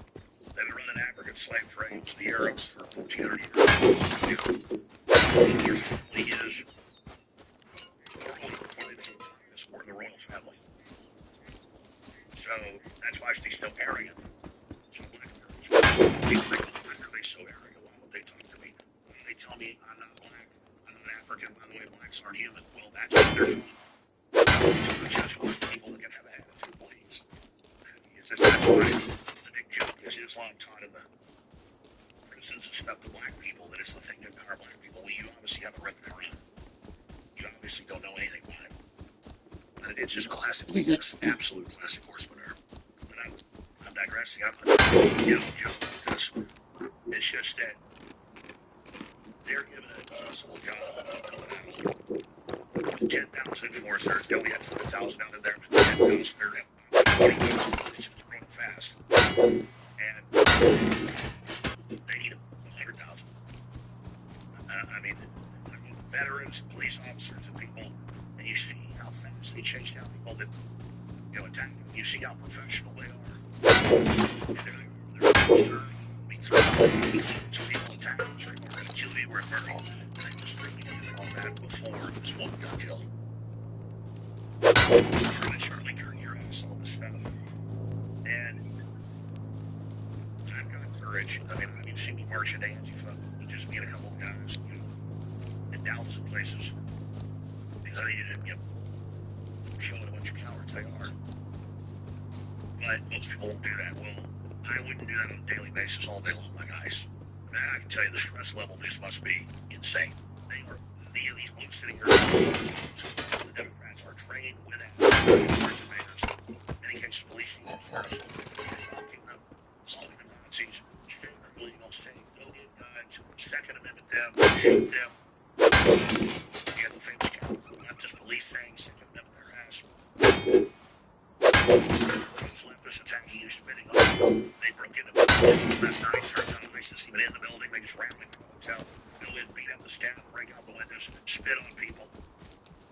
they've been running African slave trade to the Arabs for 1,400 years. Their family is for the royal family. So that's why she's so arrogant. So why are they so arrogant? Why would they talk to me? They tell me I'm not black, I'm not African, by the way, blacks aren't human. Well, that's what they're doing. Just want people that can have an attitude, please. It's just that's why the big joke is Islam taught in the prisons and stuff to black people that it's the thing to empower black people. Well, you obviously haven't read the Quran. You obviously don't know anything about it. It's just classic weakness, absolute classic horse manure. But I'm digressing. I'm joke with this. It's just that they're given a possible job. 10,000 enforcers. They only had 4,000 out of there, but 10,000 they're it's growing fast. And they need 100,000. I mean, veterans, police officers, and people, and you see how fast they chase down people that attack them. You see how professional they are. And they're some people attack them, so we're going to kill you, we're going to murder you. And they was really doing all that before this woman got killed. We're going to Charlie Kirk your ass, all this stuff. And I've got courage. I mean, you see me marching to Antifa, just me and a couple of guys, in Dallas and places. Because I needed showing a bunch of cowards they are. But most people won't do that. Well, I wouldn't do that on a daily basis all day long like ICE. I mean, I can tell you the stress level just must be insane. They are, these blue sitting here, the Democrats are trained with that. In many cases, police use force, walking them, calling them Nazis, shooting them illegal state, go get guns, Second Amendment them, shoot them. You have the famous leftist police saying Second Amendment their ass. Leftists attacking you, spitting on you. They broke into the building last night. Turns out ISIS even in the building. They just ran away from the hotel, go in, beat up the staff, break out the windows, spit on people.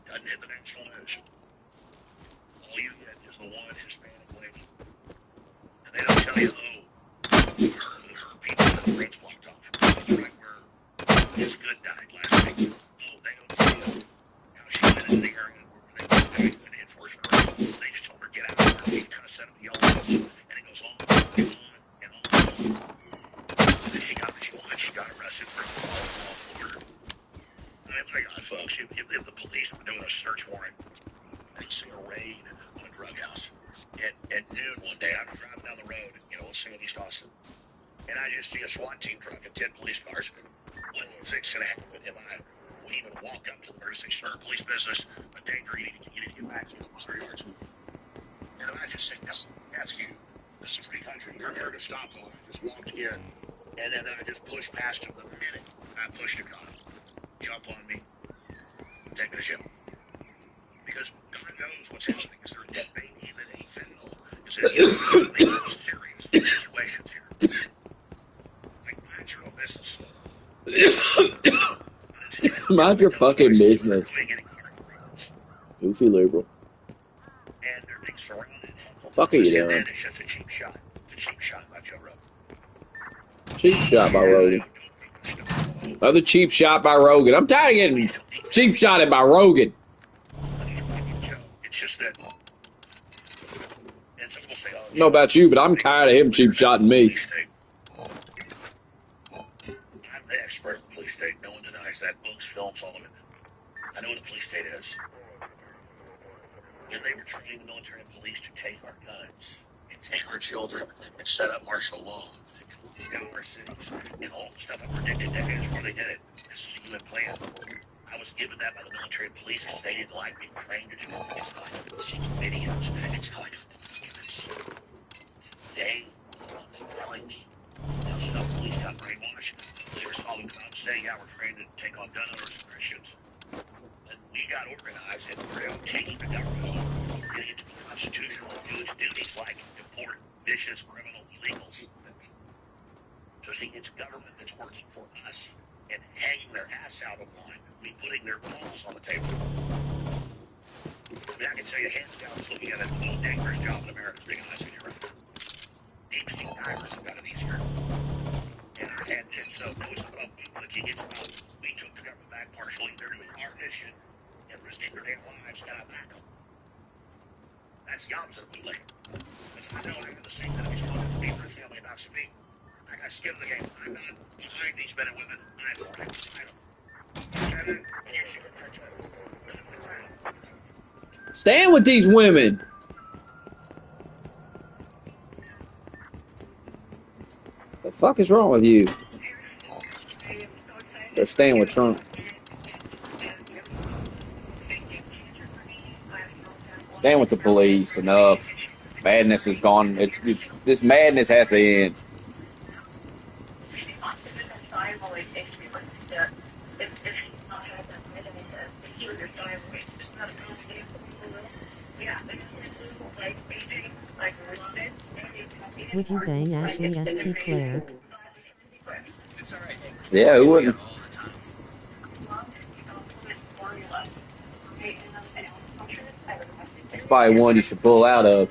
Doesn't hit the national news. All you get is the one Hispanic lady. And they don't tell you, her people have the roads blocked off. That's right where his good died last week. They don't tell you how she went into the area where they were doing an enforcement. They just told her, get out of there. She kind of set up the yellow bus, and it goes on and on and on. And then she got arrested for assault on order. I mean, my God, folks, if the police were doing a search warrant and see a raid on a drug house at noon one day, I was driving down the road, let's say in East Austin, and I just see a SWAT team truck and 10 police cars. What do you think's going to happen if I will even walk up to the emergency center, police business, a danger, you need to get back here, 3 yards. And I just ask you, this is free country, you're here to stop them. I just walked in, and then I just pushed past him the minute I pushed a cop. Jump on me, take me to jail. Because God knows what's happening. Is there a dead baby that ain't fentanyl? Is there serious situations here? Like, mind your own business. Mind your fucking business. Goofy liberal. getting surrounded. Fuck are you And doing? it's just a cheap shot. It's a cheap shot by Joe Rogan. Cheap shot by Rogan. Another cheap shot by Rogan. I'm tired of getting cheap shotted by Rogan. It's just that. And some will say, oh, I don't know about you, but I'm tired of him cheap shotting me. I'm the expert in police state. No one denies that. Books, films, all of it. I know what a police state is. And they were training the military and police to take our guns and take our children and set up martial law in our cities and all the stuff I predicted decades before they did it. This is a human plan. I was given that by the military and police because they didn't like being trained to do it. It's kind of videos. It's kind of documents. They were the ones telling me. Now, some police got brainwashed. They were solving crimes saying, yeah, we're trained to take on gun owners and Christians. But we got organized and we're out taking the government on, getting it to be constitutional and do its duties like deport vicious criminal illegals. So see, it's government that's working for us and hanging their ass out of line, putting their balls on the table. I mean, I can tell you, hands down, just looking at it, the most dangerous job in America is being an ICU director. Deep sea divers have got it easier. And so, no, it's about looking, it's about we took the government back partially. They're doing our mission and risking their damn lives, and I back them. That's the opposite of bootleg. Because I know I have the same enemies coming to me, my family, and not to me. I got skin in the game. I'm not behind these men and women. I'm right beside them. Stand with these women. The fuck is wrong with you? They're staying with Trump. Stand with the police. Enough. Madness is gone. This madness has to end. Would you bang Ashley St. Clair? Yeah, who wouldn't? It's probably one you should pull out of.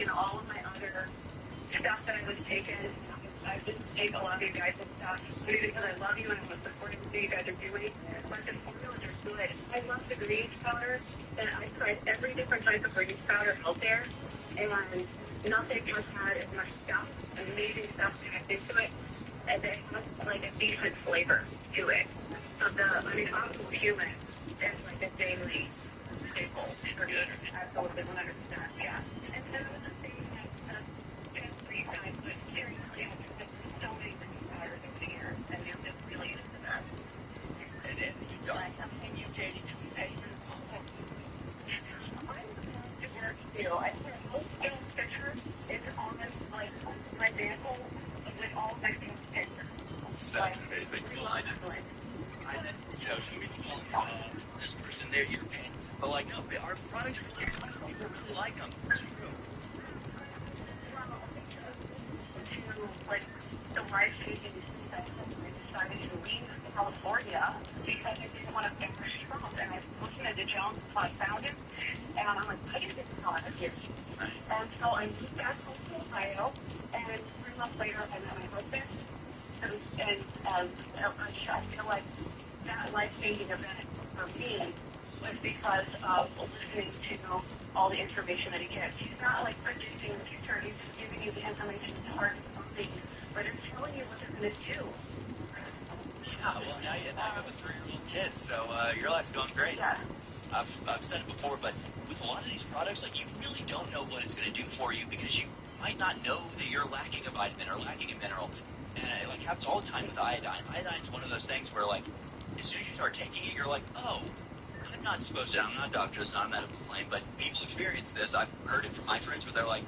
All of my other stuff that I was taking. I didn't take a lot of you guys' stuff because I love you and I'm supporting what you guys are doing. But the formulas are good. I love the grease powder, and I tried every different type of grease powder out there, and nothing has had as much stuff, amazing stuff packed into it, and it has like a decent flavor to it. So Optimal Human is like a daily staple. It's good. Absolutely, 100%. Yeah. And then the thing that every time, but seriously, there's so many different powders over the years, and they're just really into that. And then you don't. I'm saying you dating to say, I put most film pictures into almost like my vehicle with all my things pictures. That's amazing. You know, some people call this person there, you're paying. But like, no, our products really, people really like them. It's true. Like the life-changing things, I decided to leave California because I didn't want to bash Trump. And I was looking at the Jones until I found him, and I'm like, I didn't get this out of here. And so I moved back home to Ohio, and 3 months later, I met my husband. And I feel like that life-changing event for me was because of listening to all the information that he gives. He's not like predicting the future, he's just giving you the information that's hard to believe, but it's telling you what they're going to do. Yeah, well, now you have a 3-year-old kid, so your life's going great. Yeah. I've said it before, but with a lot of these products, like, you really don't know what it's going to do for you because you might not know that you're lacking a vitamin or lacking a mineral. And it like happens all the time with iodine. Iodine's one of those things where, like, as soon as you start taking it, you're like, oh, I'm not supposed to. I'm not a doctor. It's not a medical claim, but people experience this. I've heard it from my friends where they're like,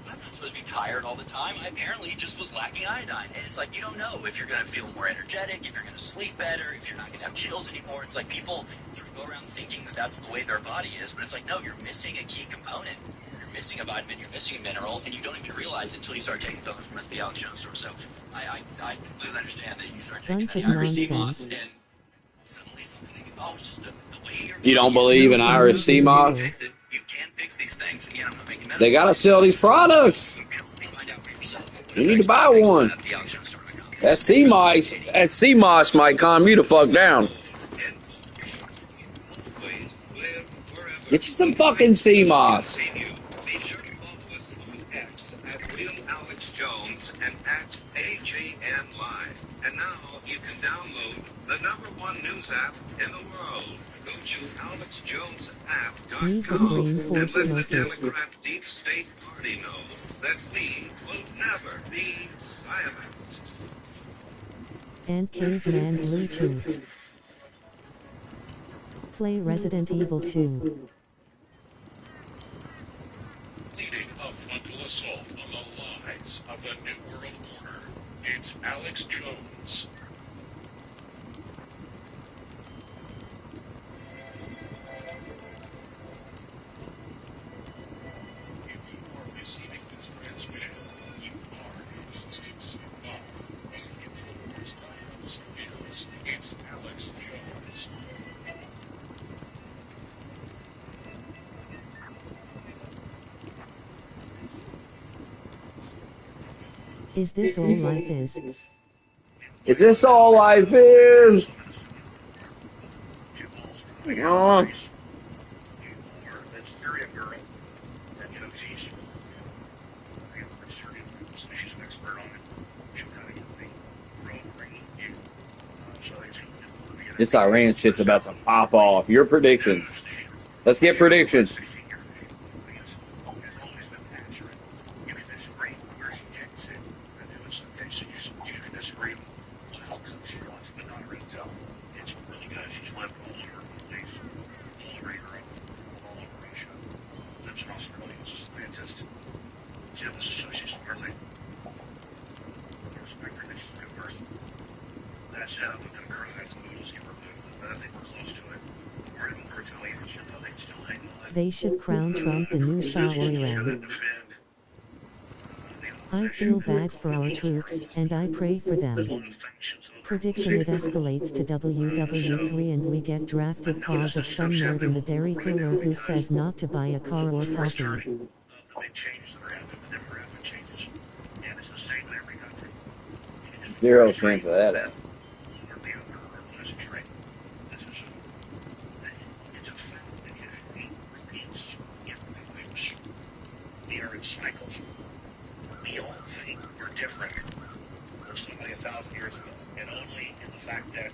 I'm not supposed to be tired all the time. I apparently just was lacking iodine. And it's like, you don't know if you're going to feel more energetic, if you're going to sleep better, if you're not going to have chills anymore. It's like people sort of go around thinking that that's the way their body is, but it's like, no, you're missing a key component. You're missing a vitamin, you're missing a mineral, and you don't even realize it until you start taking something from the Alex Jones store. So I completely understand that you start taking Bunch of the Irish sea moss, nonsense. and suddenly something that you thought was just the way You don't believe in Irish sea moss? you can fix these things. Again, I'm not making They gotta sell these products. You need to buy one. That sea moss might calm you the fuck down. Get you some fucking sea moss. Alex Jones and at AJN Live. And now you can download the #1 news app in the world. Go to Leave the AlexJonesApp.com green and for let the smoke it. Democrat deep state party know that we will never be silenced. And Caveman Bluetooth. Play Resident Evil 2. Leading a frontal assault on the lies of the New World Order. It's Alex Jones. If you are receiving this transmission, you are in existence. Now, with InfoWars.com Studios, it's Alex Jones. Is this all life is? Is this all life is? Oh. This Iran shit's about to pop off. Your predictions. Let's get predictions. They should crown Trump the new Shah of Iran. I feel bad for our troops, and I pray for them. Prediction: it escalates to WW3 and we get drafted cause of some nerd in the dairy cooler who says not to buy a car or copy. Zero chance of that. We are in cycles. We all think we're different than somebody 1,000 years ago, and only in the fact that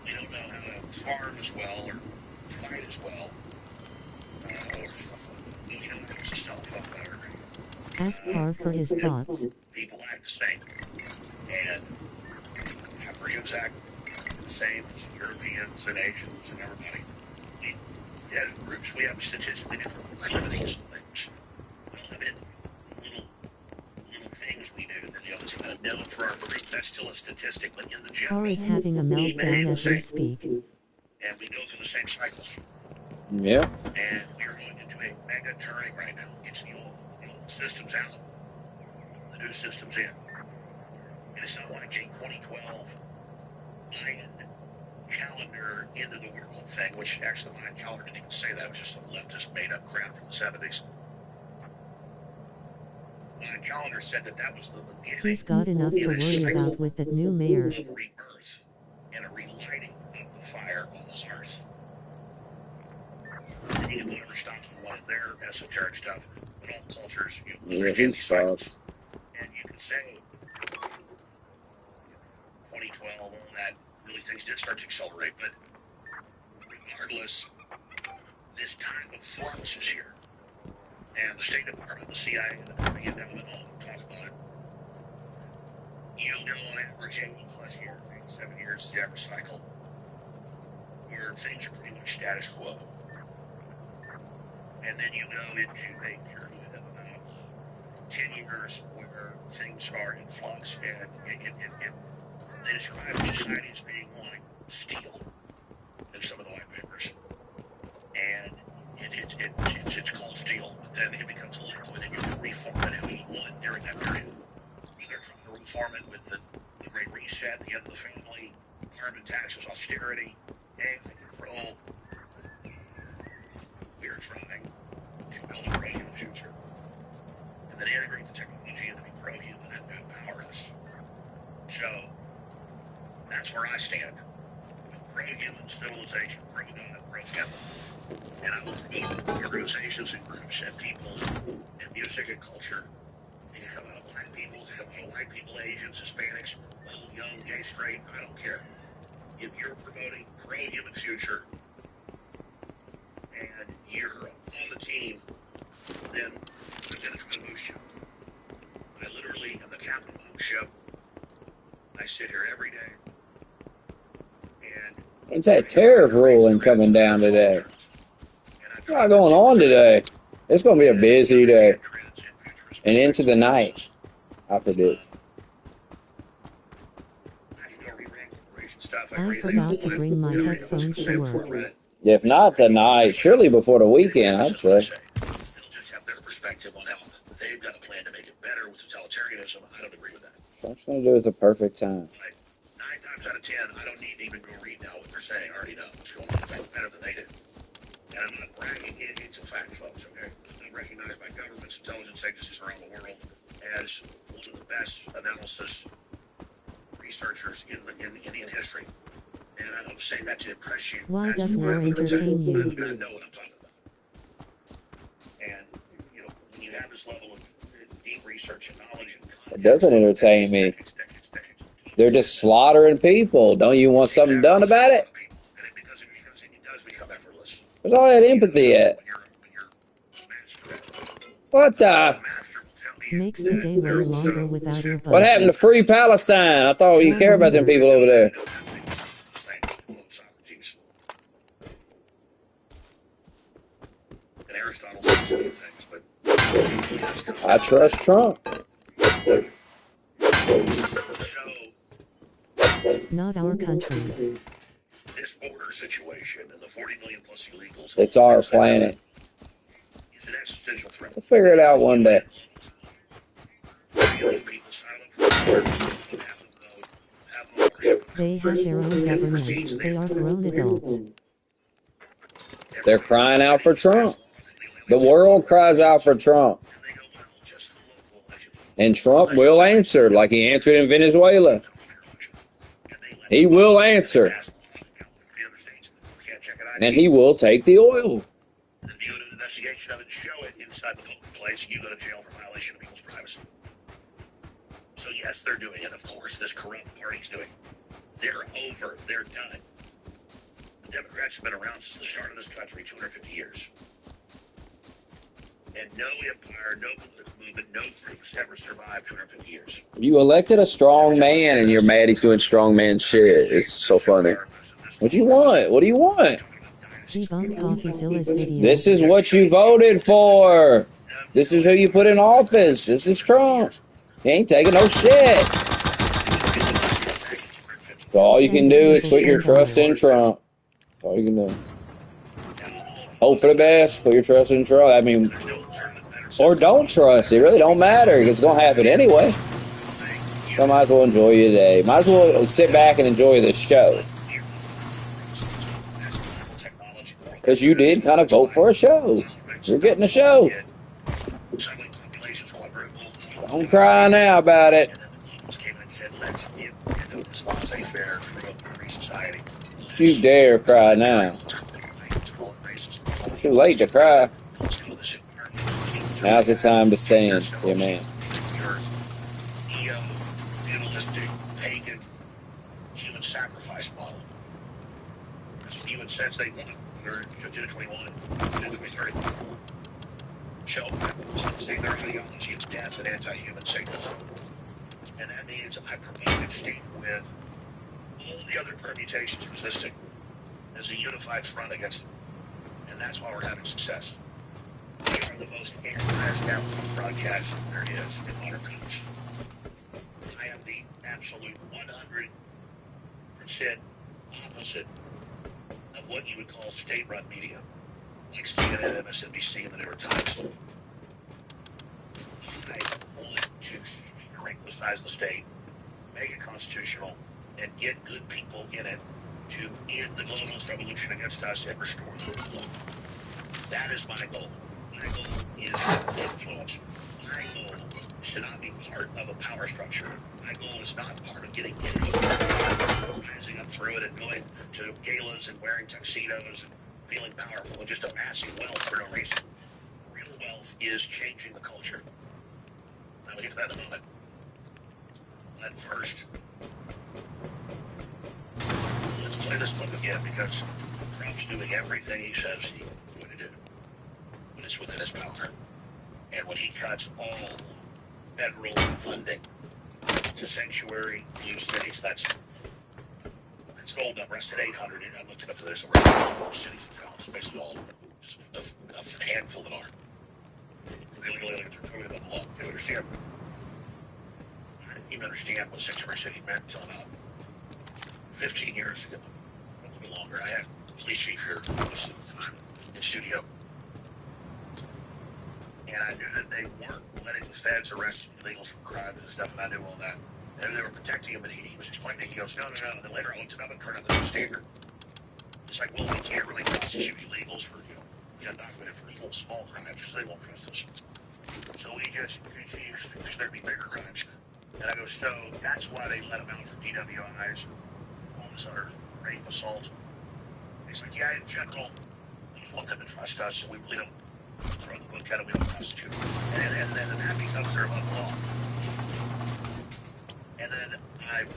we don't know how to farm as well or fight as well. We don't know how to sell stuff better. Ask Par for his thoughts. People act the same. And Africans act the same as Europeans and Asians and everybody. We, as groups, we have statistically different proclivities and things. We all have little things we do that the others have known for our group. That's still a statistic, but in the general, Par is having a meltdown as we speak. and we go through the same cycles. Yeah. And we're going into a mega turning right now. It's the old systems out, the new systems in. And it's not like a 2012 Mayan calendar end of the world thing, which actually the Mayan calendar didn't even say that. It was just some leftist made up crap from the 70s. Mayan calendar said that was the beginning. He's got enough to worry about with that new mayor. Of rebirth and a relighting of the fire of the hearth. And you can never stop one of their esoteric stuff, but all cultures, Yeah, he's fucked. and you can say 2012, all that, really things did start to accelerate, but regardless, this time of flux is here. And the State Department, the CIA, the endowment, all talk about it. You know, on average, 80+ years, 87 years, the average cycle, where things are pretty much status quo. And then you go into a period of about 10 years where things are in flux, and they describe society as being like steel in some of the white papers. And it's called steel, but then it becomes liquid, and you can reform it how you want during that period. They're trying to reform it with the Great Reset, the end of the family, carbon taxes, austerity, AI control. We are trying to build a pro-human future, and then integrate the technology into be pro-human and empower us. So that's where I stand. Pro-human civilization, pro-God, pro-family. And I will promote organizations and groups and peoples and music and culture. They come out of black people, they come out of white people, Asians, Hispanics, old, young, gay, straight, I don't care. If you're promoting pro-human future and you're on the team, then I'm going to try to boost you. I literally am the captain of the ship. I sit here every day. And What's that tariff ruling coming down today? What's going on today? It's going to be a busy day. And into the night, I predict. I forgot to bring my headphones to work. If not tonight, surely before the weekend, I'd say. They'll just have their perspective on how they've got a plan to make it better with totalitarianism. I don't agree with that. Trump's going to do it at the perfect time. 9 times out of 10, I don't need to even go read now what they're saying. I already know what's going on better than they did. And I'm not bragging. It's a fact, folks, okay? I'm recognized by governments, intelligence agencies around the world as one of the best analysis researchers in Indian history. And I don't say that to impress you. Why does war entertain you? I know what I'm talking about. And, you know, when you have this level of deep research and knowledge and context, It doesn't entertain me. They're just slaughtering people. Don't you want something done about it? Because it does become effortless. Where's all that empathy at? What the? Makes the day way longer without your butt. What happened to free Palestine? I thought you care about them people over there. I trust Trump. Not our country. This border situation and the 40 million plus illegals. It's our planet. Is an existential threat. We'll figure it out one day. They have their own government. They are grown adults. They're crying out for Trump. The world cries out for Trump. And Trump will answer like he answered in Venezuela. He will answer. And he will take the oil. And do an investigation of it and show it inside the polling place, and you go to jail for violation of people's privacy. So yes, they're doing it. Of course, this corrupt party's doing it. They're over. They're done. The Democrats have been around since the start of this country, 250 years. And no empire, no political movement, no group has ever survived 250 years. You elected a strong man, and you're mad he's doing strong man shit. It's so funny. What do you want? What do you want? This is what you voted for. This is who you put in office. This is Trump. He ain't taking no shit. So all you can do is put your trust in Trump. That's all you can do. Hope for the best. Put your trust in Trump. I mean, or don't trust. It really don't matter. It's going to happen anyway. So might as well enjoy your day. Might as well sit back and enjoy this show. Because you did kind of vote for a show. You're getting a show. Don't cry now about it. You dare cry now. Too late to cry. Now's the time to stand, dear man. Pagan human sacrifice model. That's what human says they want. They're 21, 23. Show say their ideology of death and anti-human signals. And that means I promote and state with all the other permutations existing as a unified front against them. And that's why we're having success. We are the most anti-establishment broadcast there is in modern times. I am the absolute 100% opposite of what you would call state-run media, like CNN, MSNBC, and the New York Times. to shrink the size of the state, make it constitutional, and get good people in it to end the globalist revolution against us and restore the flow. That is my goal. My goal is influence. My goal is to not be part of a power structure. My goal is not part of getting into it, rising up through it and going to galas and wearing tuxedos and feeling powerful and just amassing wealth for no reason. Real wealth is changing the culture. I'm going to get to that in a moment. But first, let's play this book again because Trump's doing everything he says he's going to do when it's within his power. And when he cuts all federal funding to sanctuary blue cities, that's an old number. I said 800. I looked it up to this. Over cities and towns, basically all of them. Just a handful that are. For the illegal aliens are totally above the law. You understand? I didn't even understand what sanctuary city meant until about 15 years ago. A little bit longer. I had the police chief here most of the time in studio. And I knew that they weren't letting the feds arrest illegals for crimes and stuff, and I knew all that. And they were protecting him, but he was explaining, he goes, no. And then later I looked it up and turned out the standard. It's like, well, we can't really prosecute illegals for, undocumented for little small crimes because they won't trust us. So we just, because there'd be bigger crimes. And I go, so that's why they let him out for DWIs, all this other rape, assault. He's like, yeah, in general, we just want them to trust us, so we really don't throw the book at it, we don't prosecute. And then that becomes their above law. And then I've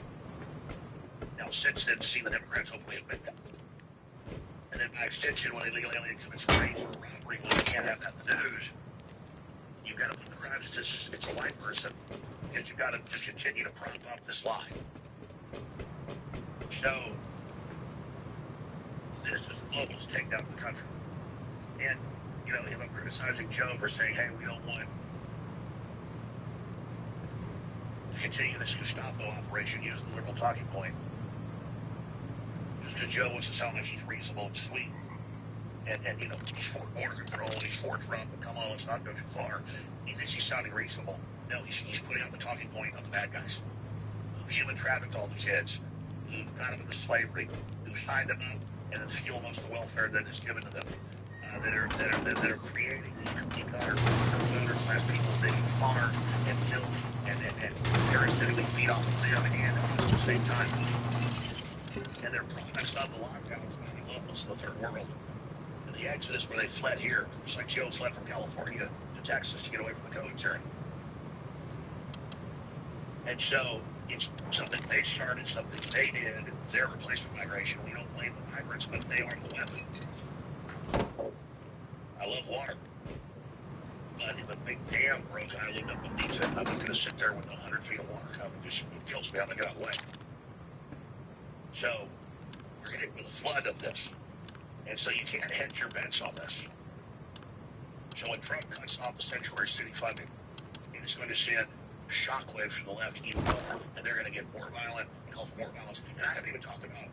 now since then seen the Democrats openly admit that. And then by extension, when illegal alien commits rape or robbery, well, you can't have that in the news. You've got to put the crimes, it's a white person, and you've got to just continue to prop up this lie. So, this is a globalist takedown of the country. And, if I'm criticizing Joe for saying, hey, we don't want to continue this Gestapo operation using the liberal talking point, just because Joe wants to sound like he's reasonable and sweet. And he's for border control, he's for Trump, but come on, let's not go too far. He thinks he's sounding reasonable. No, he's putting out the talking point of the bad guys who human trafficked all the kids, who got them into slavery, who signed them up and then steal most of the welfare that is given to them, that are creating these cookie-cutter, middle-class people that can farm and build and parasitically feed off of them and at the same time. And they're products of the lockdowns by the locals of the third world. And the exodus where they fled here, just like Joe fled from California to Texas to get away from the COVID tyranny. And so it's something they started, something they did. Their replacement migration. We don't blame the migrants, but they are the weapon. I love water. But if a big dam broke, I looked up and he said, I'm not going to sit there with 100 feet of water coming. It kills me. I'm going to get out of the way. So we're going to hit with a flood of this. And so you can't hedge your bets on this. So when Trump cuts off the sanctuary city funding, it is going to send shockwaves from the left even more, and they're going to get more violent and cause more violence. And I haven't even talked about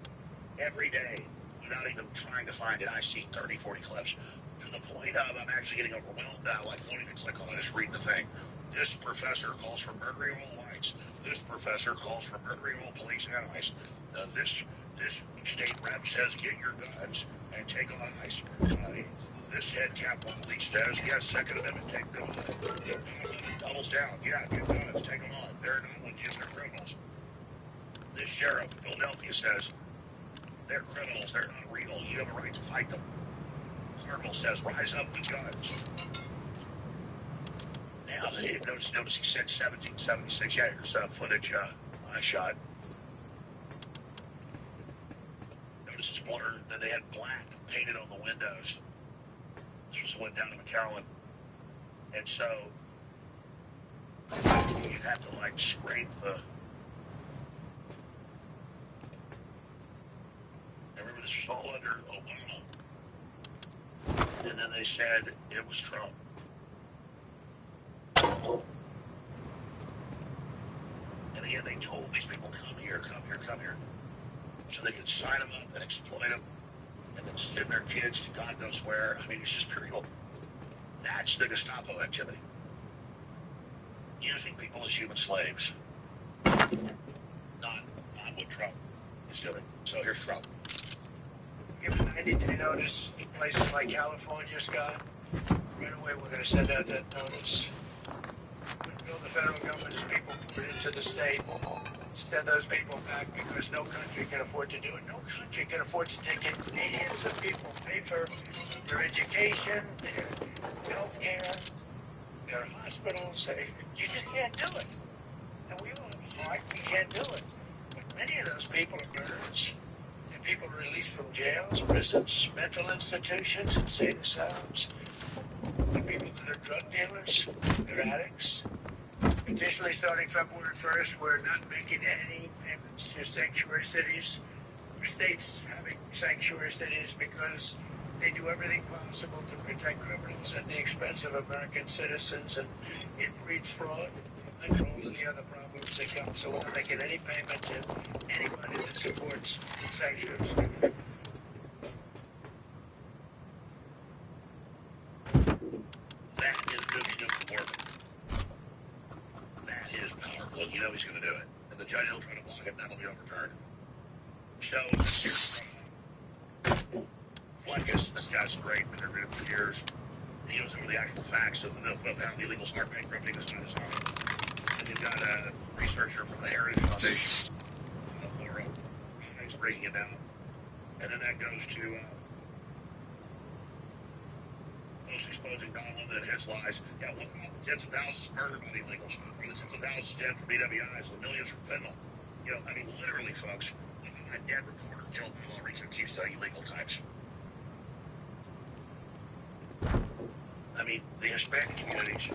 every day, without even trying to find it, I see 30, 40 clips. To the point of I'm actually getting overwhelmed now, like wanting to click on it, just read the thing. This professor calls for murdering all whites. This professor calls for murdering all police and ICE. This state rep says get your guns and take on ICE. This head Capitol Police says, yes, Second Amendment, take them on. Doubles down, yeah, get guns, take them on. They're not with you, they're criminals. This sheriff of Philadelphia says, they're criminals, they're not real, you have a right to fight them. Cardinal says, rise up with guns. Now, notice he said 1776, yeah, here's footage I shot. Notice it's blurred, that they had black painted on the windows. This was one down in McAllen. And so, you have to, scrape the... I remember this was all under Obama. And then they said it was Trump. And again, they told these people, come here, come here, come here. So they could sign them up and exploit them and then send their kids to God knows where. I mean, it's just pure evil. That's the Gestapo activity. using people as human slaves. Not what Trump is doing. So here's Trump. Give a 90-day notice in places like California, Scott. Right away, we're going to send out that notice. We build the federal government as people put it into the state. Send those people back because no country can afford to do it. No country can afford to take in millions of people, pay for their education, their health care, their hospitals. You just can't do it. And we all have a heart, we can't do it. But many of those people are murderers. They're people released from jails, prisons, mental institutions, insane asylums. They're people that are drug dealers, they're addicts. Additionally, starting February 1st, we're not making any payments to sanctuary cities or states having sanctuary cities because they do everything possible to protect criminals at the expense of American citizens, and it breeds fraud and all of the other problems that come. So we're not making any payment to anybody that supports sanctuaries. That is good nuclear war. That is powerful. You know he's going to do it. And the judge will try to block it, and that'll be overturned. So, here's Fleckus. This guy's great. Been interviewed him for years. He knows some of the actual facts of how illegals are bankrupting us on his own. And you've got a researcher from the Heritage Foundation, Laura, who's breaking it down. And then that goes to those exposing Don Lemon and his lies. Yeah, look at the tens of thousands murdered by the illegals, or the tens of thousands dead from BWIs, and the millions from fentanyl. You know, I mean, literally, folks, a dead reporter killed by all reason accused of illegal types. I mean, the Hispanic communities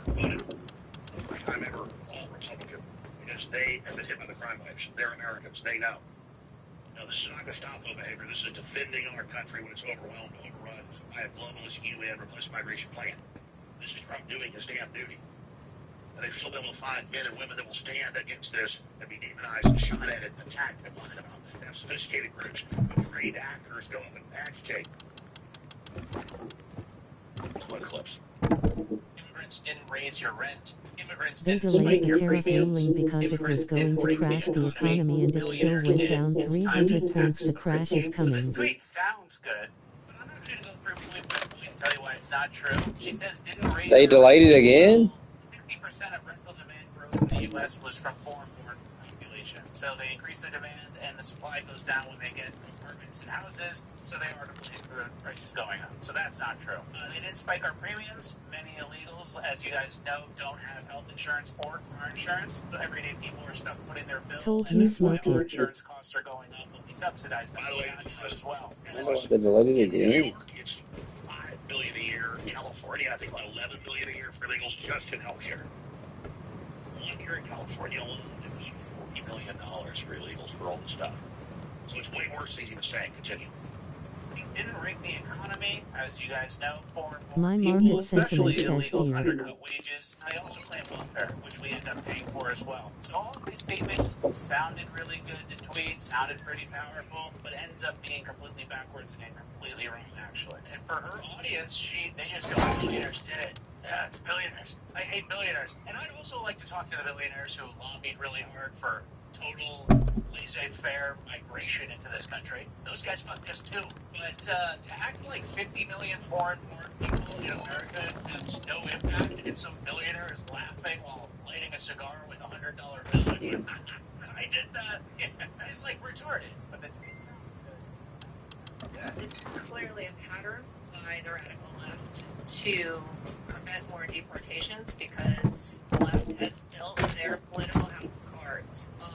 voted for the first time ever all Republican because they have been hit by the crime waves. They're Americans. They know. No, this is not going to stop low behavior. This is defending our country when it's overwhelmed, overrun by a globalist UN replaced migration plan. This is Trump doing his damn duty. And they've still been able to find men and women that will stand against this and be demonized and shot at and attacked and lied about. They have sophisticated groups with trained actors go up and agitate. Blood clips. Immigrants didn't raise your rent. Immigrants They didn't spike delayed the your tariff premiums. ruling because it was going to crash the economy, and it still went down 300 points. The crash is So coming. this tweet sounds good, but I'm actually going to go through point by point and tell you why it's not true. She says didn't raise They your delayed rent. it again? 50% of rental demand growth in the U.S. was from foreign-born population. So they increase the demand, and the supply goes down when they get apartments and houses, so they are to blame for the prices going up. So that's not true. They didn't spike our premiums. Many illegals, as you guys know, don't have health insurance or car insurance, so everyday people are stuck putting their bill, Told and you that's why smoke our it. insurance costs are going up, but we subsidize them. That's true as well. They delayed it In New again. York, it's $5 billion a year. California, I think about $11 billion a year for illegals just in healthcare. 1 year in California alone, it was $40 million for illegals for all this stuff. So it's way worse than he was saying. Continue. We didn't rig the economy, as you guys know. My Foreign market people, especially sentiment says illegals, fear. undercut wages. I also claim welfare, which we end up paying for as well. So all of these statements sounded really good to tweet, sounded pretty powerful, but ends up being completely backwards and completely wrong, actually. And for her audience, they just go, billionaires did it. Yeah, it's billionaires. I hate billionaires. And I'd also like to talk to the billionaires who lobbied really hard for total laissez-faire migration into this country. Those guys fucked us too. But to act like 50 million foreign-born people in America has no impact, and some billionaire is laughing while lighting a cigar with a $100 bill, and I did that. It's like retarded. But This is clearly a pattern by the radical left to prevent more deportations because the left has built their political house of cards on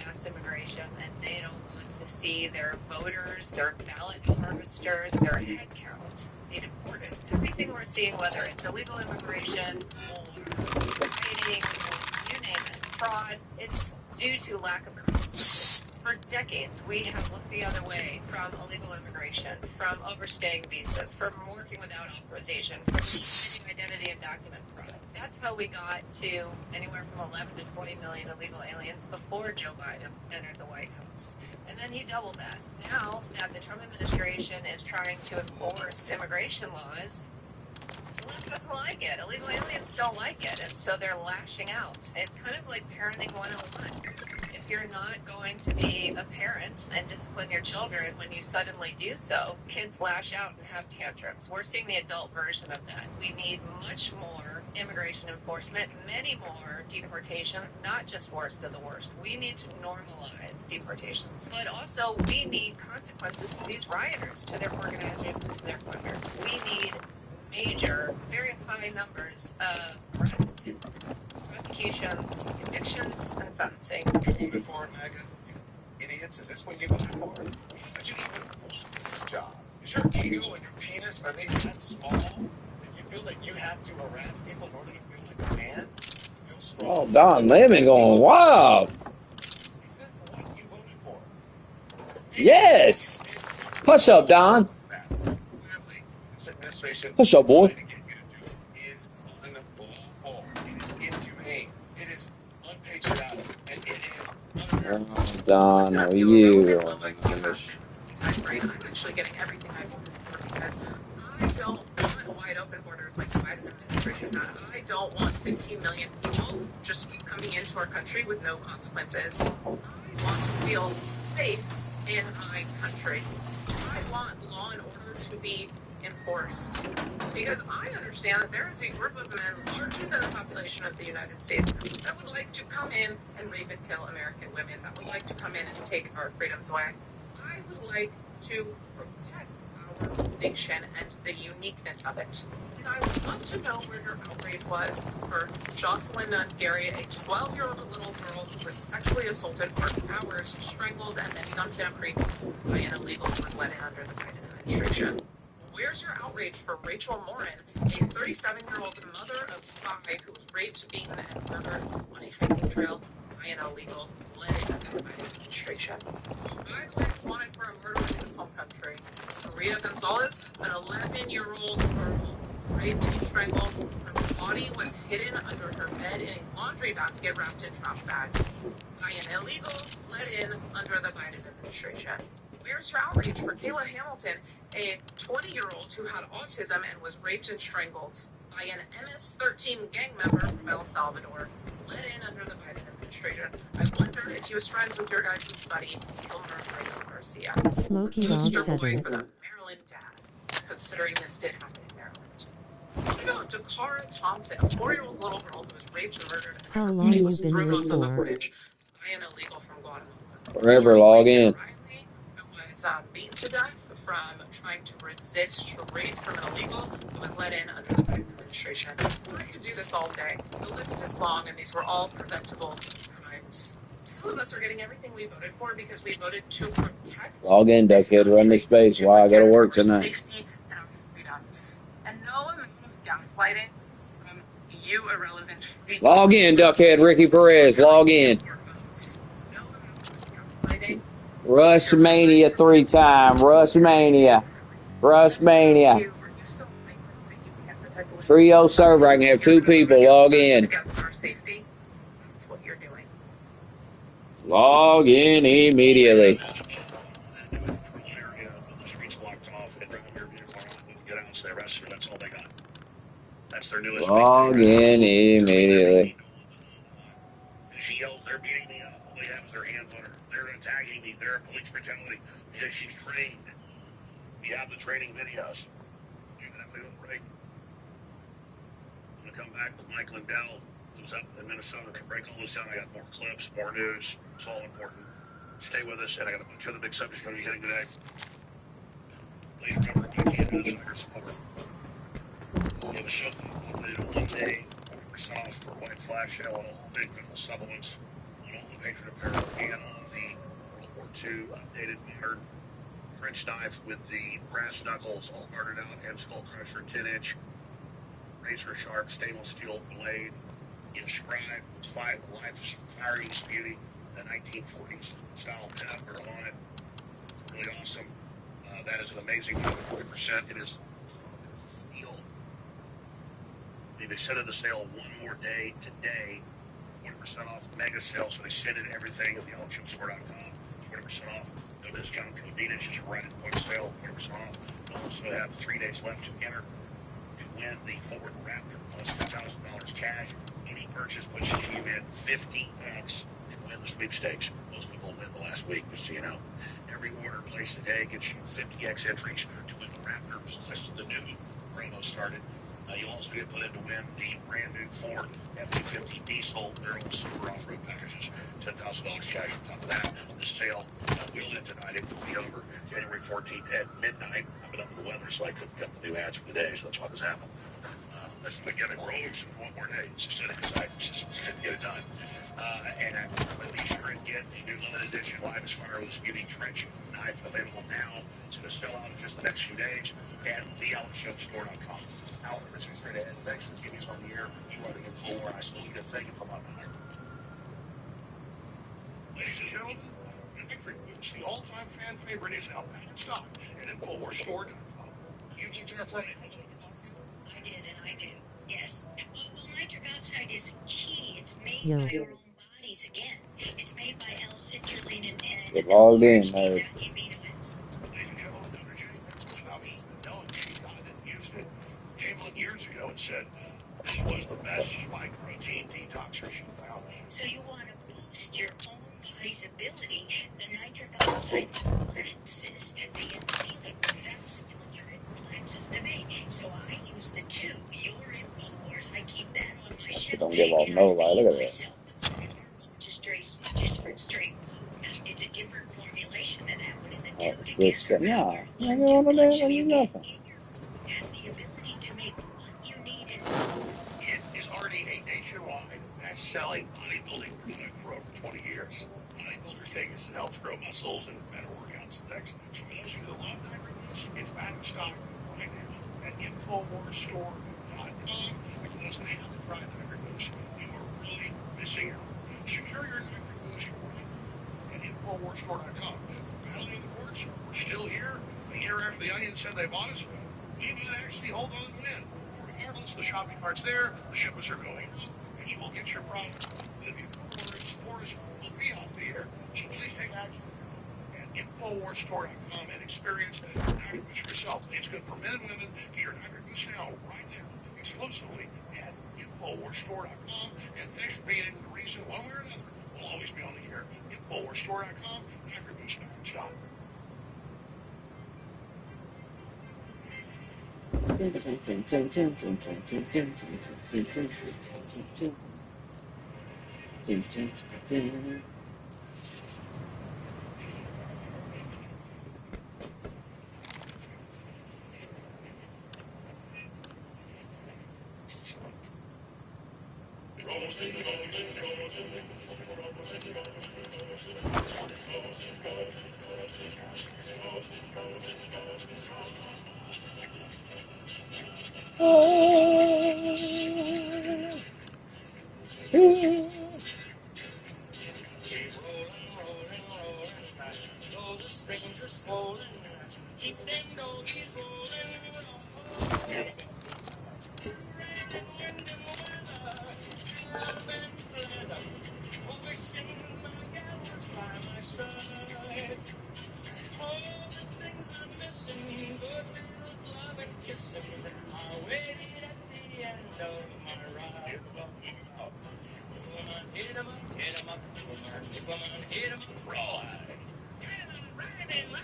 mass immigration, and they don't want to see their voters, their ballot harvesters, their head count be deported. Everything we're seeing, whether it's illegal immigration or rioting or you name it, fraud, it's due to lack of consequences. For decades, we have looked the other way from illegal immigration, from overstaying visas, from working without authorization, from committing identity and document fraud. That's how we got to anywhere from 11 to 20 million illegal aliens before Joe Biden entered the White House. And then he doubled that. Now that the Trump administration is trying to enforce immigration laws, the left doesn't like it. Illegal aliens don't like it, and so they're lashing out. It's kind of like parenting 101. If you're not going to be a parent and discipline your children when you suddenly do so, kids lash out and have tantrums. We're seeing the adult version of that. We need much more immigration enforcement, many more deportations, not just worst of the worst. We need to normalize deportations, but also we need consequences to these rioters, to their organizers, and to their funders. We need major, very high numbers of arrests, prosecutions, convictions, and sentencing. Before MAGA, you idiots, is this what you voted for? But you even want this job. Is your ego and your penis, are they that small that you feel that you have to harass people in order to feel like a man? Feel strong? Oh, Don Lemon going wild. Is this what you voted for? Yes. Push up, Don. Clearly, this administration Push up, boy. trying to get you to do is unlawful. It is inhumane. It is unpatriotic. And it is un-American. Oh, Don, how are you? Oh, my goodness. I'm actually getting everything I voted for because I don't want wide open borders like the Biden administration had. I don't want 15 million people just coming into our country with no consequences. I want to feel safe in my country. I want law and order to be enforced because I understand that there is a group of men larger than the population of the United States that would like to come in and rape and kill American women, that would like to come in and take our freedoms away. I would like to protect our nation and the uniqueness of it. And I would love to know where your outrage was for Jocelyn Nunn-Gary, a 12-year-old little girl who was sexually assaulted for hours, strangled, and then dumped in a creek by an illegal who was let in under the Biden administration. Where's your outrage for Rachel Morin, a 37-year-old mother of 5 who was raped, beaten, and murdered on a hiking trail by an illegal led in under the Biden administration? By the way, wanted for a murder in his home country. Maria Gonzalez, an 11-year-old girl, raped and strangled. Her body was hidden under her bed in a laundry basket wrapped in trash bags by an illegal let in under the Biden administration. Where's your outrage for Kayla Hamilton, a 20-year-old who had autism and was raped and strangled by an MS-13 gang member from El Salvador, let in under the Biden administration? I wonder if he was friends with your guys' buddy, Wilmer Fredo Garcia. Smoky Dog Your boy 7. for the Maryland dad, considering this did happen in Maryland. What about Dakara Thompson, a 4-year-old little girl who was raped and murdered and How her long body you was been thrown lit onto the for? bridge by an illegal from Guatemala? Forever log in. Riley, who was beaten to death from trying to resist rape from an illegal who was let in under the Biden administration. I could do this all day. The list is long, and these were all preventable crimes. Some of us are getting everything we voted for because we voted to protect Log in, this Duckhead. Run country, this space to while I go to protect work our tonight. safety and our freedoms. And no amount of gaslighting from you irrelevant freak. Log in, Duckhead. Ricky Perez. Log in. No amount of gaslighting. Rushmania 3-time. Rushmania. Rushmania. Trio server. I can have 2 people. Log in. Against our safety. That's what you're doing. Log in immediately. The streets blocked off and bring your vehicle around and get out and stay arrested. That's all they got. That's their newest Log in immediately. She yells, they're beating me up. All they have is their hands on her. They're attacking me. They're police brutality because she's trained. We have the training videos. You're going to have to go break. I'm going to come back with Mike Lindell, who's up in Minnesota. Can break all this down. I got more clips, more news. It's all important. Stay with us, and I got a bunch of other big subjects going to be hitting today. Please remember, you can't do this without your support. We have a show one day, 100% off for White Flash Sale on all big medical supplements, on all the Patriot apparel, and on the World War II updated modern French knife with the brass knuckles all gartered out and skull crusher 10-inch razor sharp stainless steel blade inscribed with 5 life firing beauty, the 1940s style pinup girl on it. Really awesome. That is an amazing 40%. It is steel. They've extended the sale one more day today. 40% off mega sale, so they send it everything at theLChipStore.com. 40% off. No discount code needed. Just right at point of sale. 40% off. They'll also have 3 days left to enter to win the Ford Raptor plus $1,000 cash. Any purchase puts you in 50x to win the sweepstakes. Most people win the last week, just so you know. Every order placed today gets you 50x entries to win the Raptor plus the new promo started. You'll also get put in to win the brand new Ford F-250 diesel barrel super off-road packages. $10,000 cash on top of that. The sale will end tonight. It will be over January 14th at midnight. I've been under the weather, so I couldn't cut the new ads for the day, so that's why this happened. That's the beginning. We're always one more day. It's just I just couldn't get it done. And be sure and get the new limited edition Live as Fire with Beauty Trench knife available now. It's going to sell out in just the next few days at theallenshowstore.com. Alfred, it's straight ahead. Thanks for keeping us on the air. You are the Infowar. I salute you. Thank you for my honor. Ladies and gentlemen, Electric Boots, the all-time fan favorite, is out back in stock at InfoWarsStore.com. You need to affirm it. I did, and I do. Yes. Well, nitric oxide is key. It's made Yo. by our own bodies again. It's made by L-citrulline and Get logged in, man. amino acids. Ladies and gentlemen, Dr. J. Swami, no, any guy that used it came on years ago and said this was the best spike protein detoxer she found. So you want to boost your own body's ability. The nitric oxide relaxes the endothelium, vascular, it relaxes the vein. So I use the two. Your InfoWars, I keep that on my shelf. Don't give off no light. Look at that. Just for straight food. It's a different formulation than that one in the Oh, two good stuff. No, I don't want to do nothing. the ability to make what you need and It is already a nationwide best-selling bodybuilding product for over 20 years. Bodybuilders take it and helps grow muscles and better workouts and things. So for those of you that love Nitric Boost, it's back in stock right now at InfoWarsStore.com. And for those that haven't tried Nitric Boost, you are really missing out. Secure your Nitric Boost right at InfoWarsStore.com. Battling the courts, we're still here. A year after the Onion said they bought us, we might actually hold on to win. Regardless, the shopping cart's there, the shipments are going out, and you will get your product. But if you order stores will be off the air, so please take action at InfoWarsStore.com and experience Nitric Boost yourself. It's good for men and women. Get your Nitric Boost now, right now, exclusively at InfoWarsStore.com. And thanks for being the reason, one way or another, we'll always be on the air. InfoWarsStore.com, Nitric Boost back in stock.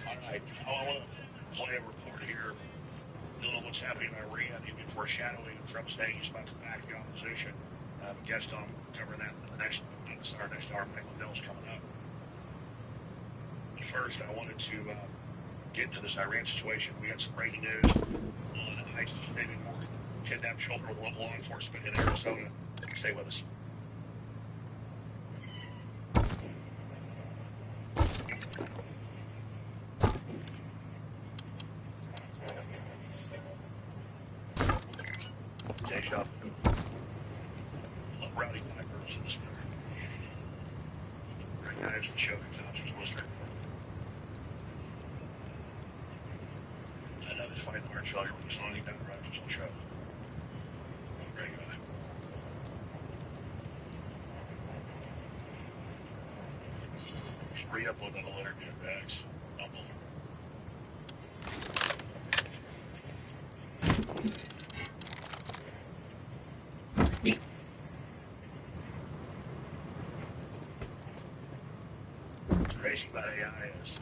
Alright, I want to play a report here. Don't know what's happening in Iran, even foreshadowing of Trump saying he's about to back the opposition. I have a guest on covering that in the next hour. Michael Dell's coming up. But first, I wanted to get into this Iran situation. We got some breaking news on ISIS saving more kidnapped children with local law enforcement in Arizona. Stay with us. Deja vu. Rowdy black girls in this movie. Great knives and choking tops and blister. I know this fight Mark Schiller was on the Rogers on the show. Great guy. Just re-upload that letter to your bags. what's crazy about AI is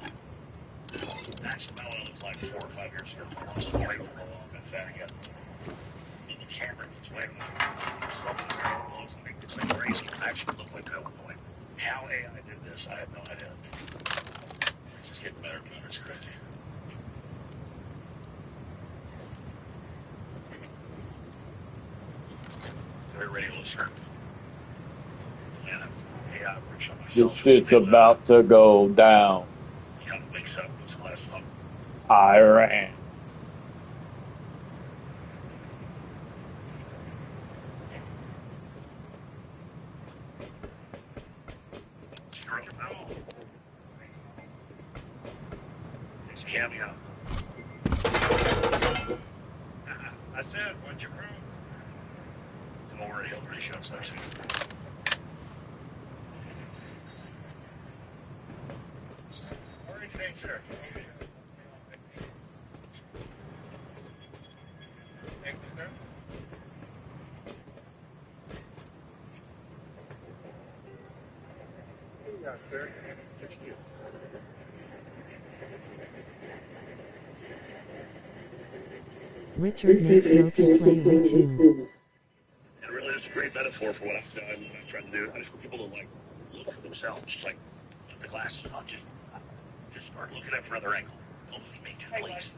that's not what it looked like 4 or 5 years ago. I was way for a long and fat again. The camera gets way more. Something like it's like crazy. It actually looked like that one point. How AI did this, I have no idea. It's just getting better and better. It's crazy. Very radio listener. Yeah, AI works on myself. This shit's about to go down. He kind of wakes up. What's the last one? Iran. It's cameo. I said, what'd you prove? It's an already Hillary show section. Where are you today, sir? Thank you, sir. Yes, sir. Thank you. Richard makes Smokey play retune. It really is a great metaphor for what I've done, what I'm trying to do. I just want people to like look for themselves. Just like put the glasses on, just start looking at it from another angle. Don't really make it, please.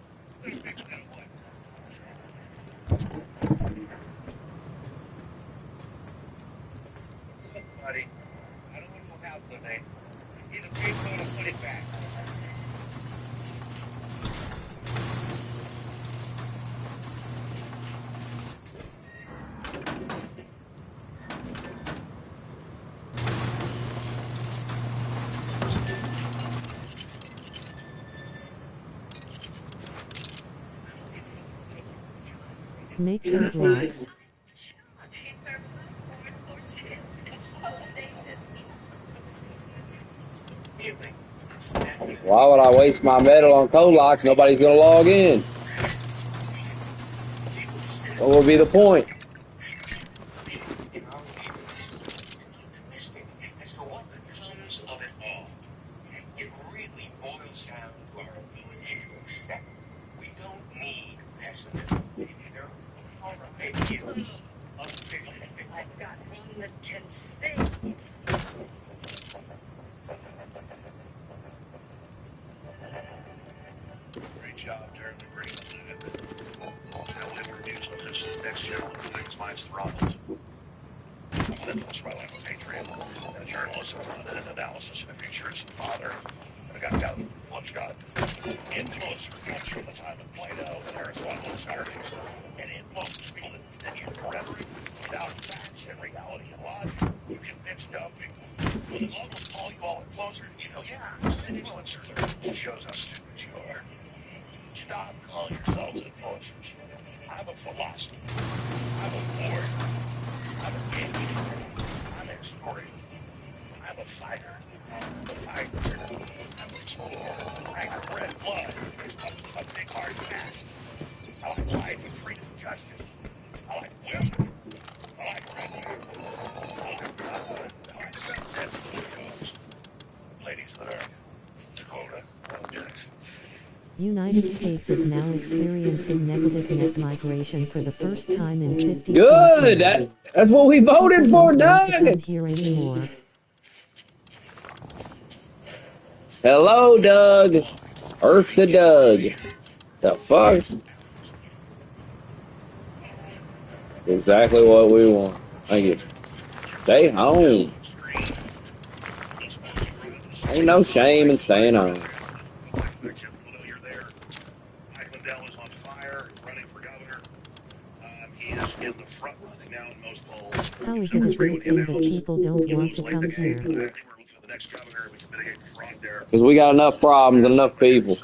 Buddy, I don't want to have the name. Either pay for it or put it back. Make code blocks. Why would I waste my metal on code locks? Nobody's going to log in. What would be the point? As to what the terms of it all, it really boils down to our ability to accept. We don't need pessimism. There are ideas of vision. I've got one that can stay. Great job, Darren. Great interviews with this next general things minus the Rollins. That's why I like Patriot. And journalism and analysis and the future is the father. And I got what's got influencer comes from the time of Plato and Aristotle and Socrates. And influencers people that use rhetoric without facts and reality and logic. You convince dumping. When the locals call you all influencers, you know, yeah, influencers are. It shows how stupid you are. Stop calling yourselves influencers. I'm a philosopher. I'm a warrior. I'm a king. I'm an historian. I'm a fighter. I'm a fighter. I'm an explorer. I got red blood. There's a big hard past. I like life and freedom and justice. I like women. I like red hair. I like sunset videos. Ladies that are Dakota. Yes. United States is now experiencing negative net migration for the first time in 50 Good. years. That's what we voted for, Doug. Don't here anymore. Hello, Doug. Earth to Doug. The fuck? That's exactly what we want. Thank you. Stay home. Ain't no shame in staying home. How is it a good thing that people don't want to come here? Because we got enough problems, enough people.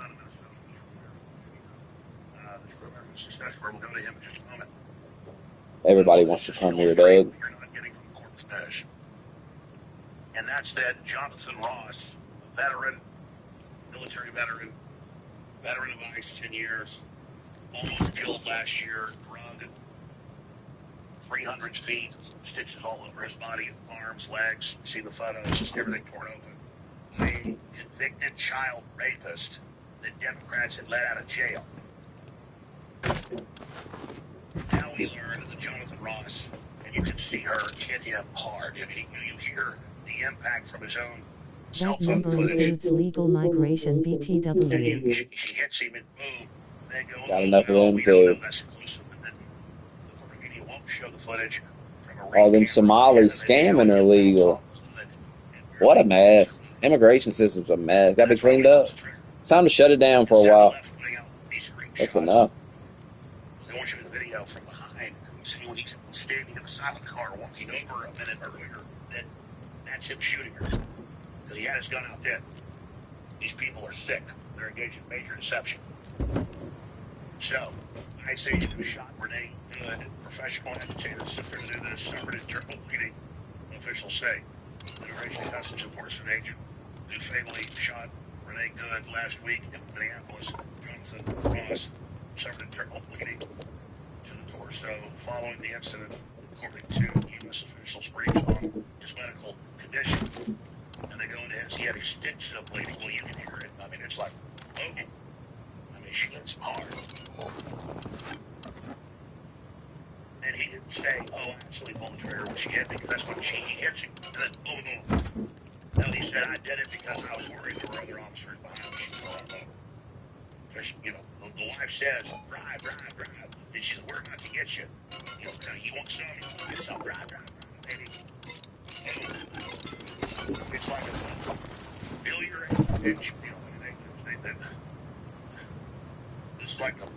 Everybody wants to come here, Doug. And that's that Jonathan Ross, veteran, military veteran of ICE, 10 years, almost killed last year, drug, 300 feet, stitches all over his body, arms, legs. You see the photos, just everything torn open. I convicted child rapist that Democrats had let out of jail. Now we learn that Jonathan Ross, and you can see her hit him hard. I mean, you hear the impact from his own cell That phone number footage. includes legal migration BTW. She hits him and boom. They go, Got oh, enough of no, them we don't know too. that's inclusive. And then the corporate media won't show the footage from a All them rape Somalis scamming are legal. What a mess. Immigration system's a mess. Gotta be cleaned up. It's time to shut it down for a while. That's enough. They want you to video from behind. You see when he's standing in the side of the car walking over a minute earlier, that's him shooting her. Because he had his gun out then. These people are sick. They're engaged in major deception. So, I say you shot Renee Good, professional agitator, similar to this separate internal meeting. Officials say. Immigration and Customs Enforcement agent who fatally shot Renee Good last week in Minneapolis. Jonathan Ross suffered internal bleeding to the torso following the incident, according to U.S. officials briefed on his medical condition. And they go into his, he had extensive bleeding. Well, you can hear it. I mean, it's like floating. I mean, she hits him hard. And he didn't say, oh, I absolutely pulled the trigger when she hit me, because that's when she hits him. And then, oh, no. No, he said, I did it because I was worried there were other officers behind me. She was all over. Because, you know, the wife says, drive. And she says, we're about to get you. You know, you want some? Get some, drive, baby. It's like a failure, and you know, it's like a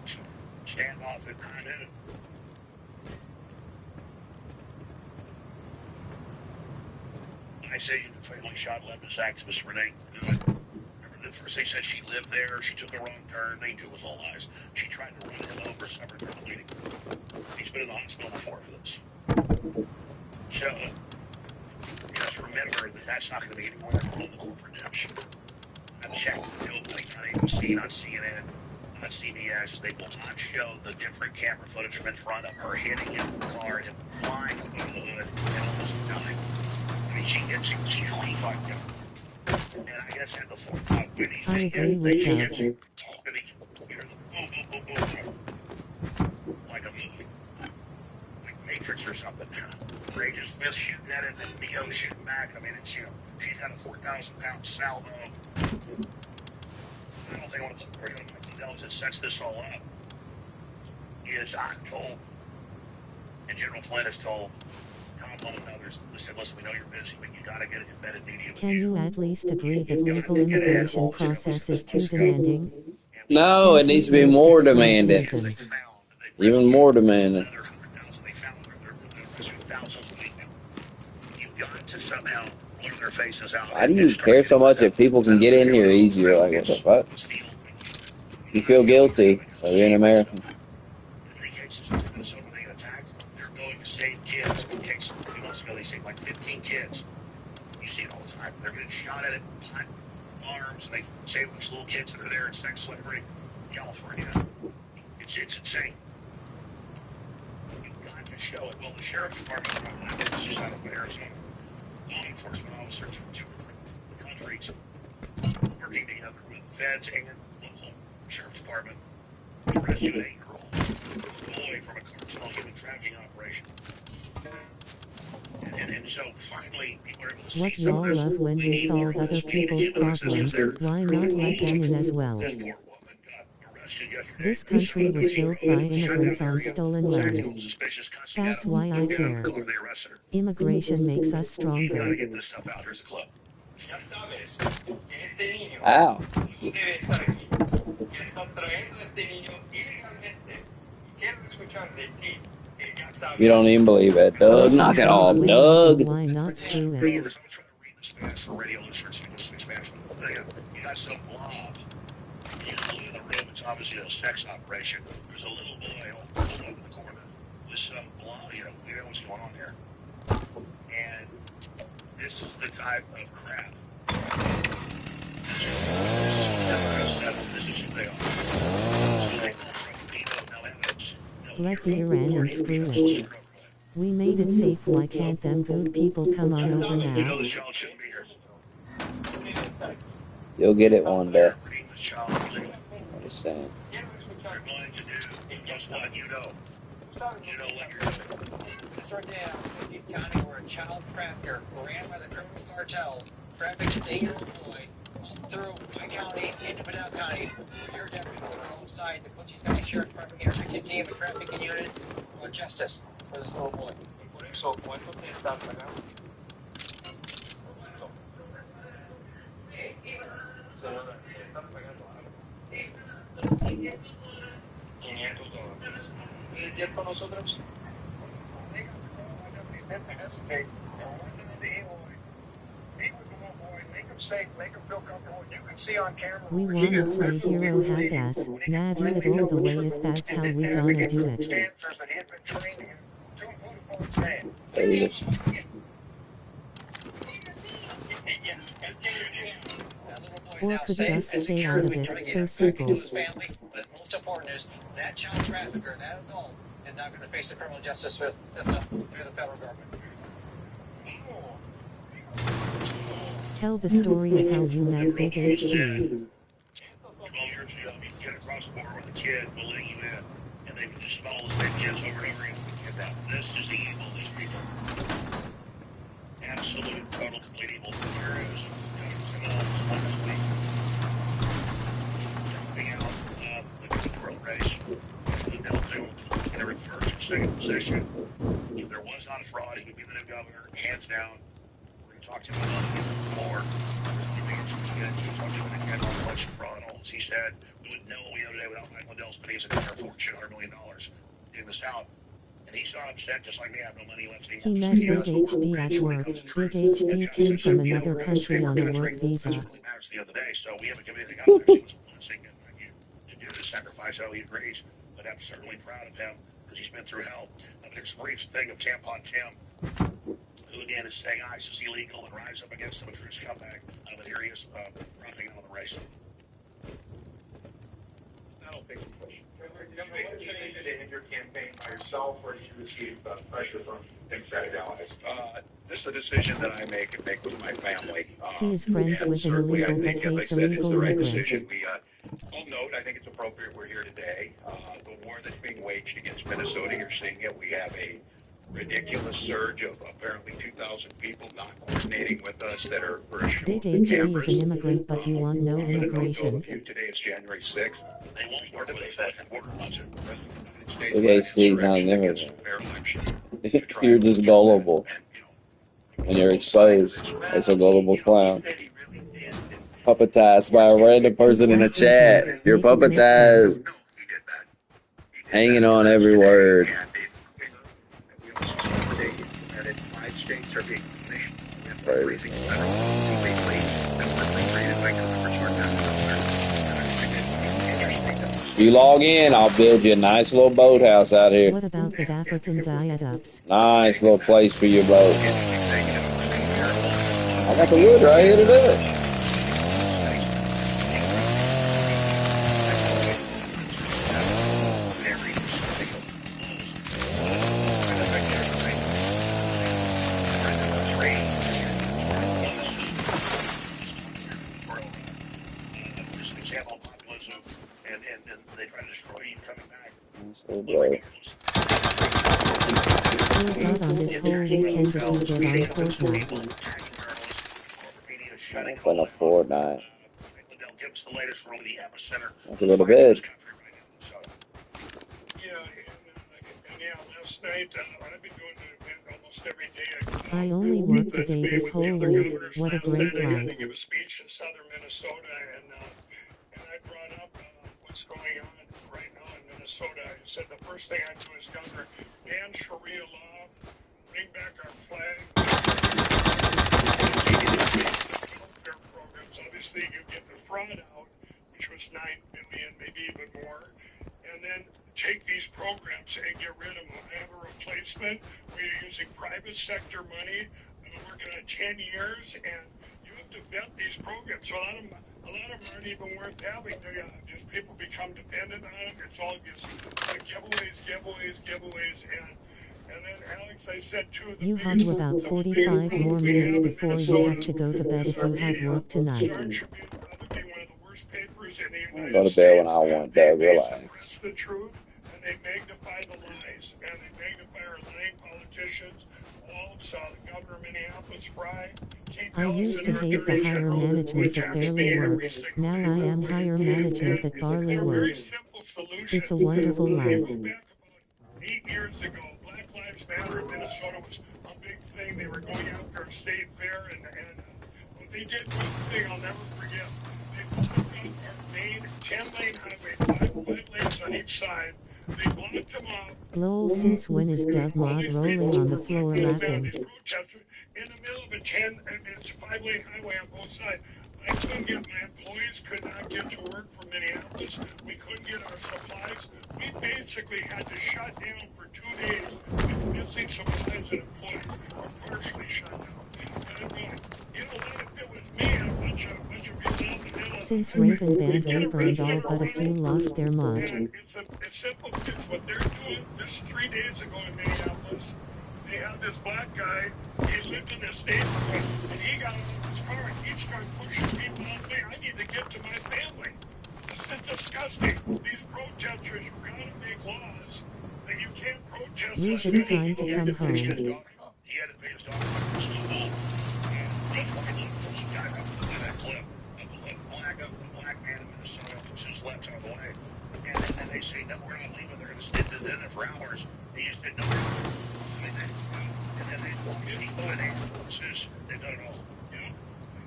standoff at 9 noon. I say you can fatally shot leftist activist Renee Good. Remember, at first they said she lived there, she took a wrong turn, they knew it was all lies. She tried to run him over, suffered from bleeding. He's been in the hospital before for this. So, just remember that that's not going to be anywhere on the corporate news. I've checked globally, not ABC, not CNN, not CBS. They will not show the different camera footage from in front of her hitting him in the car and flying over the hood and almost dying. I mean, she hits him, she's really fucked him. And I guess at the fourth time, when he's I agree with she that. hits him, and he hears the boom. Like a movie. Like Matrix or something. Agent Smith shooting at it, and Neo shooting back. I mean, it's, you know, she's got a 4,000-pound salvo. I don't think I want to put her on my details that sets this all up. Is I'm told, and General Flynn has told Tom Holland and others, they said, listen, we know you're busy, but you got to get embedded media. Can you at least agree that legal immigration process is too demanding? No, it needs to be more demanding. Even more demanding. Why do you care so much that people can get in here easier? Like, what the fuck? You feel guilty of being American. They're going to save kids. In case a few months ago, they saved like 15 kids. You see it all the time. They're getting shot at behind arms. They save these little kids that are there in sex slavery in California. It's insane. You've got to show it. Well, the sheriff's department, this is out of Arizona. Law enforcement officers from 2 different countries working together with feds and local sheriff's department to rescue an 8-year-old boy from a cartel human trafficking operation. And so finally, people are able to see What some y'all of this. love when we solve other people's problems, why not let them in as well? This poor woman got arrested yesterday. This country was built by immigrants on stolen land. That's why I care. Immigration makes us stronger. Get this stuff out. Here's a clip. Ya sabes que este niño Ow. debe estar aquí. Que estás trayendo a este niño ilegalmente. Quiero escuchar de ti. Que ya sabes. You don't even believe it. Doug, knock it off, Doug. Why not screw it? For radio listeners who listen to Spanish, you got some blobs. You look in the room, it's obviously a sex operation. There's a little boy all pulled up in the corner with some blob, you know, we know what's going on here. And this is the type of crap. This is who they are. So they go from no evidence. Let the Iran and screw it. We made it safe, why can't them good people come on over now? You'll get it one day. Child illegal. Understand? They're going to do just what you know. You know what you're doing. This right now, in County, where a child trafficker ran by the criminal cartel, trafficked his 8-year-old boy through my county into Pinal County, where your deputy worker alongside the Cochise County Sheriff's Department interdiction team and trafficking unit for justice for this little boy. Por eso, ¿cuánto te están pagando? Senador, te están pagando algo. $500. ¿Y es cierto nosotros? Hesitate. Meet with the little boy, make him safe, make him feel comfortable. You can see on camera. We wanna play hero half-ass, nah do it all the way if that's how we gonna do it. Says that he had been trained to include a foreign stand. There he is. Or could just stay out of it, so simple. To his family, but most important is that child trafficker, that adult, is not going to face the criminal justice system through the federal government. Tell the story of how you met Big HD. 12 years ago, you get across the border with a kid, we'll let you in. And they would just follow the same kids over and over again. This is the evil, these people. Absolute, total, complete evil. Here is last week. Jumping out of the control race. The Delta was in first or second position. If there was not a fraud, he would be the new governor, hands down. We're going to talk to him about it more. He talked to him again on election fraud and all this. He said, we wouldn't know what we know today without Mike Lindell's pennies and their fortune, $100 million. Getting this out. And he's not upset, just like me. I have no money left. He met Big HD at work. Big HD came from another country on a work visa. The other day, so we haven't given anything out there. He was blessing to do the sacrifice. How he agrees, but I'm certainly proud of him because he's been through hell. There's a brief thing of Tampon Tim, who again is saying ICE is illegal and rise up against him, a true scumbag. But here he is, dropping out of the race. I don't think you changed it in your campaign by yourself, or did you receive pressure from Democratic allies? This is a decision that I make and make with my family. He is friends with an illegal but hates illegal immigrants. I'll note, I think it's appropriate we're here today. The war that's being waged against Minnesota, you're seeing it. We have a ridiculous surge of apparently 2,000 people not coordinating with us that are Big HD is an immigrant, but you want no immigration. Today is January 6th. They won't start to make that border budget. Big HD's not an immigrant. You're just gullible. When you're exposed as a gullible clown. Puppetized by a random person in a chat. You're puppetized. Hanging on every word. States are being Crazy. You log in, I'll build you a nice little boathouse out here. What about the African viaducts? Nice little place for your boat. I got the wood right here to do it. So, bro. Got on this whole weekend to get on Fortnite. On a Fortnite. Give us the latest from the epicenter. Let's go to bed. Yeah, last night I've been doing the event almost every day. I only worked a day this whole week. What a great life. Give a speech in southern Minnesota, and I brought up what's going on right now in Minnesota. I said the first thing I do is Governor, ban Sharia law, bring back our flag. Programs. Obviously, you get the fraud out, which was $9 billion, maybe even more, and then take these programs and get rid of them. I have a replacement. We're using private sector money. I've been working on 10 years, and you have to vet these programs. So a lot of them aren't even worth having. Just people become dependent on them. It's all just giveaways, and then Alex, I said too. You have about 45 more minutes before you have to go to bed if you have work tonight. worst papers in the I'll United go to States. bed when I want, Doug. Relax. Suppress the truth, and they magnify the lies, and they magnify our lying politicians. Saw the governor of Minneapolis fry. I used to hate the higher management that barely works. Now I am higher management that barely works. It's a wonderful life. 8 years ago, Black Lives Matter in Minnesota was a big thing. They were going after a state fair, and they did one thing I'll never forget. They took out our main 10-lane highway, 5 lanes on each side. They blocked them off. Lol, since when is Doug Wad rolling on the floor laughing? In the middle of a 5-lane highway on both sides. I couldn't get, my employees could not get to work from Minneapolis. We couldn't get our supplies. We basically had to shut down for 2 days with missing supplies and employees were partially shut down. And I'm going, you know what, if it was me and a bunch of people in the middle. Since Raven Band reburned, all but a few lost their mod. It's a simple fix. What they're doing, this 3 days ago in Minneapolis, they had this black guy, he lived in this neighborhood, and he got out of his car and he started pushing people on me. I need to get to my family. This is disgusting. These protesters, you've got to make laws that you can't protest. Reason's time to come home. He had to pay his dog to school. And that's why he this guy up by that clip. A black man in Minnesota just left on the way. And then they say, no, we're not leaving. They're going to stand in it for hours. They just didn't know. And then they walk in people and ambulances. They've done it all. You know,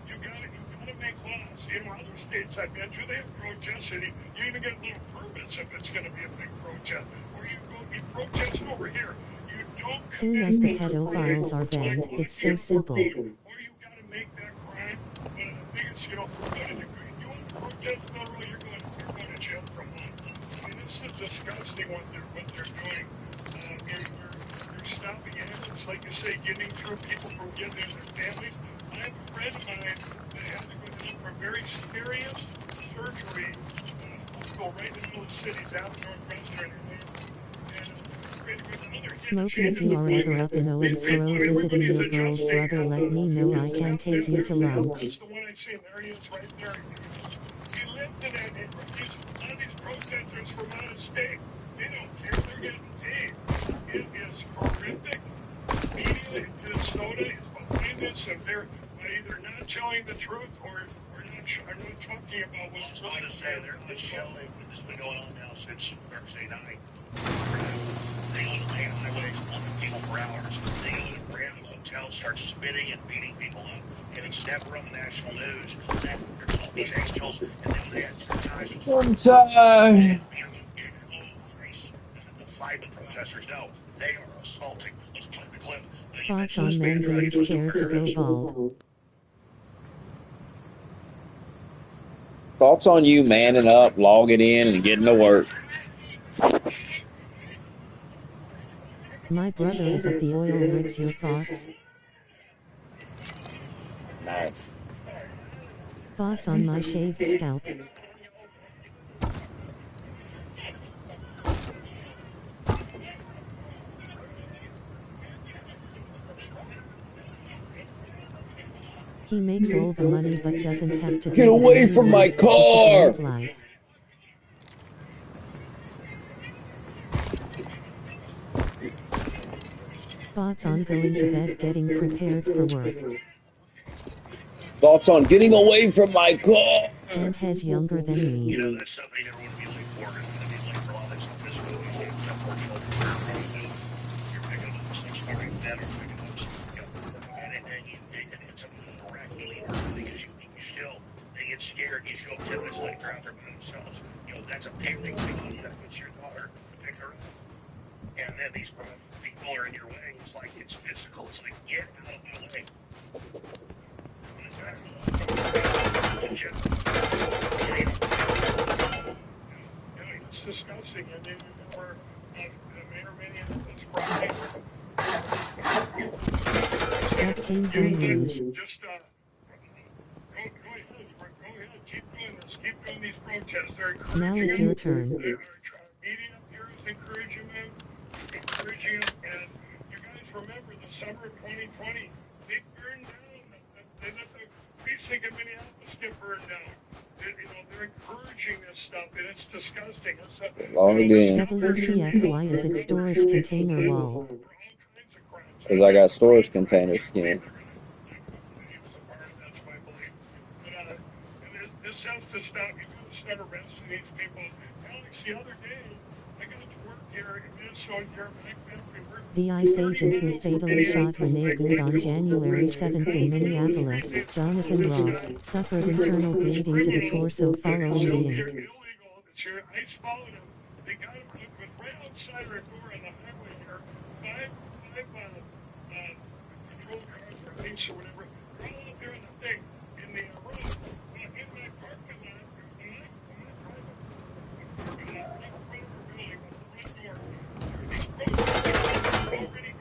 you gotta make laws. In other states I've been to, they have protests, and you even get little permits if it's going to be a big protest. Or you go be protesting over here. You don't. Soon as the pedophiles are banned, it's so simple. Or you got to make that crime one of the biggest. You know, you want to protest federal, you're going to jail for a month. I mean, this is disgusting what they're doing. You're stopping animals, like you say, getting through people from getting in their families. I have a friend of mine that had to go down for a very serious surgery hospital right in the middle of the city, down in Northwestern. Smokey, if you are ever up in Owensboro visiting your girl's brother, let me know. I can take you to lunch. That's the one I see, there he is right there. He lived in that neighborhood. A lot of these protesters from out of state, they don't care, they're getting paid. It is horrific. Media in Minnesota is behind this, and they're either not telling the truth or not talking about what's going on. To say they're not shelling. This has been going on now since Thursday night. They go to lane highways, looking people for hours. They go to random hotels, start spitting and beating people up. And it's never on the national news. Then there's all these angels, and then they advertise. One time. The fight the protesters know they are assaulting. Let's play the clip. Thoughts on men being scared to go bald? Thoughts on you manning up, logging in, and getting to work. My brother is at the oil rigs. Your thoughts? Nice. Thoughts on my shaved scalp? He makes all the money but doesn't have to Get away from my car! Thoughts on going to bed, getting prepared for work? Thoughts on getting away from my car? And has younger than me. You know, that's something you never want to be late for. You're going to be late for a lot of that stuff. This is really unfortunately. You're picking up this next story, then you're picking up this, and it's miraculously early because you still, they get scared. You show up 10 minutes late, they're out there by themselves. You know, that's a paving thing. That puts your daughter to pick her up. And then these people are in your way. It's like, it's physical. It's like, get out of my way. It's disgusting. I mean, we're it's Friday. That came from Rouge. Just go ahead, keep doing this. Keep doing these protests. They're encouraging Now it's your turn. Media here is encouraging them, and you guys remember the summer of 2020, they burned down, they let the precinct in Minneapolis get burned down. They're they're encouraging this stuff, and it's disgusting. It's Log in. WTF, why is it storage container wall? Because I got storage container skin. This has to stop. You got to start arresting these people. Alex, the other day, I got to work here in Minnesota, here in my country. The ICE agent who fatally shot Renee Good on January 7th in Minneapolis, Jonathan Ross, suffered internal bleeding to the torso following the ink. I followed him. They got him right outside our door on the highway here. Five patrol cars or police or whatever, all up there in the thing, in the road, in my parking lot, in my private parking lot, right in front of our building, the front door. These protesters already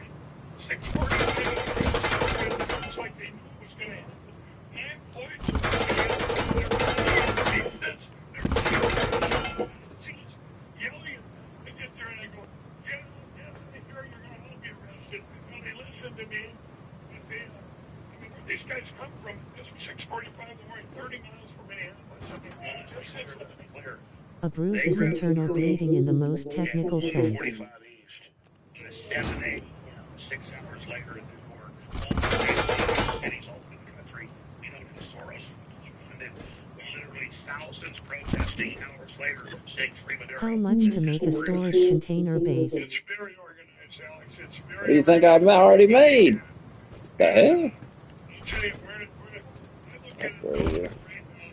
6:40. It's like they knew it was going to happen. My employees are against this. She's yelling. I get there and I go, yeah, I hear you're going to all be arrested. And they listen to me. But they, I mean, where these guys come from, it's 6:45 in the morning, 30 miles from Minneapolis. I mean, just let's be clear. A bruise is internal bleeding in the most technical sense. 45 East. In a 7-8, 6 hours later in New York. And he's all over the country. You know, Soros funded literally thousands protesting hours later saying free Maduro. How much to make a storage container base? It's very organized, Alex. It's very What do you think I've already made? The hell? I'll tell you, I look at it right now,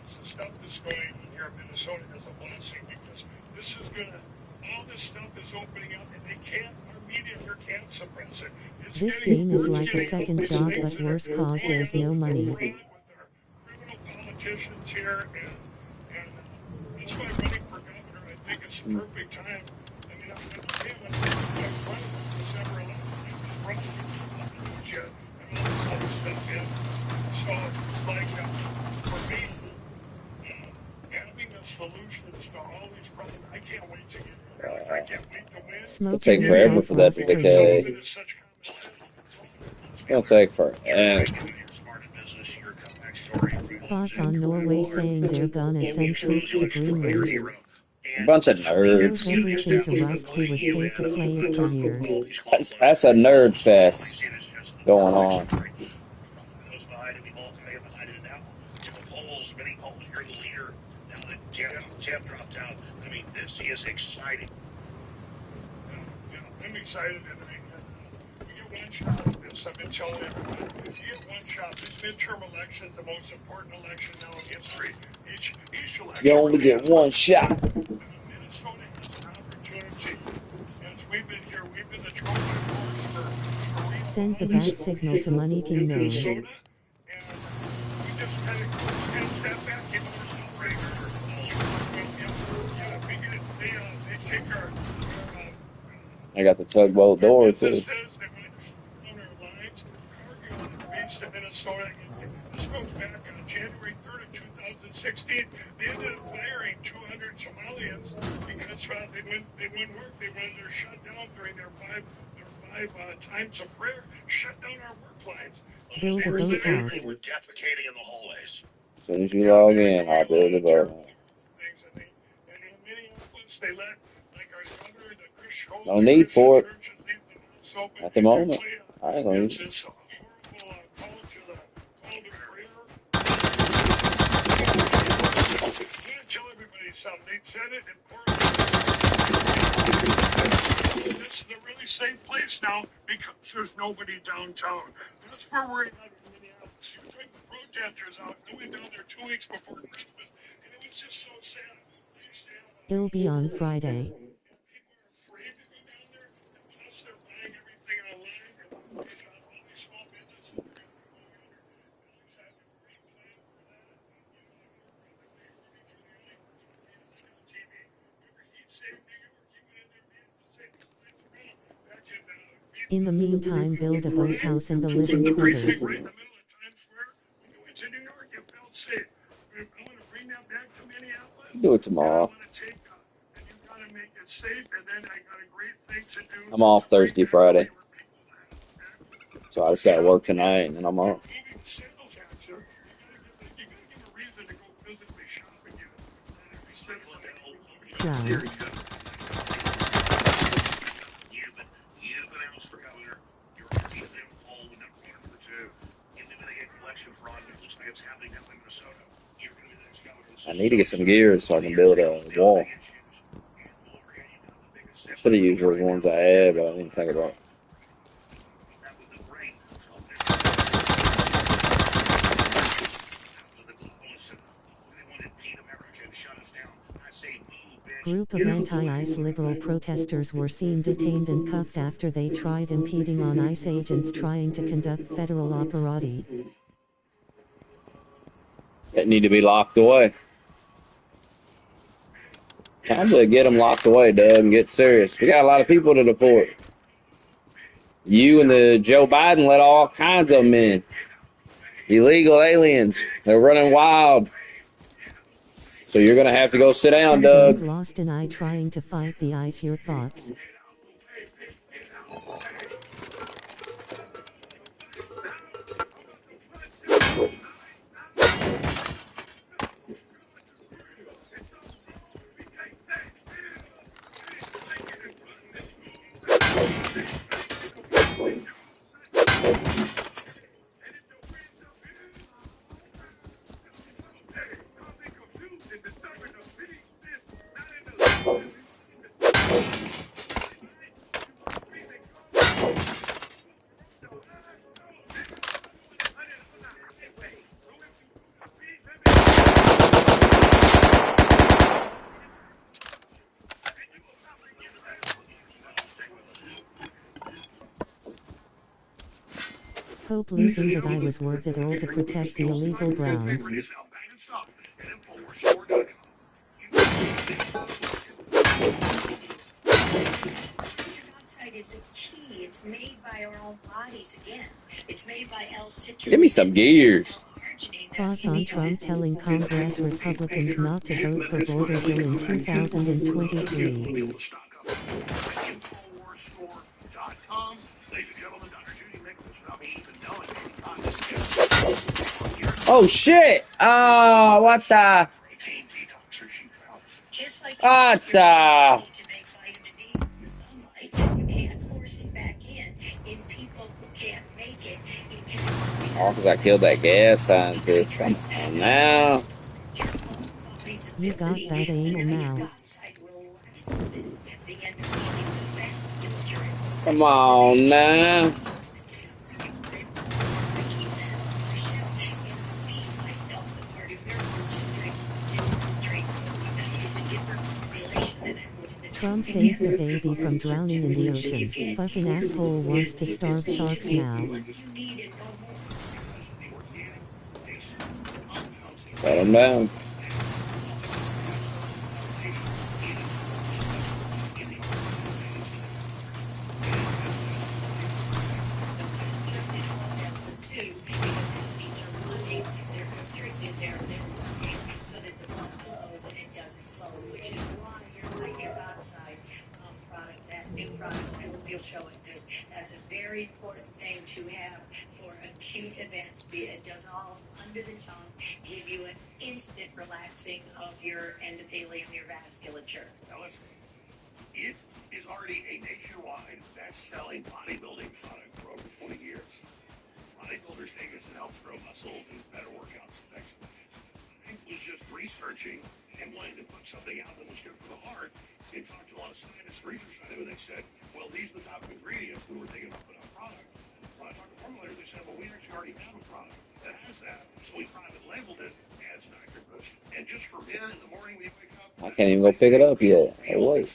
it's the stuff that's going on here in Minnesota as a blessing because this is going to, all this stuff is opening up and they can't, our media here can't suppress it. This game is like a second job but worse cause there's no money. With our criminal politicians here and that's why running for governor, I think it's the perfect time. I mean, I'm running for December 11th, I was running for Georgia and all this other stuff in. So it's like, for me, having a solutions to all these problems, I can't wait to get here. I can't wait to win. It's going to take forever for that to decay. It's going to take forever. Thoughts on Norway saying they're gonna send troops to Greenland? A bunch of Here's nerds. everything to Rust who was paid to play it for years. That's a nerd fest going on. Jeff dropped out. I mean, this is exciting. I'm excited. We get one shot at this. I've been telling everyone. You get one shot. This midterm election is the most important election now in history. Each election. You only get one shot. Minnesota has an opportunity. As we've been here, we've been the trophy for Send the bat signal to Money King known. Minnesota. And we just had to step back, give ourselves a break. They take our I got the tugboat door too. This goes back on January 3rd of 2016. They ended up firing 200 Somalians because they wouldn't work. They wanted to shut down during their five times of prayer, shut down our work lines. Build a boathouse. They were defecating in the hallways. As soon as you log in, I'll build a boat. And in Minneapolis, they let our governor, the Chris Schultz, No need for it. At the moment, I ain't gonna use it. this horrible call to prayer. I'm going to tell everybody something. They said it in Portland. This is a really safe place now because there's nobody downtown. That's where we're at in Minneapolis. You take the protesters out. I went down there 2 weeks before Christmas, and it was just so sad. It'll be on Friday. In the meantime, build a boathouse and the living quarters. Do it tomorrow. I'm off Thursday, Friday. So I just gotta work tonight and then I'm off. drown. Yeah, but else for governor, you're going to be them all with number 1 and number 2. Eliminate election fraud, which looks like it's happening now in Minnesota. You're going to be the next governor. I need to get some gears so I can build a wall. Should have used those ones I had, but I didn't think about it. Group of anti-ICE liberal protesters were seen detained and cuffed after they tried impeding on ICE agents trying to conduct federal operati. That need to be locked away. Time to get them locked away, Doug, and get serious. We got a lot of people to deport. You and the Joe Biden let all kinds of them in. Illegal aliens. They're running wild. So you're going to have to go sit down, Doug. Lost an eye trying to fight the ICE. Your thoughts? Hope losing that I was worth it all to protect the illegal Browns. Is a key. It's made by our own bodies again. It's made by L-citrulline. Give me some gears. Thoughts on Trump telling Congress Republicans not to vote for border bill in 2023. Oh, shit. Oh, what the? What the? All because I killed that gas scientist. Come on now. You got that anal now. Come on now. Trump saved the baby from drowning in the ocean. Fucking asshole wants to starve sharks now. Let him down. That's a very important thing to have for acute events. It does all under the tongue, give you an instant relaxing of your endothelium, your vasculature. Now listen, it is already a nationwide best-selling bodybuilding product for over 20 years. Bodybuilders take this and helps grow muscles and better workouts and things. I was just researching and wanting to put something out that was good for the heart. And talked to a lot of scientists, research on it, and they said, well, these are the top ingredients when we're thinking about putting out a product. When I talked to formulators, they said, well, we actually already have a product that has that. So we private labeled it as Nitric Boost. And just for men in the morning when you wake up, I can't even go pick it up yet. Oh, wait.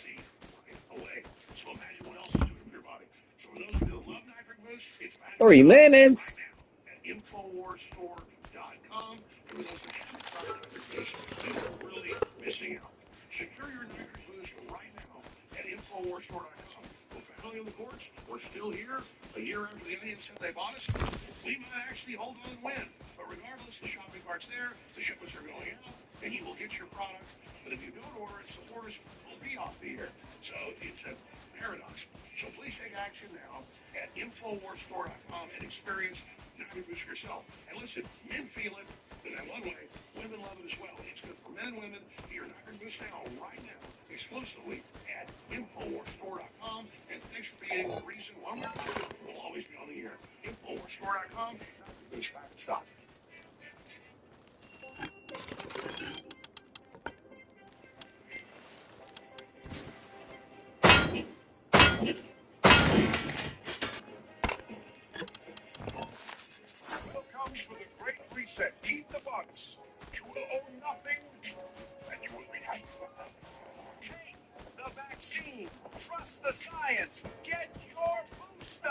So imagine what else is doing for your body. So for those of you that love Nitric Boost, it's 3 minutes. At InfoWarsStore.com. For those that haven't tried Nitric Boost, you're really missing out. Secure your Nitric Boost right now at InfoWarsStore.com. We're finally on the courts. We're still here. A year after the Indians said they bought us, we might actually hold on and win. But regardless, the shopping cart's there, the shipments are going out, and you will get your product. But if you don't order it, support us, we'll be off the air. So it's a paradox. So please take action now at InfoWarsStore.com and experience Nitric Boost yourself. And listen, men feel it, And one way, women love it as well. It's good for men and women. You're not going to miss out right now, exclusively at InfoWarsStore.com. And thanks for being the reason one way or two will always be on the air. InfoWarsStore.com. Goose back in stock. Welcome to the Great Reset. Eat the bugs. You will own nothing, and you will be happy. Take the vaccine. Trust the science. Get your booster.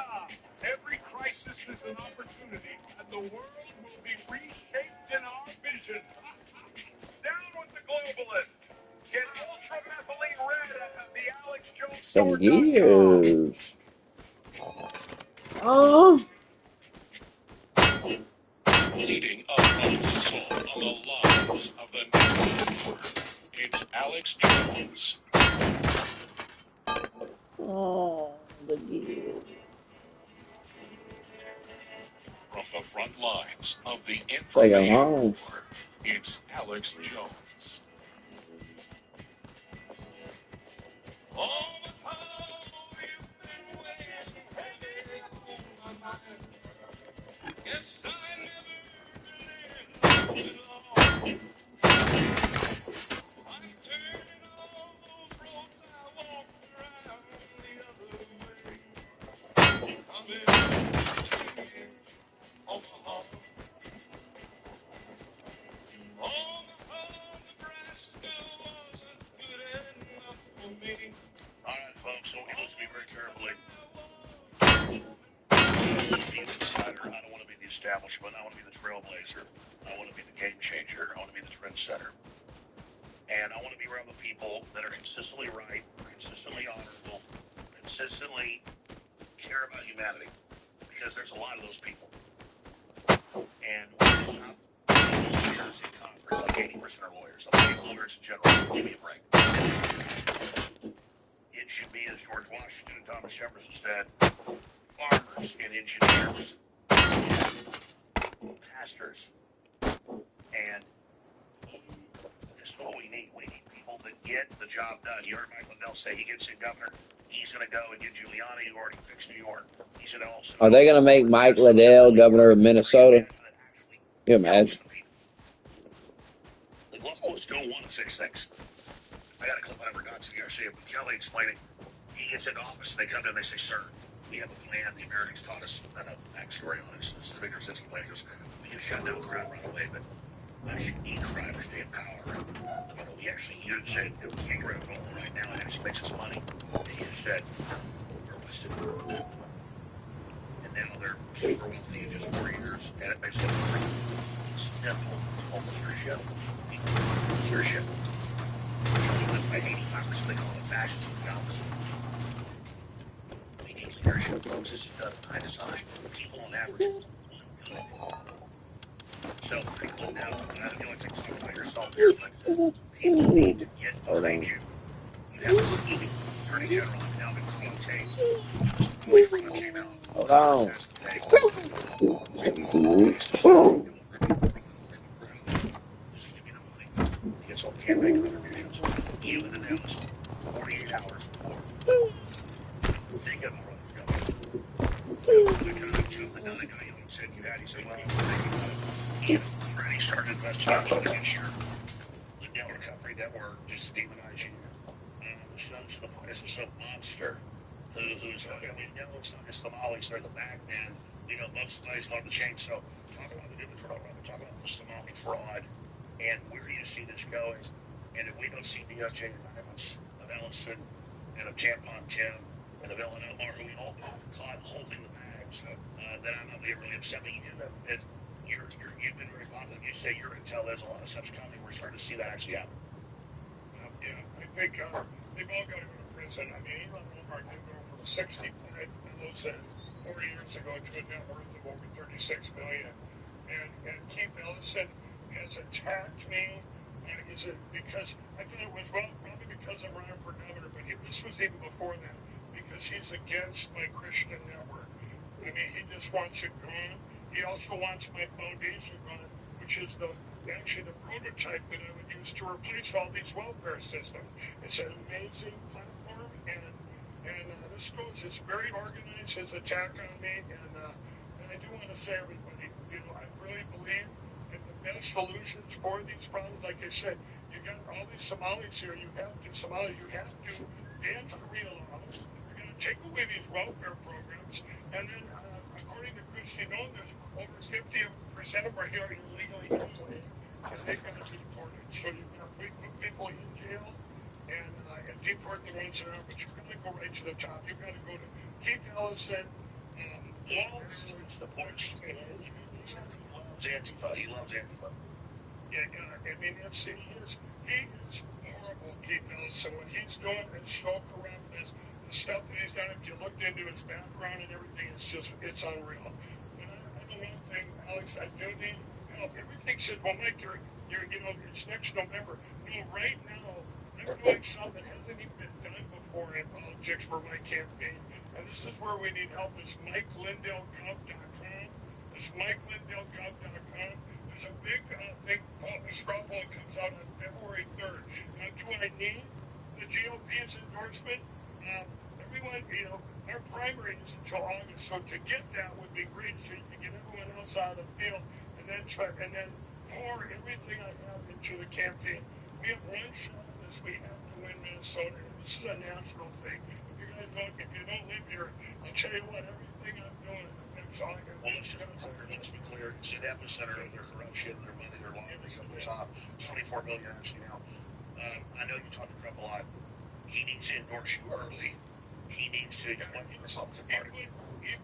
Every crisis is an opportunity, and the world will be reshaped in our vision. Down with the globalists. Get ultramethylene red at the Alex Jones Some gears. Leading a frontal assault on the lives of the nation. It's Alex Jones. Oh, the gears. From the front lines of the Take him information home. war, it's Alex Jones. All the power you've been waiting on my mind. Yes, I never lived alone. I'm turning all those roads I walked around the other way. I'm in Omaha. Nebraska wasn't good enough for me. All right, folks, so let's be very carefully. Be an insider. I don't want to be the establishment. I want to be the trailblazer. I want to be the game changer. I want to be the trendsetter. And I want to be around the people that are consistently right, consistently honorable, consistently care about humanity. Because there's a lot of those people. And when the top lawyers in Congress, like 80% are lawyers, like lawyers in general, give me a break. It should be, as George Washington and Thomas Jefferson said, farmers and engineers, pastors, and this is what we need. We need people that get the job done. You heard Mike Lindell say he gets in governor. He's going to go and get Giuliani, who already fixed New York. He's going to also. Are they going to make Mike Liddell governor of Minnesota? Can you imagine? The globalists don't want to fix things. I got a clip I never got to Garcia Kelly explaining. He gets into office, and they come in and they say, "Sir, we have a plan. The Americans taught us." And a backstory on it. It's a bigger sense of plan. He goes, "We can shut down crime right away, but I should need crime to stay in power. The moment we actually use it, if we can't get rid of it all right now, it actually makes us money." And he just said, "We're arrested." And now they're super wealthy in just 4 years, and it makes them simple. It's called leadership. Leadership. That's why 85% they call it fascism. We need leadership, folks. This is done by design. People on average want good. So people now, I don't know what to talk about yourself here, but people need to get behind you. You have the Attorney General has now been called tape. Just from what came out. Hold on. It's all campaign contributions. Even announced 48 hours before. They got more on the guy you said you had, he said, "Well, he already started investigating against your Liddell Recovery Network, just to demonize you. The sons of the poisonous monster who's, I mean, no, it's not just the Somalis, they're the back end. You know, most somebody's on the chain. So talk about the difference. We're talking about the Somali fraud. And where do you see this going? And if we don't see DOJ indictments of Ellison and of Tampon Tim and of Ellen Omar, who we all caught holding the bags, then I'm not really upset. But you've been very positive. You say you're going to tell there's a lot of stuff coming. We're starting to see that actually happen. Yeah, I think they've all got to go to prison. I mean, Elon Omar did go from 65 million 4 years ago to a net worth of over 36 million. And Keith Ellison has attacked me. Is it because I think it was probably because I'm running for governor, but this was even before that because he's against my Christian network. I mean, he just wants it gone. He also wants my foundation gone, which is actually the prototype that I would use to replace all these welfare systems. It's an amazing platform, and it's very organized, his attack on me, and I do want to say, everybody, I really believe in the best solutions for these problems. Like I said, you got all these Somalis here, you have to ban Sharia law, you're going to take away these welfare programs, and then, according to Christy Nolan, there's over 50% of our here illegally anyway, and they're going to be deported. So you're going to put people in jail and deport the ones that are, but you're going to go right to the top. You've got to go to Keith Ellison, Walls. It's the points. He loves Antifa. He loves Antifa. Yeah, I mean, he is horrible, Keith Ellison. What he's doing is so corrupt. The stuff that he's done, if you looked into his background and everything, it's unreal. And I know one thing, Alex, I do need help. Everything says, well, Mike, it's next November. No, right now, I'm doing something that hasn't even been done before in politics for my campaign. And this is where we need help. It's MikeLindellGov.com. It's MikeLindellGov.com. There's a big thing called the straw poll that comes out on February 3rd. Now, do I need the GOP's endorsement? Everyone, our primary is until August, so to get that would be great, so you can get everyone else out of the field, and then pour everything I have into the campaign. We have one shot at this. We have to win Minnesota. This is a national thing. If you don't live here, I'll tell you what, everything I'm doing, it's all I can do. Well, let's be clear. It's an epicenter of their corruption, their money, their lobbying on the top. 24 million now. I know you talk to Trump a lot. He needs to endorse you early. He needs to join the Republican Party. He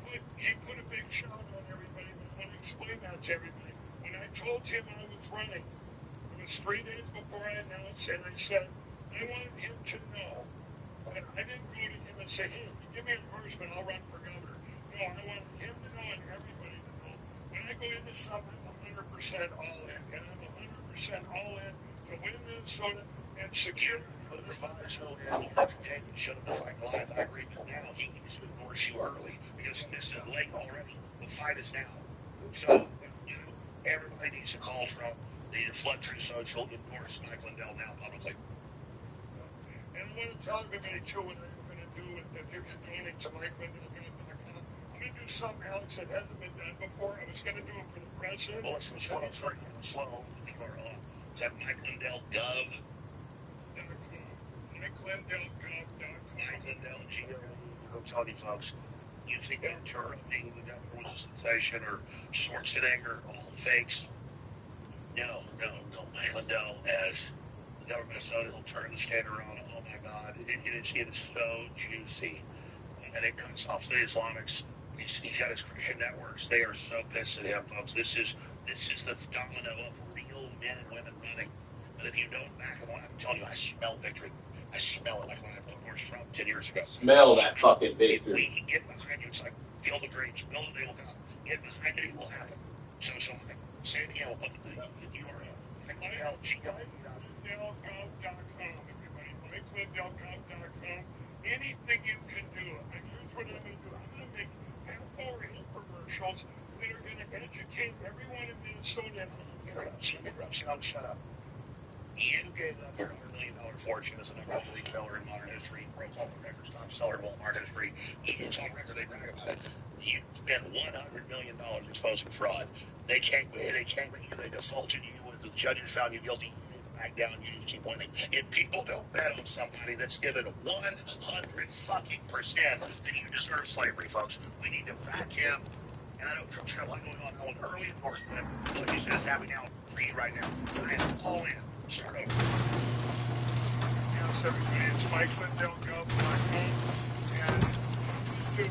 put a big shout on everybody, but I want to explain that to everybody. When I told him I was running, it was 3 days before I announced, and I said, I wanted him to know. But I didn't go to him and say, hey, give me endorsement, I'll run for governor. No, I wanted him to know and everybody to know. When I go into something, I'm 100% all in. And I'm 100% all in to win Minnesota and secure. Their father's so ill, that's dead. You shouldn't have fight live. I agree. Now he needs to endorse you early because this is late already. The fight is now. So, everybody needs to call Trump. They need to flood through social, endorse Mike Lindell now publicly. And I want to tell everybody, too, what I'm going to do if you're donating to Mike Lindell. I'm going to do something, Alex, that hasn't been done before. I was going to do it for the president. Well, let's start slow. Is that Mike Lindell Gov? Mike Lindell, I'm telling you folks, you think that interrupting the governor was a sensation or Schwarzenegger, all fakes? No. Mike Lindell, as the government of Minnesota, will turn the state around. Oh my God, it is so juicy. And it comes off the Islamics. He's got his Christian networks. They are so pissed at him, folks. This is the domino of real men and women running. But if you don't back him up, I'm telling you, I smell victory. I smell it like when I voted for Trump 10 years ago. Smell that fucking victory. If we can get behind you, it's like Field of Dreams, build a deal, God. Get behind it, it will happen. So say it again, we'll put the URL. MikeLindellGov.com. Anything you can do. And here's what I'm going to do. I'm going to make half-hour infomercials that are going to educate everyone in Minnesota. Shut up. Ian gave up their $100 million fortune as the number one retailer in modern history, broke off the record, top seller in Walmart history. Ian's on record, they brag about it. You spent $100 million exposing fraud. They can't, they defaulted you with the judges found you guilty. Back down, you just keep winning. If people don't bet on somebody that's given 100% then you deserve slavery, folks. We need to back him. And I know Trump's got a lot going on. I want early endorsement. What he says happening now for you right now. I am all in. Start over. Yes, everybody, it's MikeLindellGov.com. And I think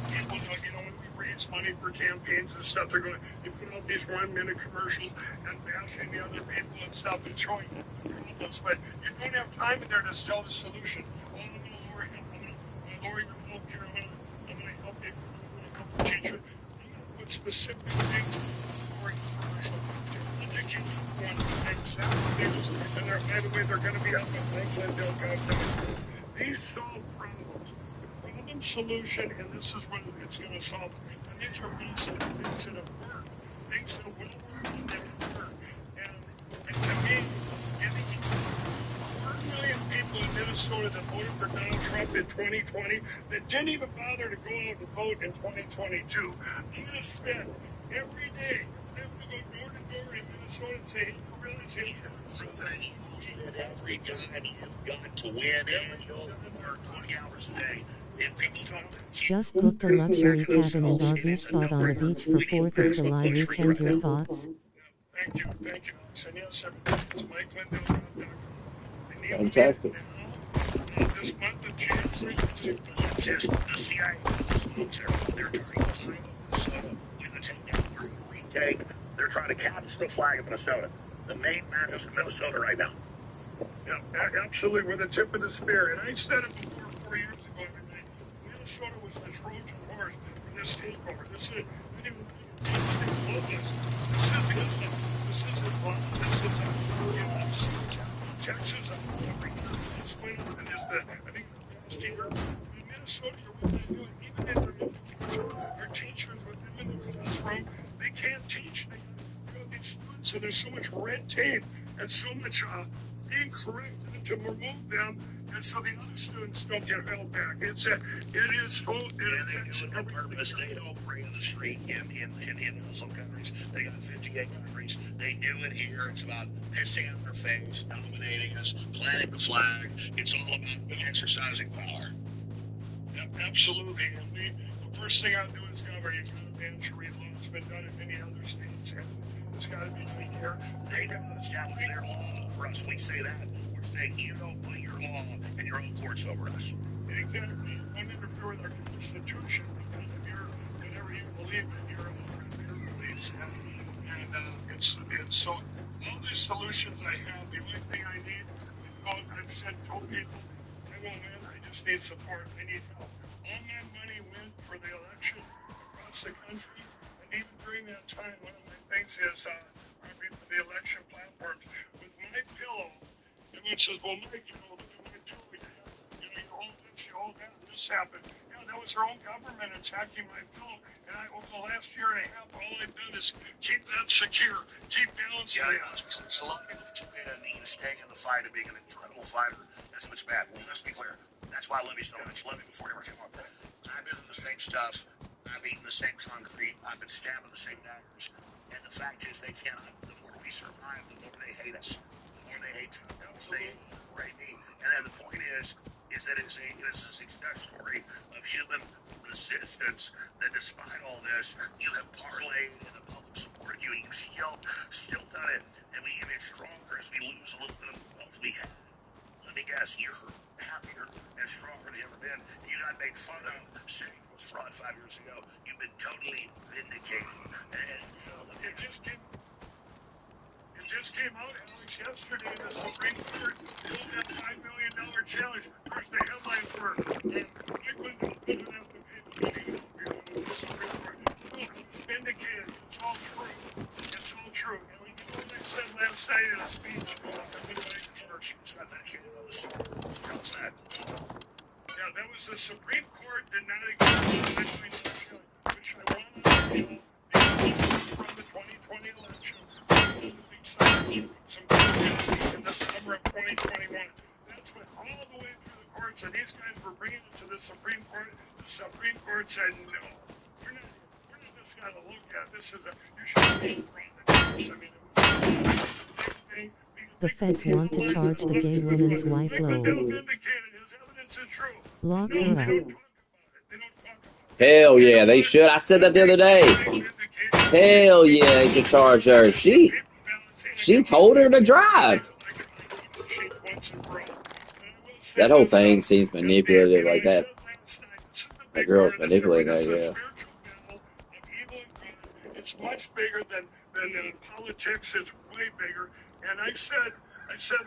people know, when we raise money for campaigns and stuff, they're going to put out these 1-minute commercials and bashing the other people and stuff and showing problems. But you don't have time in there to sell the solution. Oh, I'm going to lower him. I'm going to lower your home care. I'm going to help you. I'm going to help the teacher. I'm going to put specific things for your commercial to educate you on exactly things. And by the way, they're going to be up at MikeLindellGov.com. These solve problems. Problem solution, and this is what it's going to solve. And these are things that have worked. Things that will work and never work. mean, 4 million people in Minnesota that voted for Donald Trump in 2020 that didn't even bother to go out and vote in 2022. I'm going to spend every day, I have to go door to door in Minnesota and say, hey, you realize every time you've got to win, and you'll work 20 hours a day. If people talk Just booked a luxury cabin and RV spot on the beach for 4th of July weekend. Your thoughts? Thank you. And yes, it's Mike Lindell. Fantastic. This month of January, just the CIA, they're targeting the take retake. They're trying to capture the flag of Minnesota, the main madness of Minnesota right now. Yeah, absolutely, we're the tip of the spear. And I said it before 4 years ago, everybody. Minnesota was the Trojan horse for this takeover. This is Texas, and is the, I think, in Minnesota, you're what they do, even in their education, our teachers with them in the classroom, they can't teach. They have these students, and there's so much red tape and so much incorrect to remove them, and so the other students don't get held back. It is full. And they do it on purpose. They don't bring to the street in Muslim countries. They got 58 countries. They do it here. It's about pissing on their face, dominating us, planting the flag. It's all about exercising power. Yep, absolutely. And the first thing I do as governor, you got to ban Sharia law. It's been done in many other states. And it's got to be free here. They don't establish their law for us. We say that. We're saying you don't put your law and your own courts over us. Exactly. You don't interfere with our Constitution because of your, whatever you believe in, your beliefs. And so all these solutions I have, the only thing I need, I've told people, I won't win, I just need support. I need help. All my money went for the election across the country, and even during that time, one of my things is for the election platforms. With my pillow, everyone says, well, Mike, look at my pillow. You hold this, you hold that, and this happened. Yeah, that was their own government attacking my pillow. And over the last year and a half, all I've done is keep that secure, keep balancing it. A lot of people took a stake in the fight of being an incredible fighter. That's what's bad. Well, let's be clear. That's why I love you so much. Love you before you ever came up. I've been in the same stuff. I've eaten the same concrete. I've been stabbed with the same daggers. And the fact is, they cannot. The more we survive, the more they hate us. The more they hate Trump, the more they hate me. And then the point is that it's a success story of human resistance that despite all this, you have parlayed and the public supported you, and you've still done it. And we get stronger as we lose a little bit of the wealth we have. Let me guess, you're happier and stronger than you've ever been. You got made fun of saying it was fraud 5 years ago. You've been totally vindicated. And so it just came out, Alex, yesterday. The Supreme Court pulled that $5 million challenge. Of course, the headlines were, Mike Lindell doesn't have to pay the money. The Supreme Court. No, it's vindicated. It's all true. It's all true. And when you know what I said last night in a speech, she was vindicated on the Supreme Court. Tell us that. Yeah, that was the Supreme Court did not accept the $5 million challenge, which I won on the show. The elections from the 2020 election. Some in the summer of 2021. That's what all the way through the courts, and these guys were bringing it to the Supreme Court. The Supreme Court said, no, we're not just going to look at this as you should be The feds want to charge the gay woman's wife low. Lock her up. Hell yeah, they should. I said that the other day. Hell yeah, they should charge her. She told her to drive. That whole thing seems manipulative like that. That girl's manipulating that, yeah. It's much bigger than politics. It's way bigger. And I said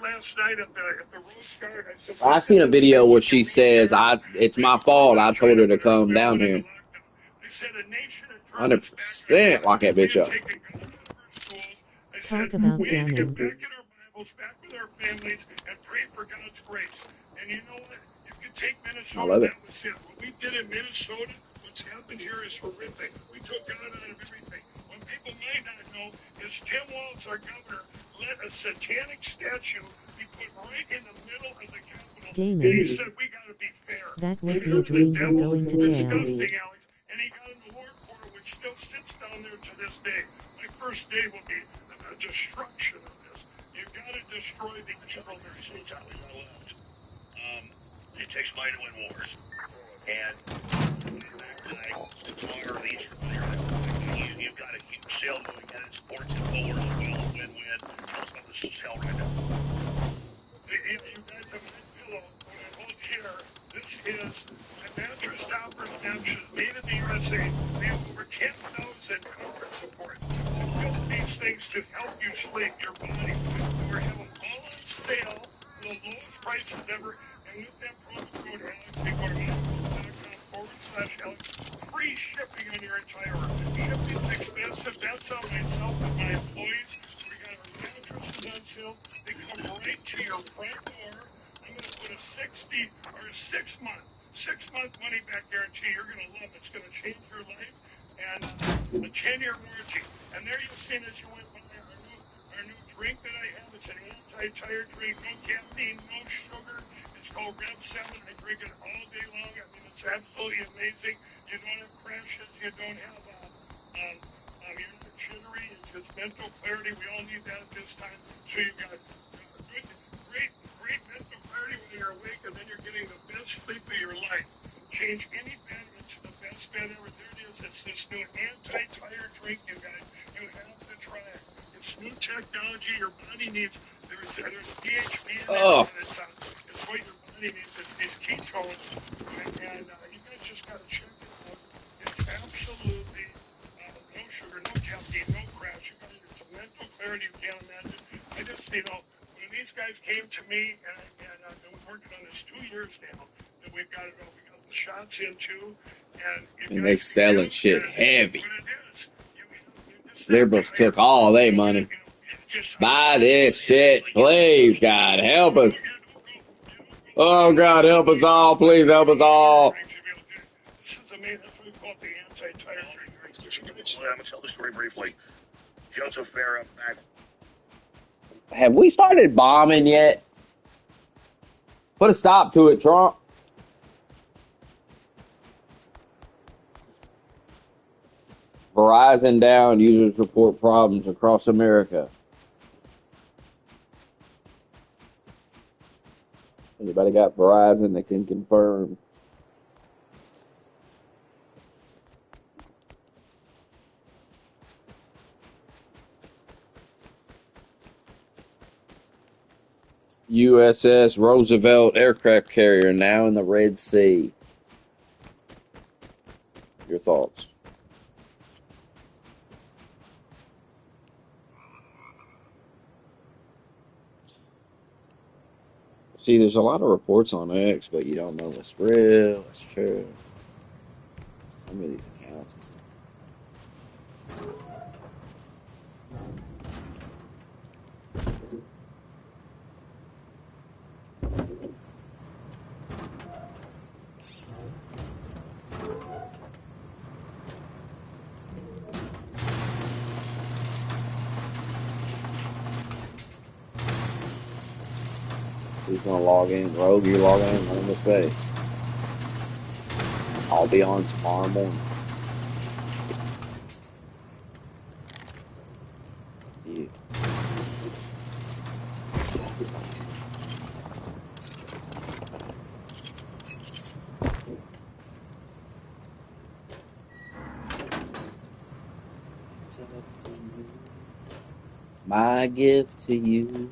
last night at the Rose Garden, I said, I've seen a video where she says, it's my fault. I told her to come down here. 100% lock that bitch up. Talk about Gannon. Back in our Bibles, back with our families, and pray for God's grace. And you know what? You can take Minnesota. I love it. That was it. What we did in Minnesota, what's happened here is horrific. We took God out of everything. When people might not know is Tim Walz, our governor, let a satanic statue be put right in the middle of the Capitol. Gaming. And he said, we got to be fair. That would be a dream from going to jail. Disgusting, Alex. And he got an award for it, which still sits down there to this day. My first day will be a destruction of this. You've got to destroy the general. There's so totally left. It takes money to win wars. And that guy, the tar of the Eastern player, you've got a huge sale going at it. Sports and forward as well. Win-win. That's how this is hell right now. You guys have my pillow. When I hold here, this is a mattress toppers mattress made in the USA. We have over 10,000 comfort support. We built these things to help you sleep your body. We're having all on sale, the lowest prices ever. And with that promo code Alex, you go to Amazon.com/Alex. Free shipping on your entire order. Shipping's expensive. That's how myself and my employees, we got our mattresses on sale. They come right to your front door. I'm going to put a 6-month money back guarantee. You're going to love it. It's going to change your life. And a 10-year warranty. And there you've seen as you went by our new drink that I have. It's an anti-tire drink. No caffeine, no sugar. It's called Red 7. I drink it all day long. I mean, it's absolutely amazing. You don't have crashes. You don't have, you're not jittery. It's just mental clarity. We all need that at this time. So you've got great mental clarity when you're awake, and then you're getting the best sleep of your life. Change any bed. It's the best bed ever. There it is. It's this new anti-tire drink, you guys. You have to try it. It's new technology your body needs. There's PHP in there. Oh. It's what your body needs. It's these ketones. And you guys just got to check it out. It's absolutely no sugar, no caffeine, no crash. It's mental clarity you can't imagine. I just, when these guys came to me, and I've been working on this 2 years now, that we've got it all. We got the shots in too. And they selling shit heavy. Liberals took all their money. Buy this shit, please, God, help us. Oh, God, help us all. Please help us all. This is amazing. That's what we call it, the anti-tire drink. I'm going to tell the story briefly. Joseph Farah back. Have we started bombing yet? Put a stop to it, Trump. Verizon down. Users report problems across America. Anybody got Verizon that can confirm? USS Roosevelt aircraft carrier now in the Red Sea. Your thoughts? See, there's a lot of reports on X, but you don't know what's real, what's true. Some of these accounts and stuff. Who's gonna log in? Rogue, you log in on this page. I'll be on tomorrow morning. Yeah. My gift to you.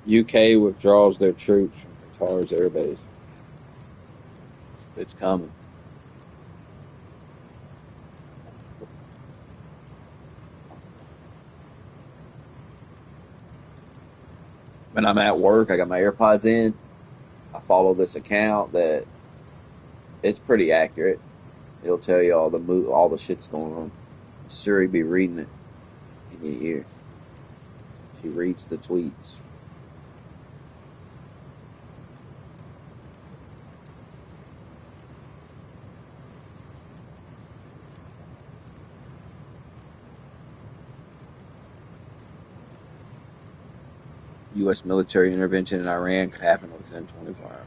UK withdraws their troops from Qatar's airbase. It's coming. When I'm at work, I got my AirPods in. I follow this account that it's pretty accurate. It'll tell you all the shit's going on. Siri be reading it in your ear. She reads the tweets. U.S. military intervention in Iran could happen within 24 hours.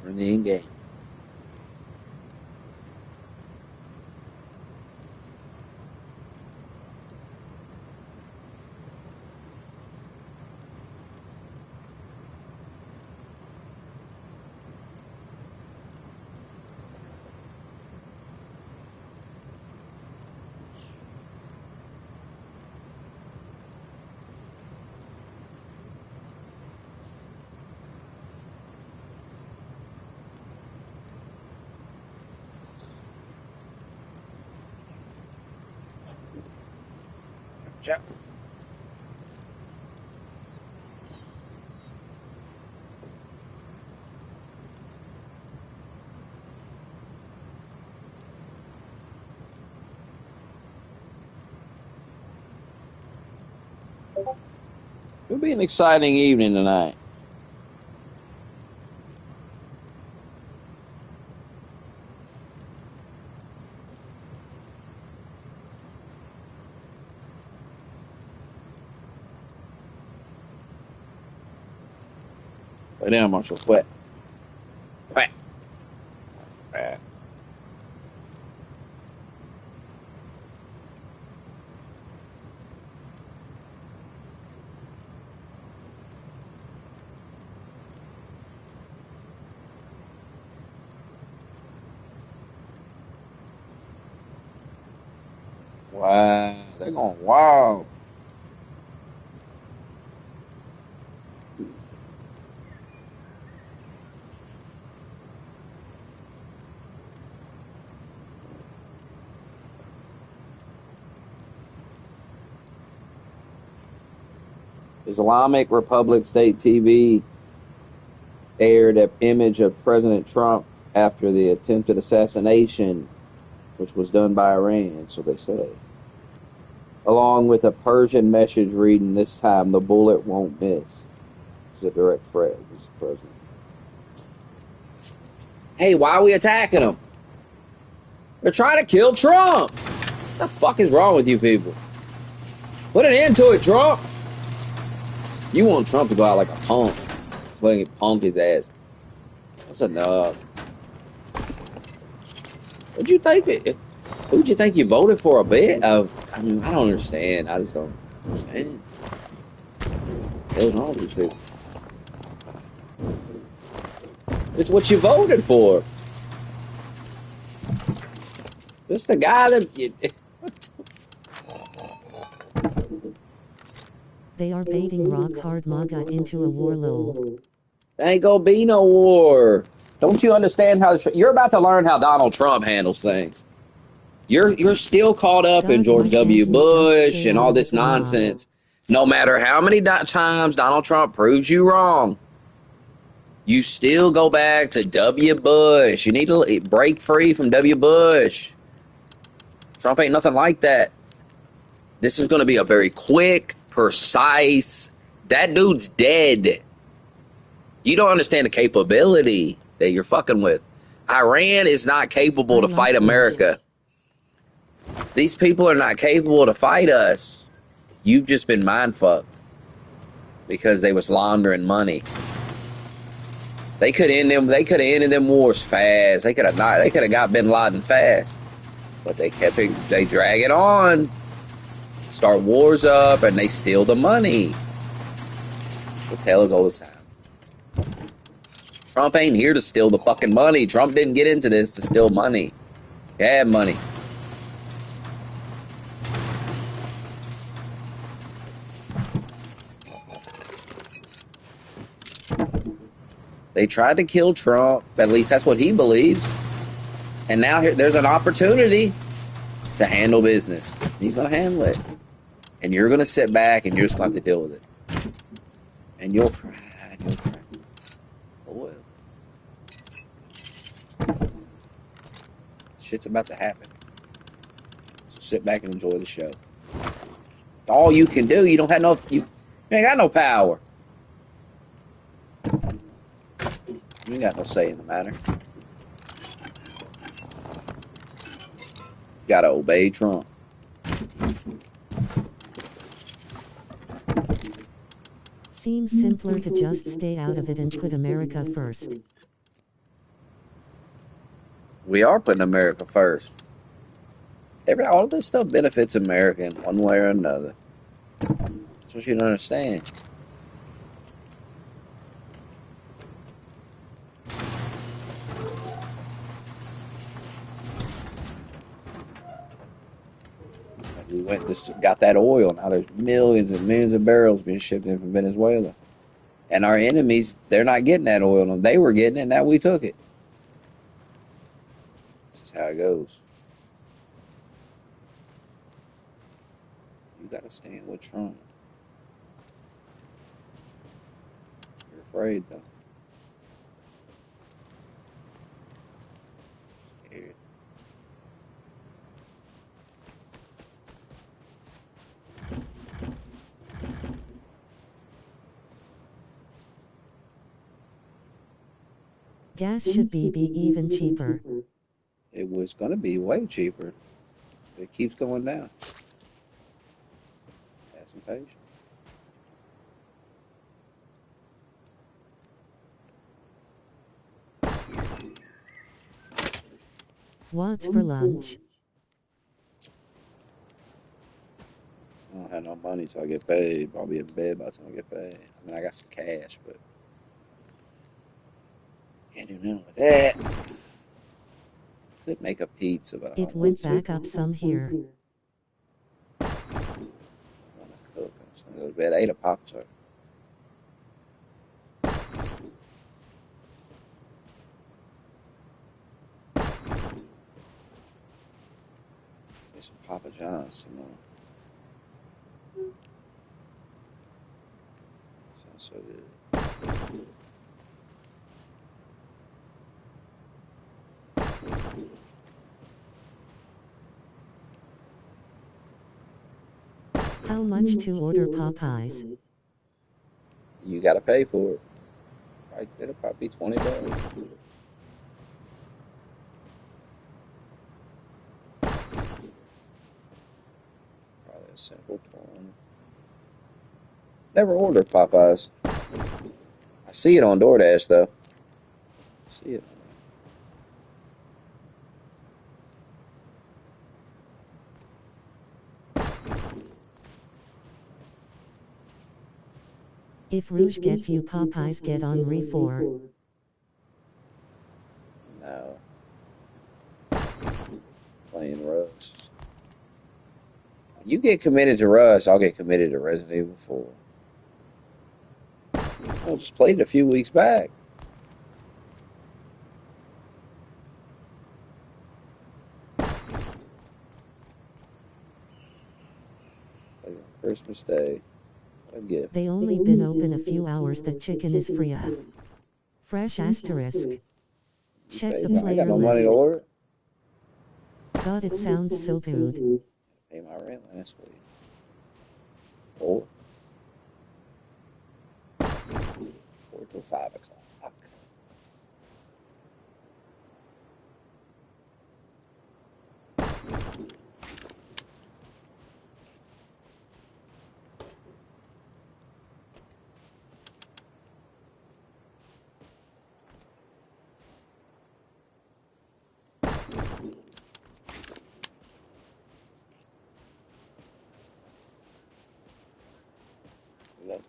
We're in the end game. Check. It'll be an exciting evening tonight. Lay down, Marshall. Wet. Wet. Wet. Wow, they're going wild. Islamic Republic State TV aired an image of President Trump after the attempted assassination, which was done by Iran, so they say. Along with a Persian message reading, "This time the bullet won't miss." It's a direct threat of the president. Hey, why are we attacking them? They're trying to kill Trump. What the fuck is wrong with you people? Put an end to it, Trump. You want Trump to go out like a punk. Just letting it punk his ass. That's enough. What'd you think? Who'd you think you voted for a bit of? I mean, I don't understand. I just don't understand. What's wrong with these people? It's what you voted for. This the guy that you... They are baiting rock hard MAGA into a war, lol. There ain't gonna be no war. Don't you understand how... You're about to learn how Donald Trump handles things. You're still caught up in George W. Bush and all this nonsense. No matter how many times Donald Trump proves you wrong, you still go back to W. Bush. You need to break free from W. Bush. Trump ain't nothing like that. This is going to be a very quick, precise... That dude's dead. You don't understand the capability that you're fucking with. Iran is not capable to fight America. These people are not capable to fight us. You've just been mind-fucked because they was laundering money. They could end them. They could have ended them wars fast. They could have not. They could have got Bin Laden fast, but they kept it. They drag it on, start wars up, and they steal the money. The tale is old as time. Trump ain't here to steal the fucking money. Trump didn't get into this to steal money. He had money. They tried to kill Trump. At least that's what he believes. And now there's an opportunity to handle business. He's going to handle it. And you're going to sit back and you're just going to have to deal with it. And you'll cry. And you'll cry. Boy. Shit's about to happen. So sit back and enjoy the show. All you can do, you don't have no, you ain't got no power. You ain't got no say in the matter. You gotta obey Trump. Seems simpler to just stay out of it and put America first. We are putting America first. All of this stuff benefits America in one way or another. That's what you don't understand. We got that oil. Now there's millions and millions of barrels being shipped in from Venezuela. And our enemies, they're not getting that oil. They were getting it, now we took it. This is how it goes. You gotta stand with Trump. You're afraid, though. Scared. Gas should be even cheaper. It was going to be way cheaper. It keeps going down. Have some patience. What's for lunch? I don't have no money till I get paid. I'll be in bed by the time I get paid. I mean, I got some cash, but can't do nothing with that. Could make a pizza, but I don't It went back up some here. want to cook. I'm just going to go to bed. I ate a Pop-Tart. Get some Papa John's tomorrow. Sounds so good. How much to order Popeyes? You got to pay for it. Right, it'll probably be $20. Probably a simple 20. Never ordered Popeyes. I see it on DoorDash though. I see it. If Rouge gets you Popeyes, get on Re4. No. Playing Rust. You get committed to Rust, I'll get committed to Resident Evil 4. I just played it a few weeks back. Like on Christmas Day. What a gift. They only been open a few hours. The chicken is free. Fresh asterisk. Check the I player got no money to list. order. God, it sounds so good. Pay my rent last week. Or 4 till 5 o'clock. Lovely.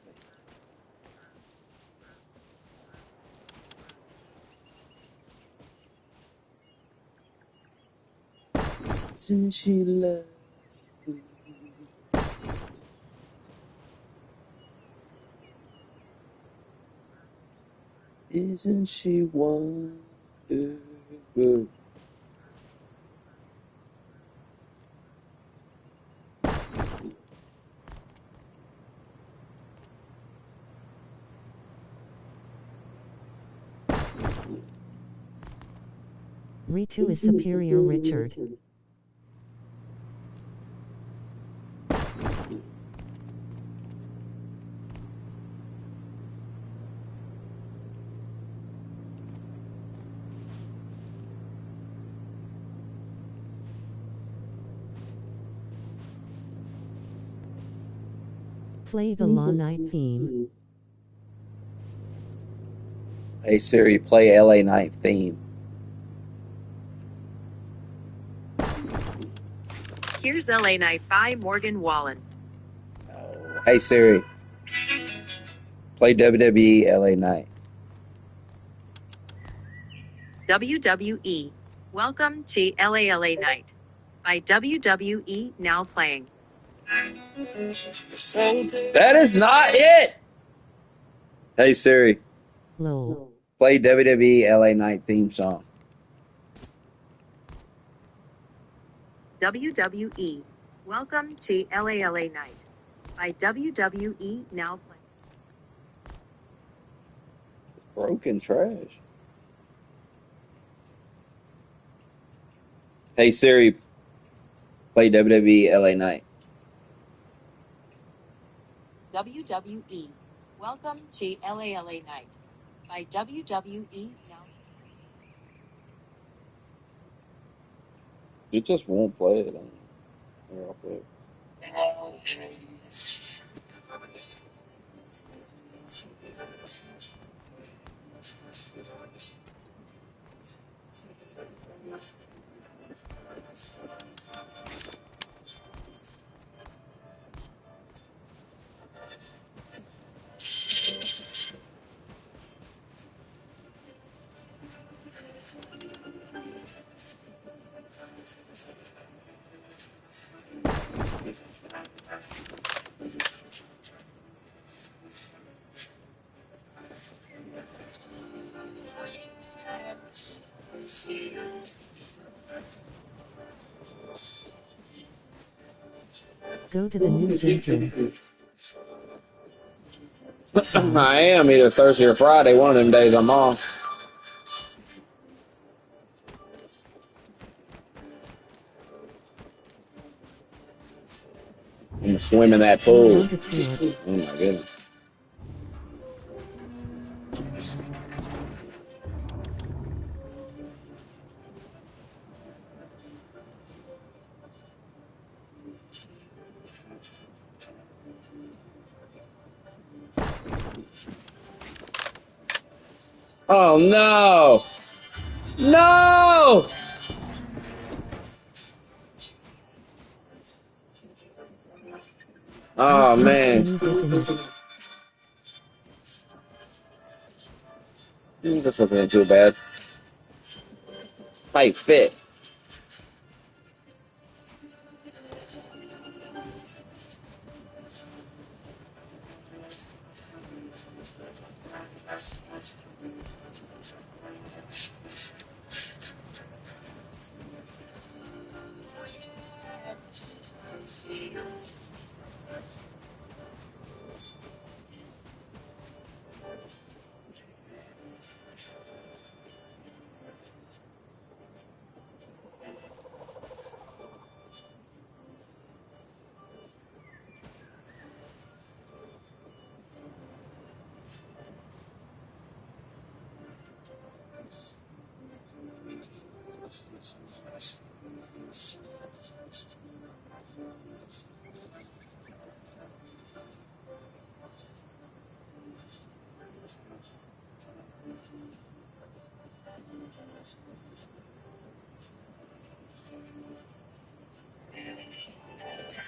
Isn't she lovely? Isn't she wonderful? Ritu is superior, Richard. Play the Law Night theme. Hey Siri, play LA Night theme. Here's LA Night by Morgan Wallen. Hey Siri, play WWE LA Night. WWE. Welcome to LA Night by WWE, now playing. That is not it! Hey Siri, Low. play WWE LA Night theme song. WWE. Welcome to LA Night by WWE, now playing. Broken trash. Hey Siri, play WWE LA Night. WWE. Welcome to LA Night by WWE, now. It just won't play it. Here, I'll play it. Go to the new gym. I am either Thursday or Friday. One of them days I'm off. I'm gonna swim in that pool. Oh my goodness. Oh no! No! Oh man. This isn't too bad. Tight fit.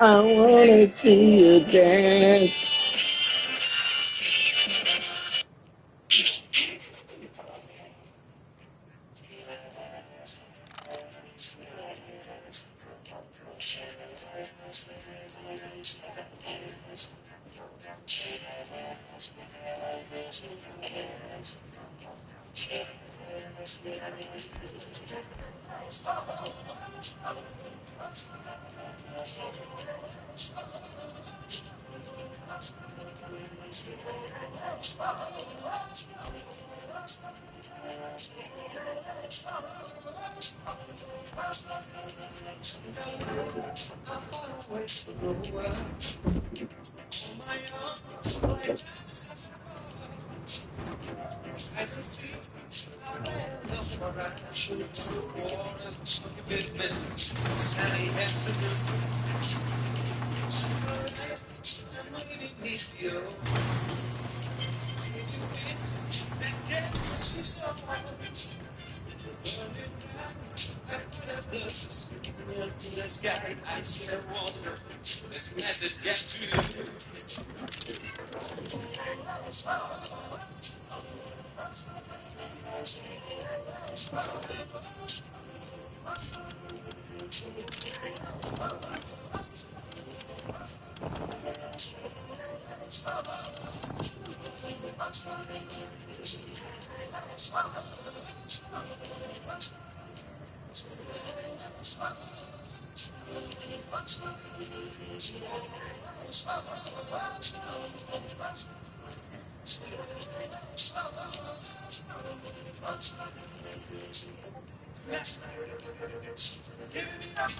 I wanna see you dance.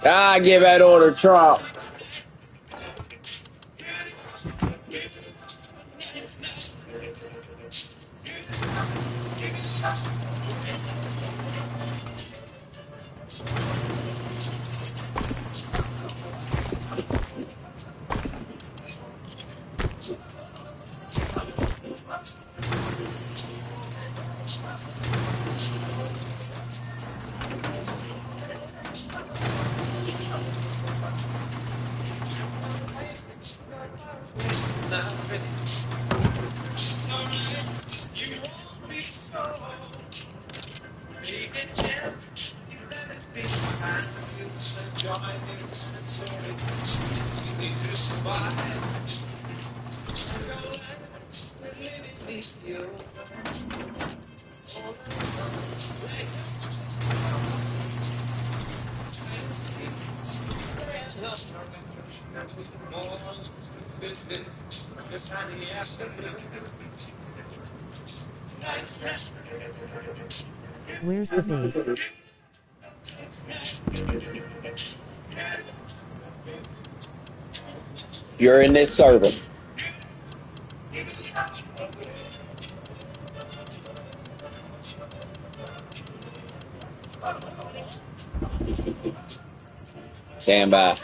I give that order, Trump. Where's the base? You're in this server. Stand by.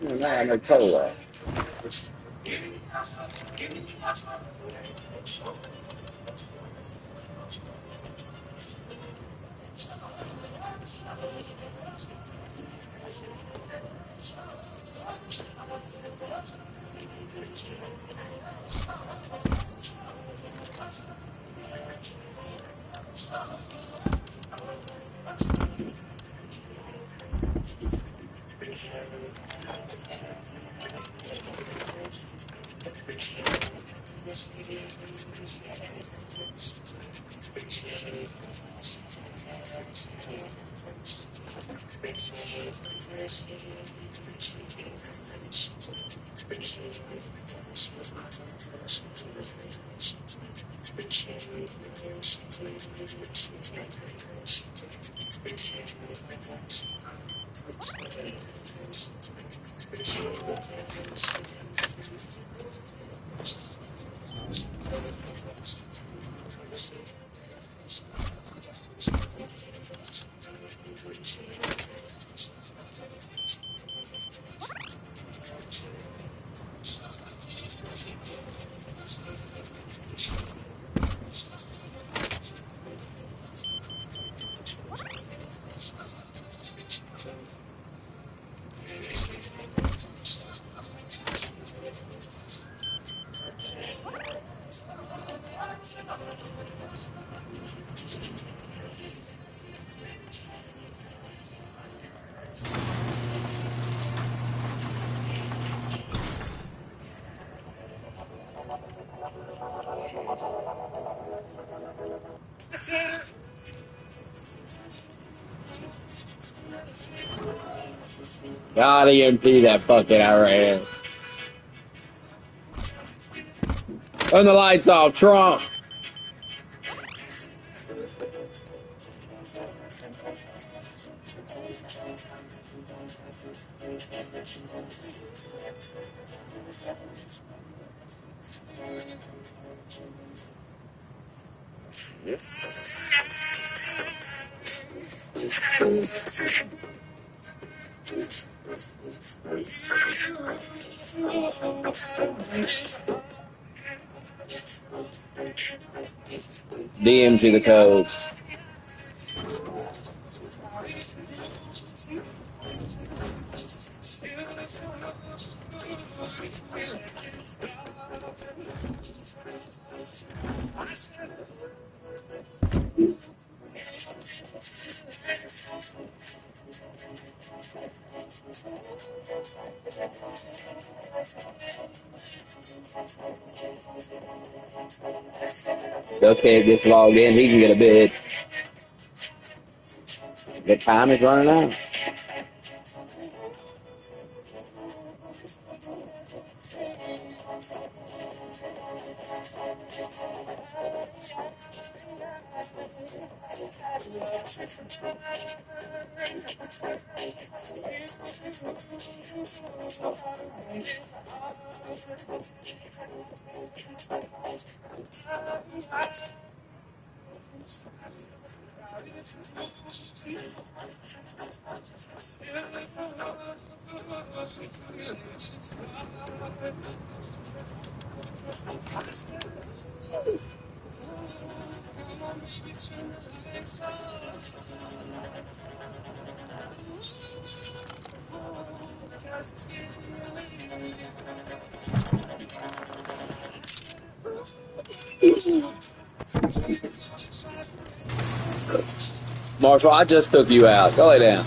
Man, they're cola. God, EMP that fucking Iran. Turn the lights off, Trump. DM to the code. Okay, gets logged in, he can get a bid. The time is running out. Marshall, I just took you out. Go lay down.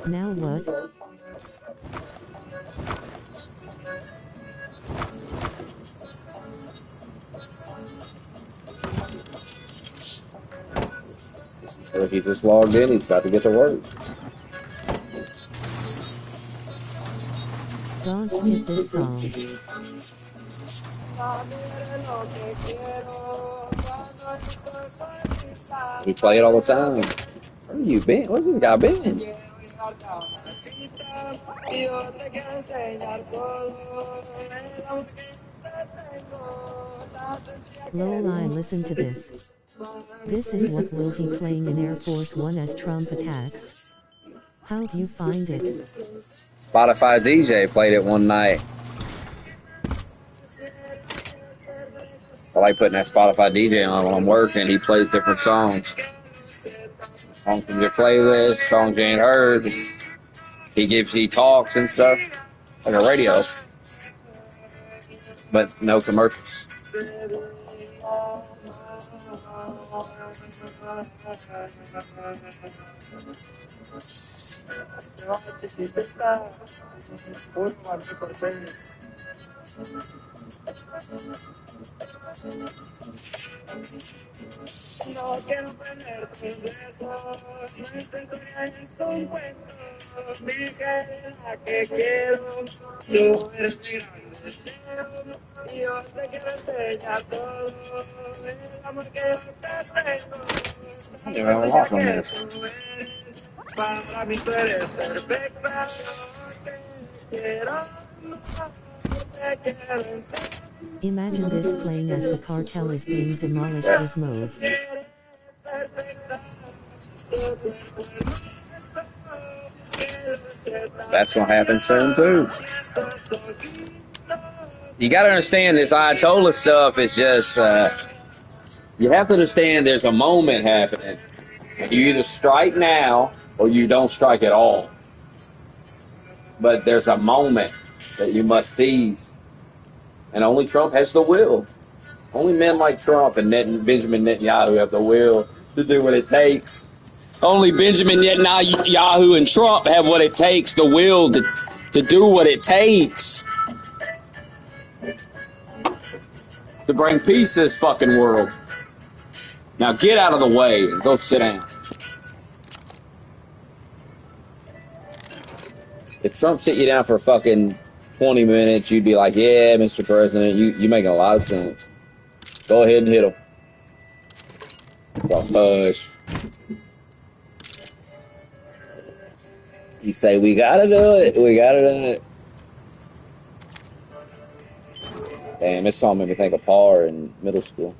Now what? So he just logged in, he's about to get to work. Don't skip this song. We play it all the time. Where you been? Where's this guy been? Lol, I listen to this. This is what will be playing in Air Force One as Trump attacks. How'd you find it? Spotify DJ played it one night. I like putting that Spotify DJ on when I'm working. He plays different songs. Songs from your playlist, songs you ain't heard. He talks and stuff. Like a radio. But no commercials. No quiero prenderte en besos, nuestra historia es un cuento. Dije la que quiero, tú eres mi gran deseo. Y yo te quiero enseñar todo, el amor que yo te tengo. Yeah, I walk on this. Para mí tú eres perfecta, yo te quiero, te quiero enseñar. Imagine this playing as the cartel is being demolished with Mauve. That's gonna happen soon too. You gotta understand this Ayatollah stuff is just, you have to understand there's a moment happening. You either strike now or you don't strike at all. But there's a moment that you must seize. And only Trump has the will. Only men like Trump and Benjamin Netanyahu have the will to do what it takes. Only Benjamin Netanyahu and Trump have what it takes, the will to do what it takes to bring peace to this fucking world. Now get out of the way and go sit down. If Trump sit you down for fucking 20 minutes, you'd be like, yeah, Mr. President, you making a lot of sense. Go ahead and hit him. So, hush. He'd say, we gotta do it. We gotta do it. Damn, this song made me think of Par in middle school.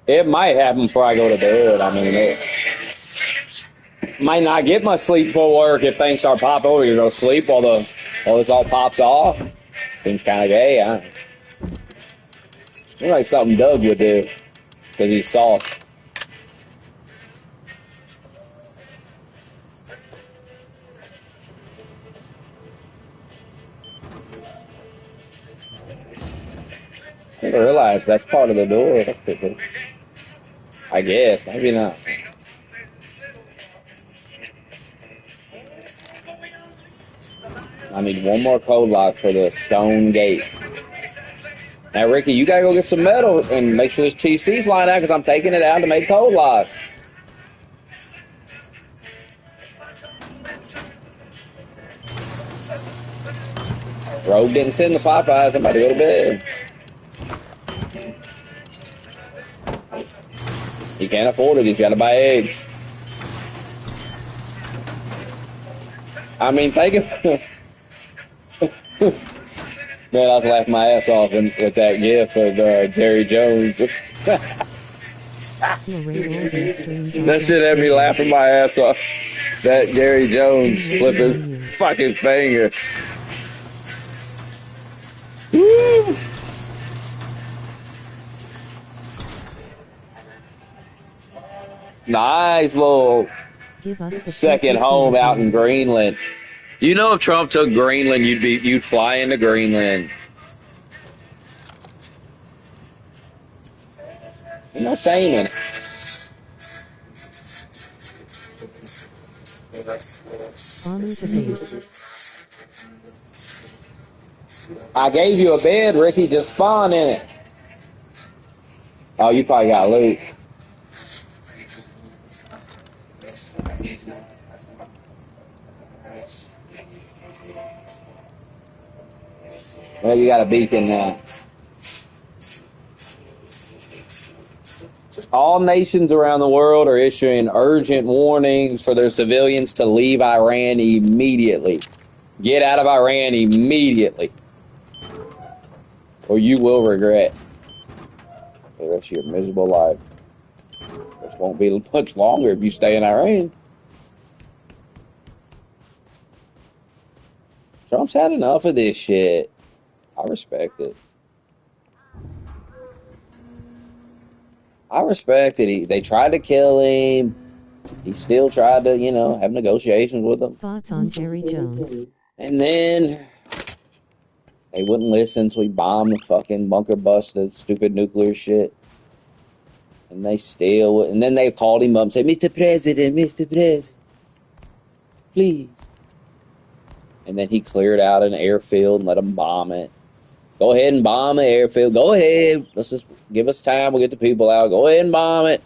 It might happen before I go to bed. I mean, it might not get my sleep before work if things start popping over. You go to sleep while this all pops off. Seems kind of gay, huh? Seems like something Doug would do because he's soft. I didn't realize that's part of the door. I guess, maybe not. I need one more code lock for the stone gate. Now, Ricky, you gotta go get some metal and make sure this TC's lined out because I'm taking it out to make code locks. Rogue didn't send the Popeyes. I'm about to go to bed. He can't afford it. He's got to buy eggs. I mean, think of... Man, I was laughing my ass off with that gif of Jerry Jones. That shit had me laughing my ass off. That Jerry Jones flipping fucking finger. Woo! Nice little second home out in Greenland. You know, if Trump took Greenland, you'd fly into Greenland. Ain't no shame in it. Honor the base. I gave you a bed, Ricky. Just spawn in it. Oh, you probably got loot. Well, you got a beacon now. All nations around the world are issuing urgent warnings for their civilians to leave Iran immediately. Get out of Iran immediately, or you will regret the rest of your miserable life. Which won't be much longer if you stay in Iran. Trump's had enough of this shit. I respect it. I respect it. They tried to kill him. He still tried to, have negotiations with them. Thoughts on Jerry Jones? And then they wouldn't listen, so we bombed the fucking bunker busted stupid nuclear shit. And they still, and then they called him up and said, Mr. President, please. And then he cleared out an airfield and let them bomb it. Go ahead and bomb the airfield. Go ahead. Let's just give us time. We'll get the people out. Go ahead and bomb it.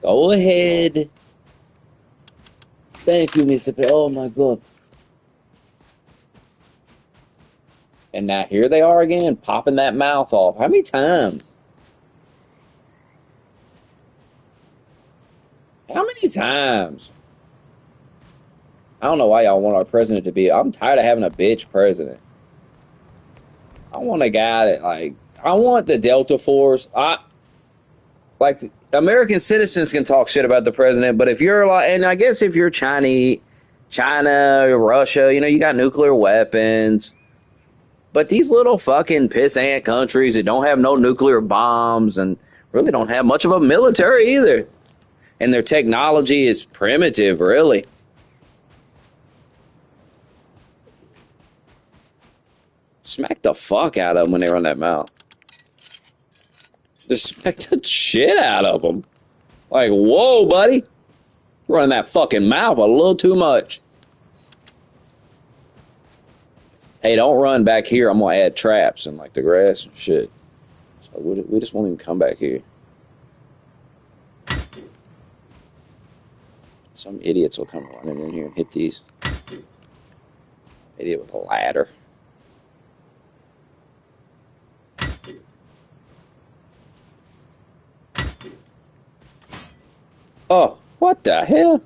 Go ahead. Thank you, Mr. President. Oh, my God. And now here they are again, popping that mouth off. How many times? How many times? I don't know why y'all want our president to be. I'm tired of having a bitch president. I want a guy that, I want the Delta Force. American citizens can talk shit about the president, but if you're and I guess if you're China, Russia, you got nuclear weapons. But these little fucking pissant countries that don't have no nuclear bombs and really don't have much of a military either. And their technology is primitive, really. Smack the fuck out of them when they run that mouth. Just smack the shit out of them. Like, whoa, buddy. Running that fucking mouth a little too much. Hey, don't run back here. I'm going to add traps and the grass and shit. So we just won't even come back here. Some idiots will come running in here and hit these. Idiot with a ladder. Oh, what the hell?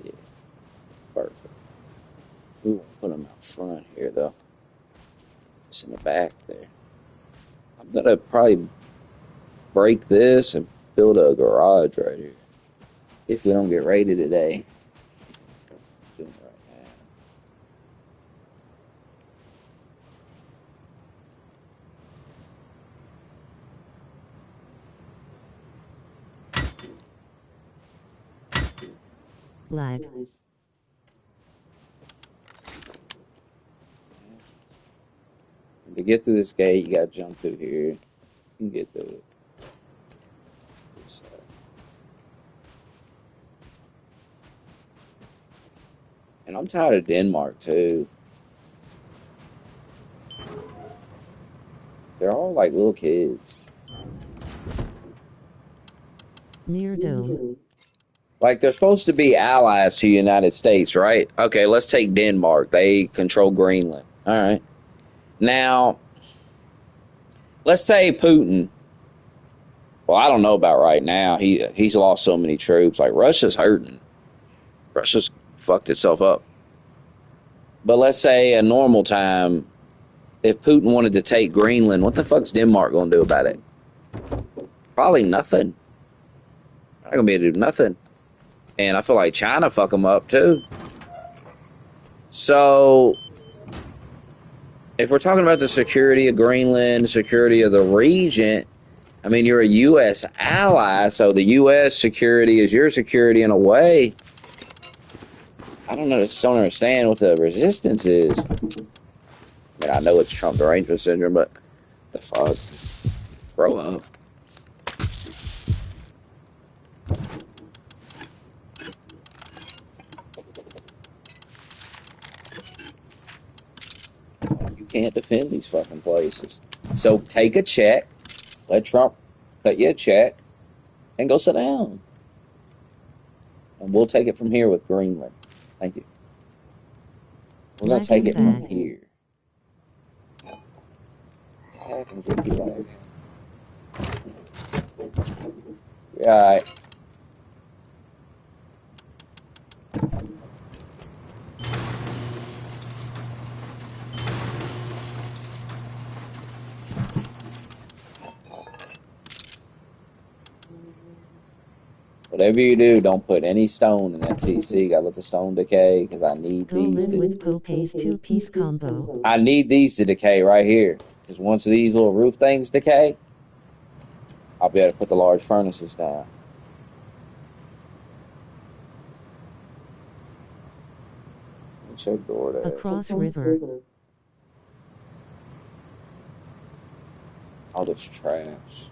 Yeah, perfect. We won't put them out front here, though. Just in the back there. I'm going to probably break this and build a garage right here. If we don't get raided today. Doing it right Lag. To get through this gate, you gotta jump through here. You can get through it. And I'm tired of Denmark, too. They're all like little kids. Near Dome. Like, they're supposed to be allies to the United States, right? Okay, let's take Denmark. They control Greenland. All right. Now, let's say Putin. Well, I don't know about right now. He's lost so many troops. Like, Russia's hurting. Russia's fucked itself up. But let's say a normal time, if Putin wanted to take Greenland, what the fuck's Denmark going to do about it? Probably nothing. Not going to be able to do nothing. And I feel like China fuck them up too. So, if we're talking about the security of Greenland, the security of the region, I mean, you're a U.S. ally, so the U.S. security is your security in a way. I just don't understand what the resistance is. mean, I know it's Trump derangement syndrome, but the fuck? Grow up. You can't defend these fucking places. So take a check, let Trump cut you a check, and go sit down. And we'll take it from here with Greenland. Thank you. We're going to take it from here. What happens with you like? All right. Whatever you do, don't put any stone in that TC. Gotta let the stone decay because I need Go these live with Pope's 2-piece combo. I need these to decay right here. Because once these little roof things decay, I'll be able to put the large furnaces down. Check DoorDash. Across river. All this trash.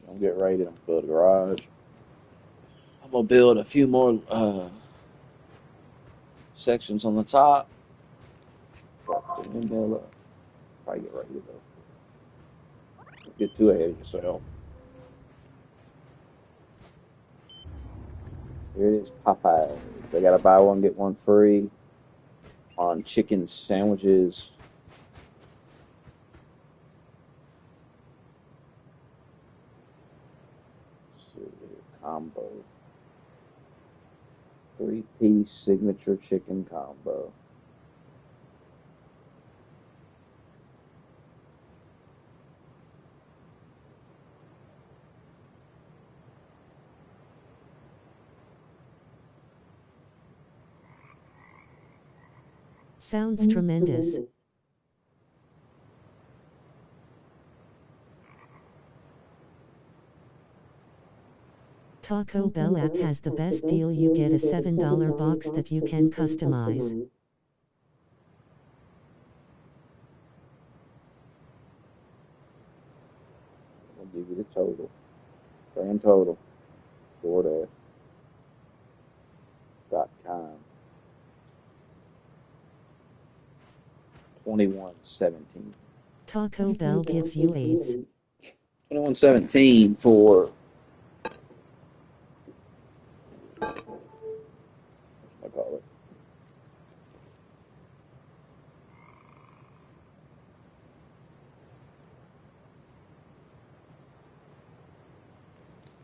I'm getting ready to build a garage. I'm gonna build a few more sections on the top. Fuck, then build up. Probably get ready to go. Don't get too ahead of yourself. Here it is, Popeyes. They gotta buy one, get one free on chicken sandwiches. Combo. 3-piece signature chicken combo. Sounds tremendous. Taco Bell app has the best deal. You get a $7 box that you can customize. I'll give you the total. Grand total. DoorDash.com. $21.17. Taco Bell gives you AIDS. $21.17 for I call it.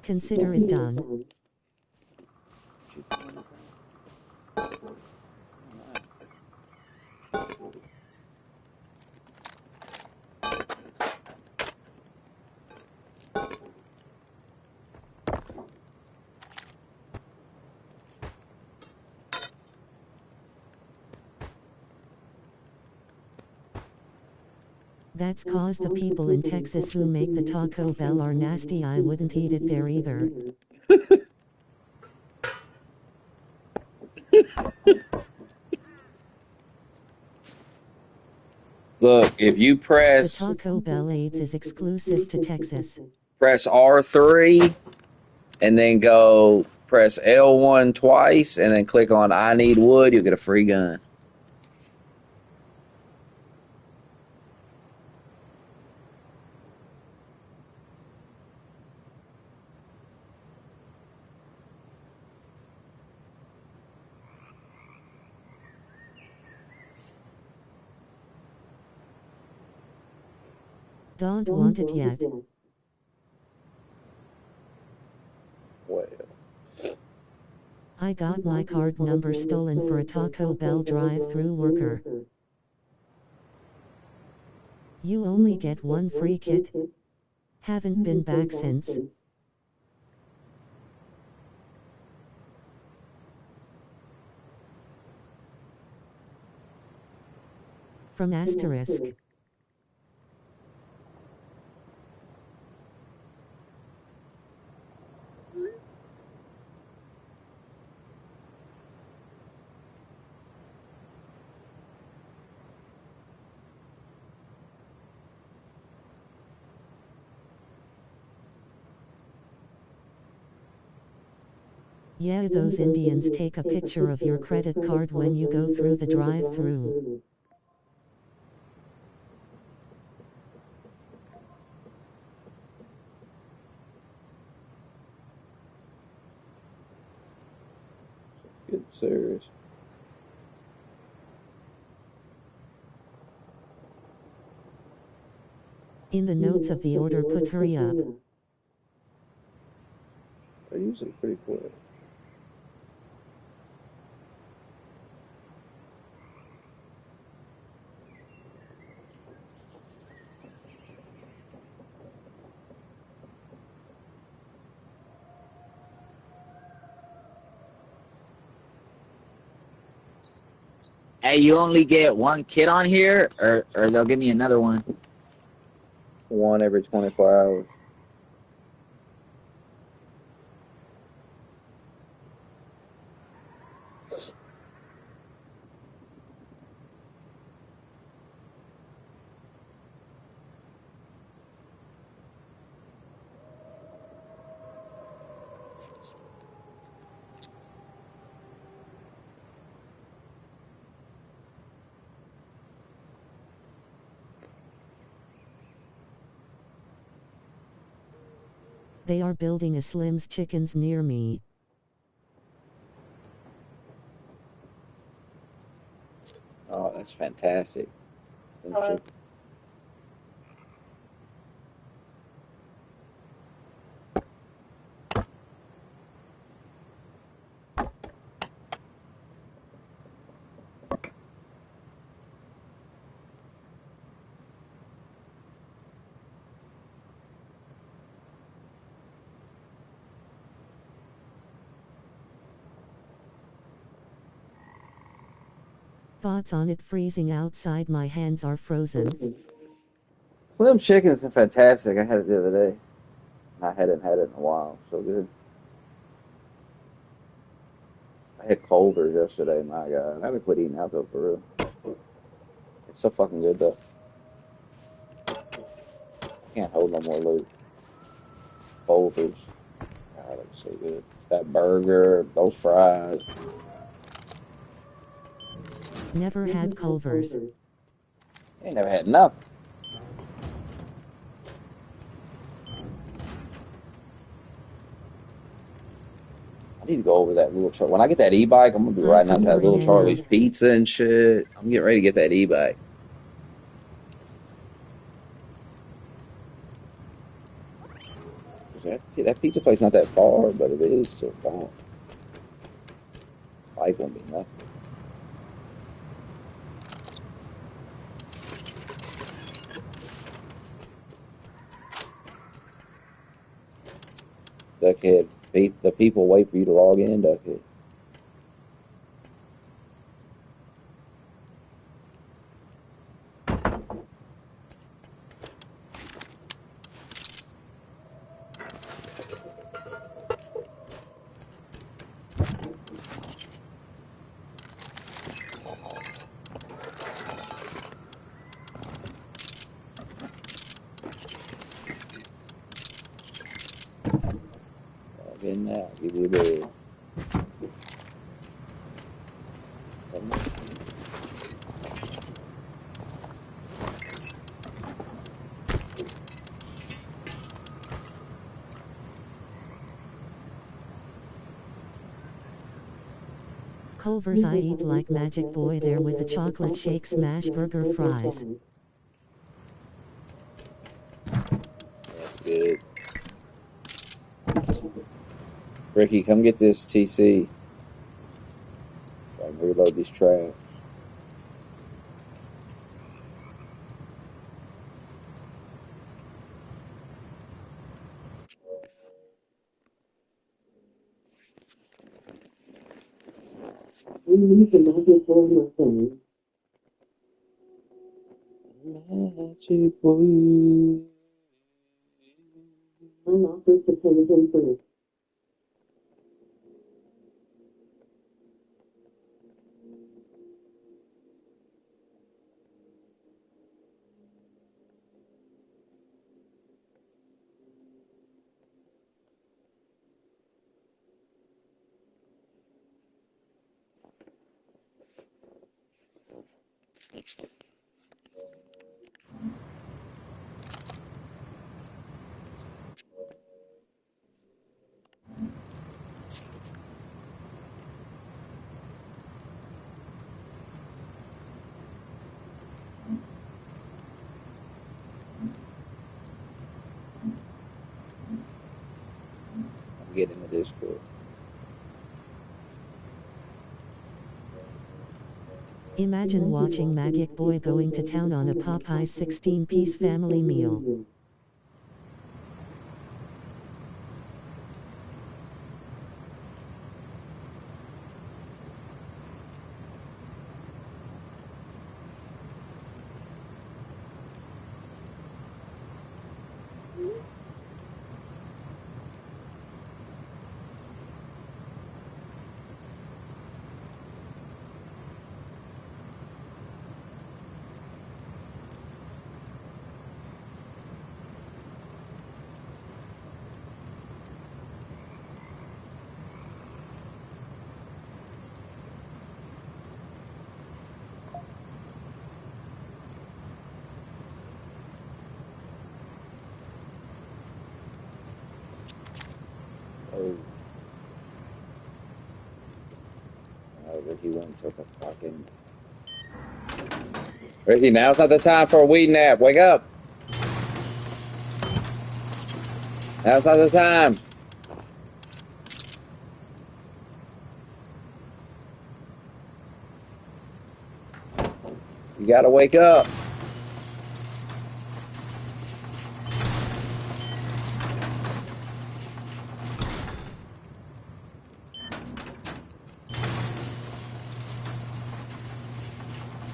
Consider it done. That's cause the people in Texas who make the Taco Bell are nasty. I wouldn't eat it there either. Look, if you The press Taco Bell AIDS is exclusive to Texas. R3 and then go press L1 twice and then click on I need wood, you'll get a free gun. Don't want it yet. Well, I got my card number stolen for a Taco Bell drive-through worker. You only get one free kit. Haven't been back since. From Asterisk. Yeah, those Indians take a picture of your credit card when you go through the drive-through. Good serious. In the notes of the order, put hurry up. They're usually pretty quick. Hey, you only get one kit on here, or they'll give me another one. One every 24 hours. They are building a Slim's Chickens near me. Oh, that's fantastic. Thoughts on it freezing outside, my hands are frozen. Slim Chickens are fantastic. I had it the other day. I hadn't had it in a while. So good. I had Culver's yesterday. My God, I haven't quit eating out though for real. It's so fucking good though. Can't hold no more loot. Culver's. God, that was so good. That burger, those fries. Never had Culver's. Ain't never had nothing. I need to go over that little When I get that e-bike, I'm gonna be riding out that little Charlie's Pizza and shit. I'm getting ready to get that e-bike. That pizza place not that far, but it is still far. Bike won't be nothing. Duckhead. The people wait for you to log in, Duckhead. in now. Give you the. Culver's I eat like Magic Boy there with the chocolate shake smash burger fries. That's good. Ricky, come get this TC. So I can reload these traps. We need the Magic Boy, my friend. Magic Boy. I offered to pay him first. I'm getting the Discord. Imagine watching Magic Boy going to town on a Popeyes 16-piece family meal. Oh. Ricky went and took a fucking. Ricky, now's not the time for a weed nap. Wake up. Now's not the time. You gotta wake up.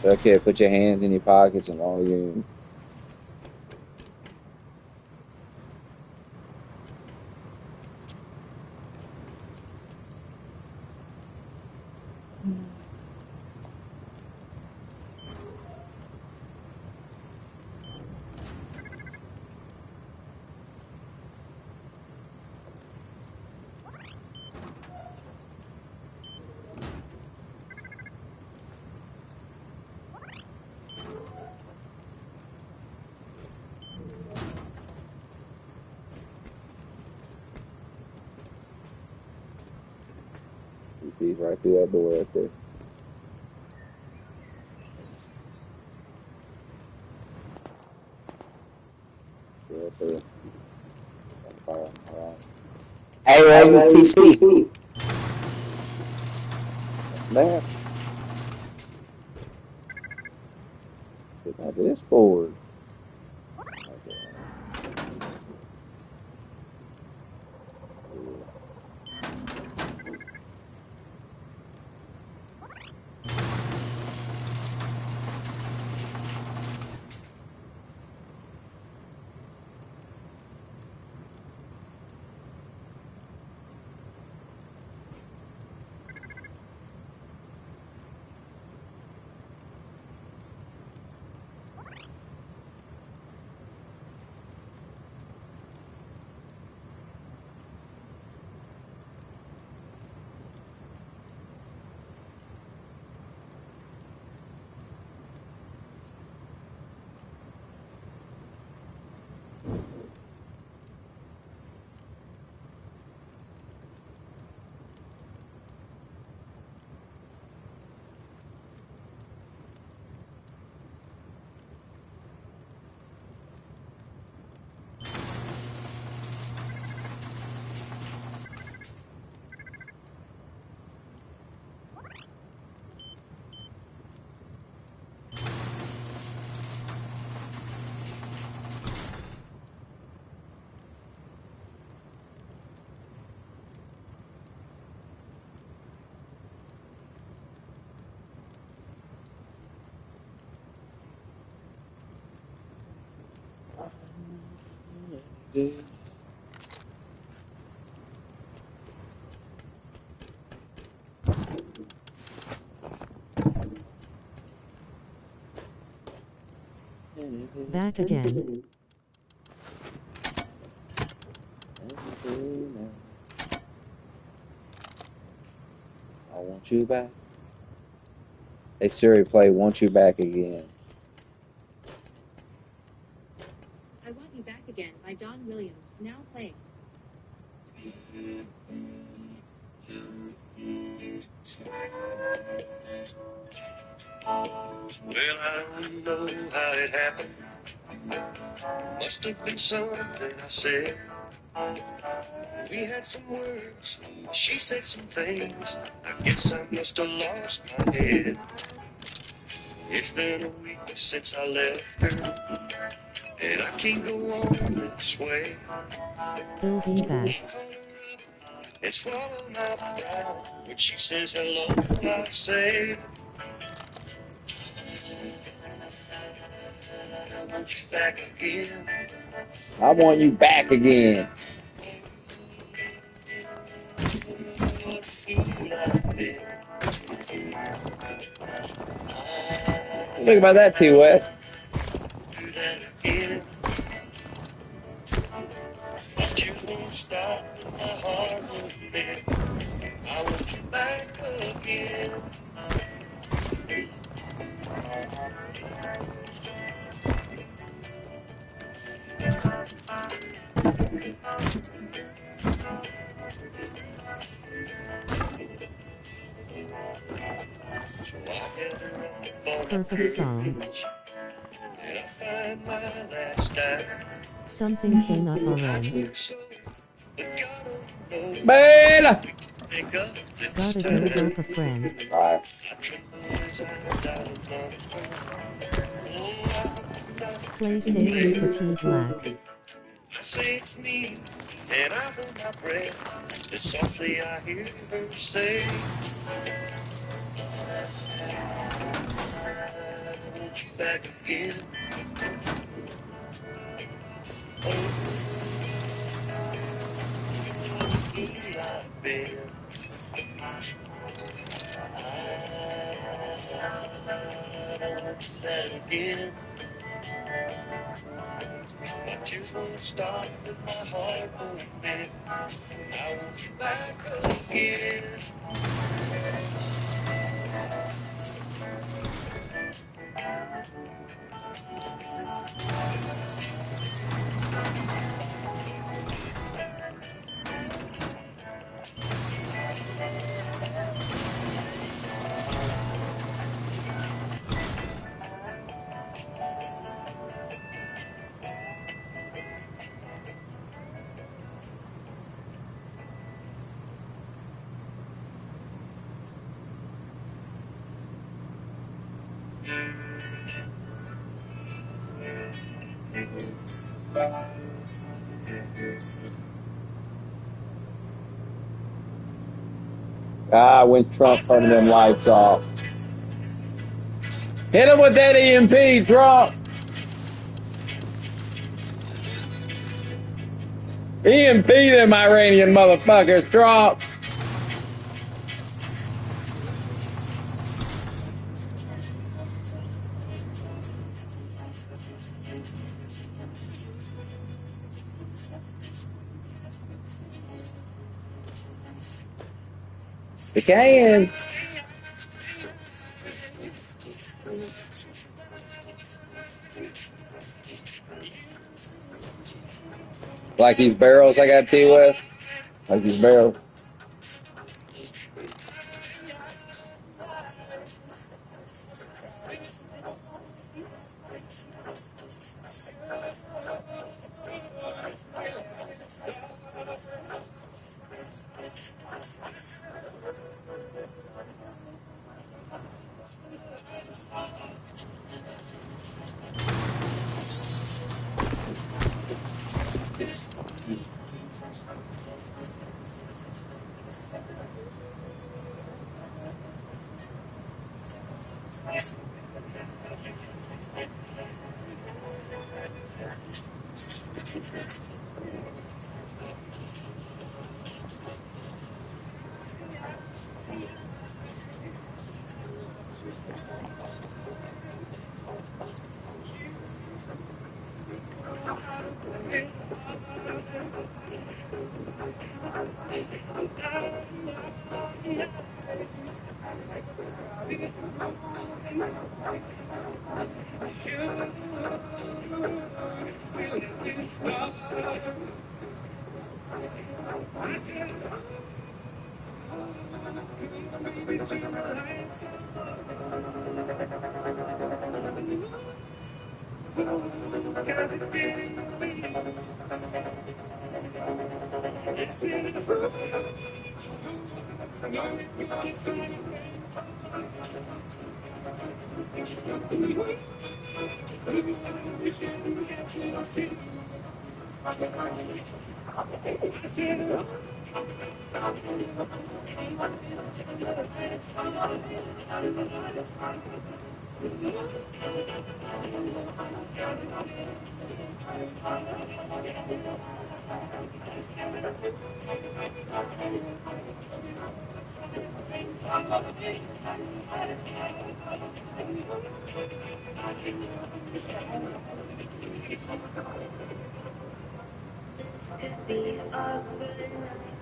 Okay, put your hands in your pockets and all you. You see, he's right through that door right there. Right there. Fire on the horizon. Hey, where's the TC? There. Get my Discord. Back again. I want you back. Hey Siri, play "Want You Back Again." I Want You Back Again by Don Williams, now playing. Well, I don't know how it happened. Must have been something I said. We had some words, she said some things. I guess I must have lost my head. It's been a week since I left her, and I can't go on this way. He'll be back. And swallow my pride. When she says hello, I say, I want you back again. I want you back again. Look about that, T-Wet. Do that again. My tears won't stop and my heart won't bend. I want you back again. So I gather up on Perfect song. and I find my last dime. Something came up already. Bella! Gotta go help a friend. Alright. Play Sacred Fatigue Black. I say it's me, and I hold my breath, and softly I hear her say, I want you back again. Oh, fool I've been. I want you back again. My tears won't stop and my heart won't bend. I want you back again. When Trump turning them lights off. Hit him with that EMP, Trump. EMP them Iranian motherfuckers, Trump. They can. Like these barrels I got, T-West? Like these barrels.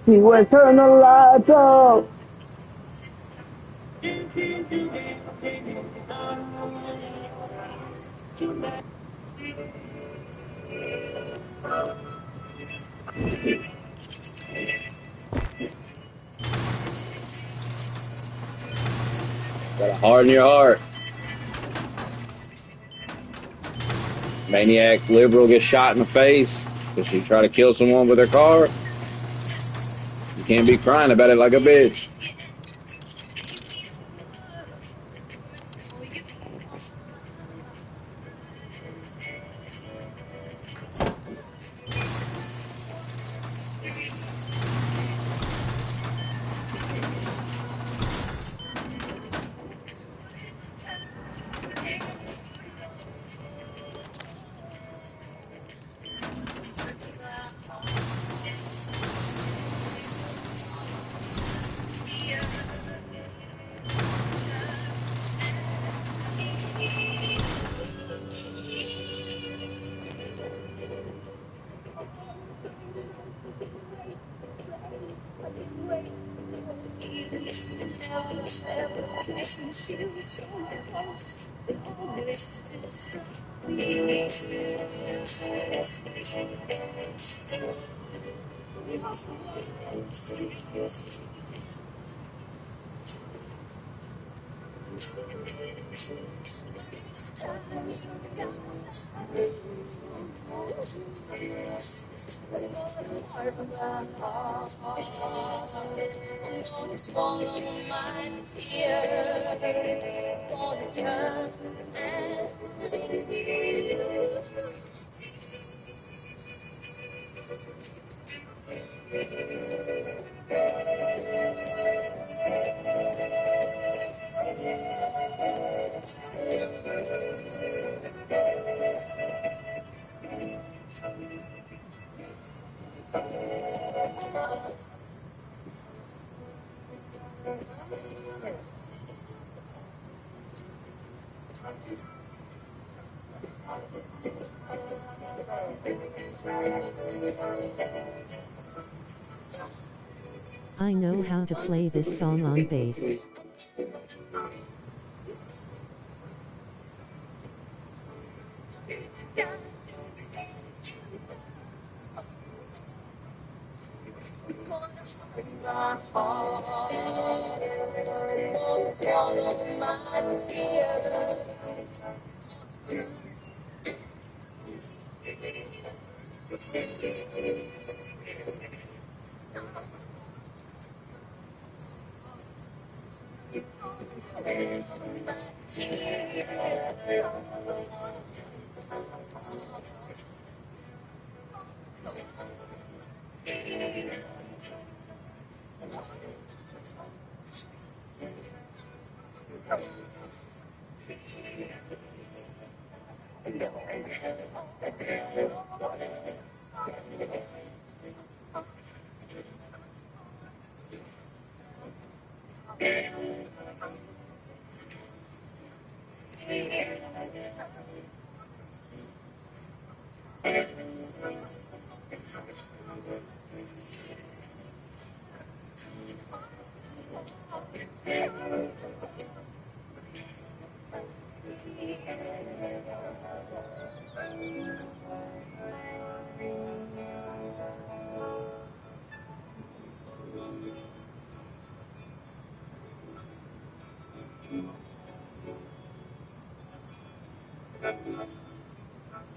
She will turn the lights off. Got a heart in your heart. Maniac liberal gets shot in the face because she tried to kill someone with her car. You can't be crying about it like a bitch. I know how to play this song on bass.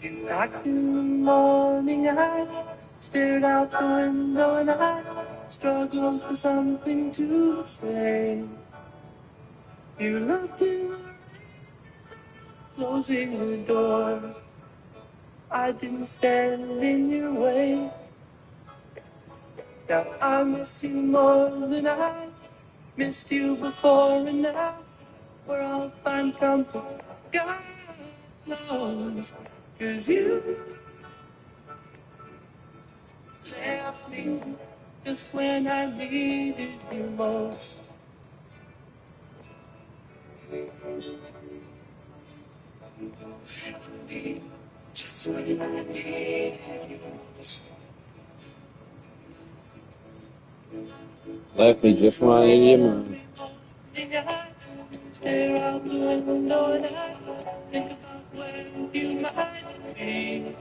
Knocked in the morning, I stared out the window and I struggled for something to say. You left in the rain, closing the door. I didn't stand in your way. Now I miss you more than I missed you before, and now where I'll find comfort, God knows. 'Cause you left me just when I needed you most. Just when I needed you most. Left me just when I needed you most. Stare out the window and I think about where you might be.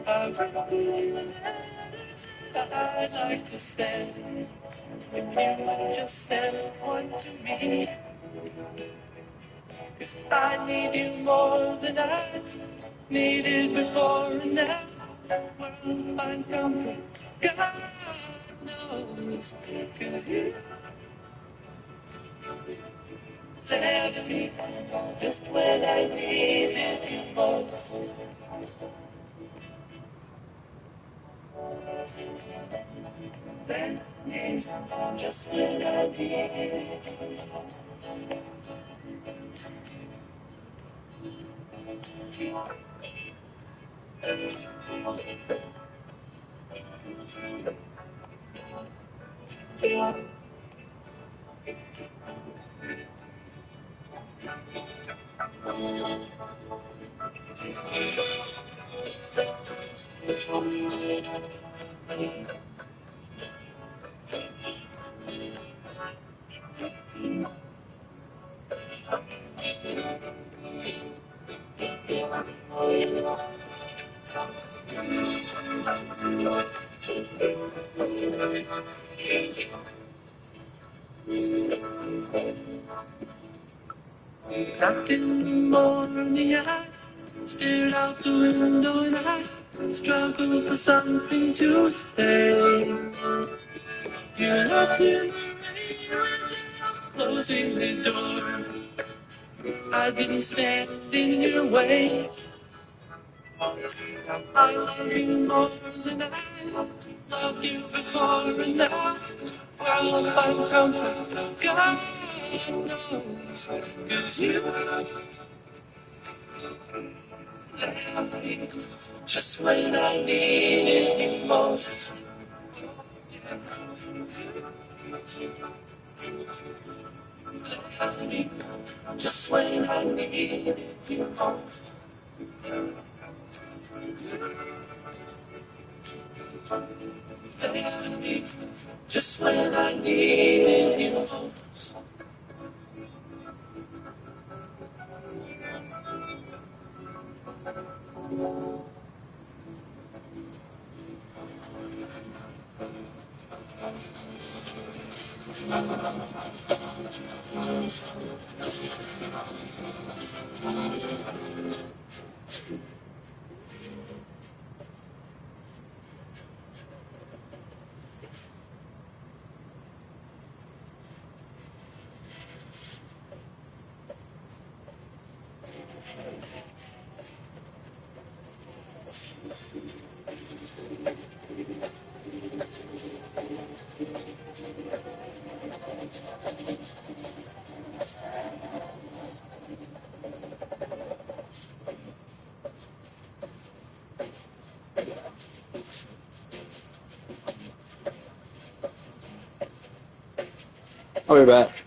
I've written letters that I'd like to send. If you would just send one to me. 'Cause I need you more than I needed before, and now where I'll find comfort, God knows. 'Cause you left me just when I needed you most. Left me just when I needed you. Knocked in the morning, I stared out the window and I struggled for something to say. You looked in the rain, closing the door. I didn't stand in your way. I love you more than I loved you before, and now well, I'm comfort, God knows. 'Cause you left me just when I needed you most. Left me just when I needed you most. Left me just when I needed you most. I'll be back.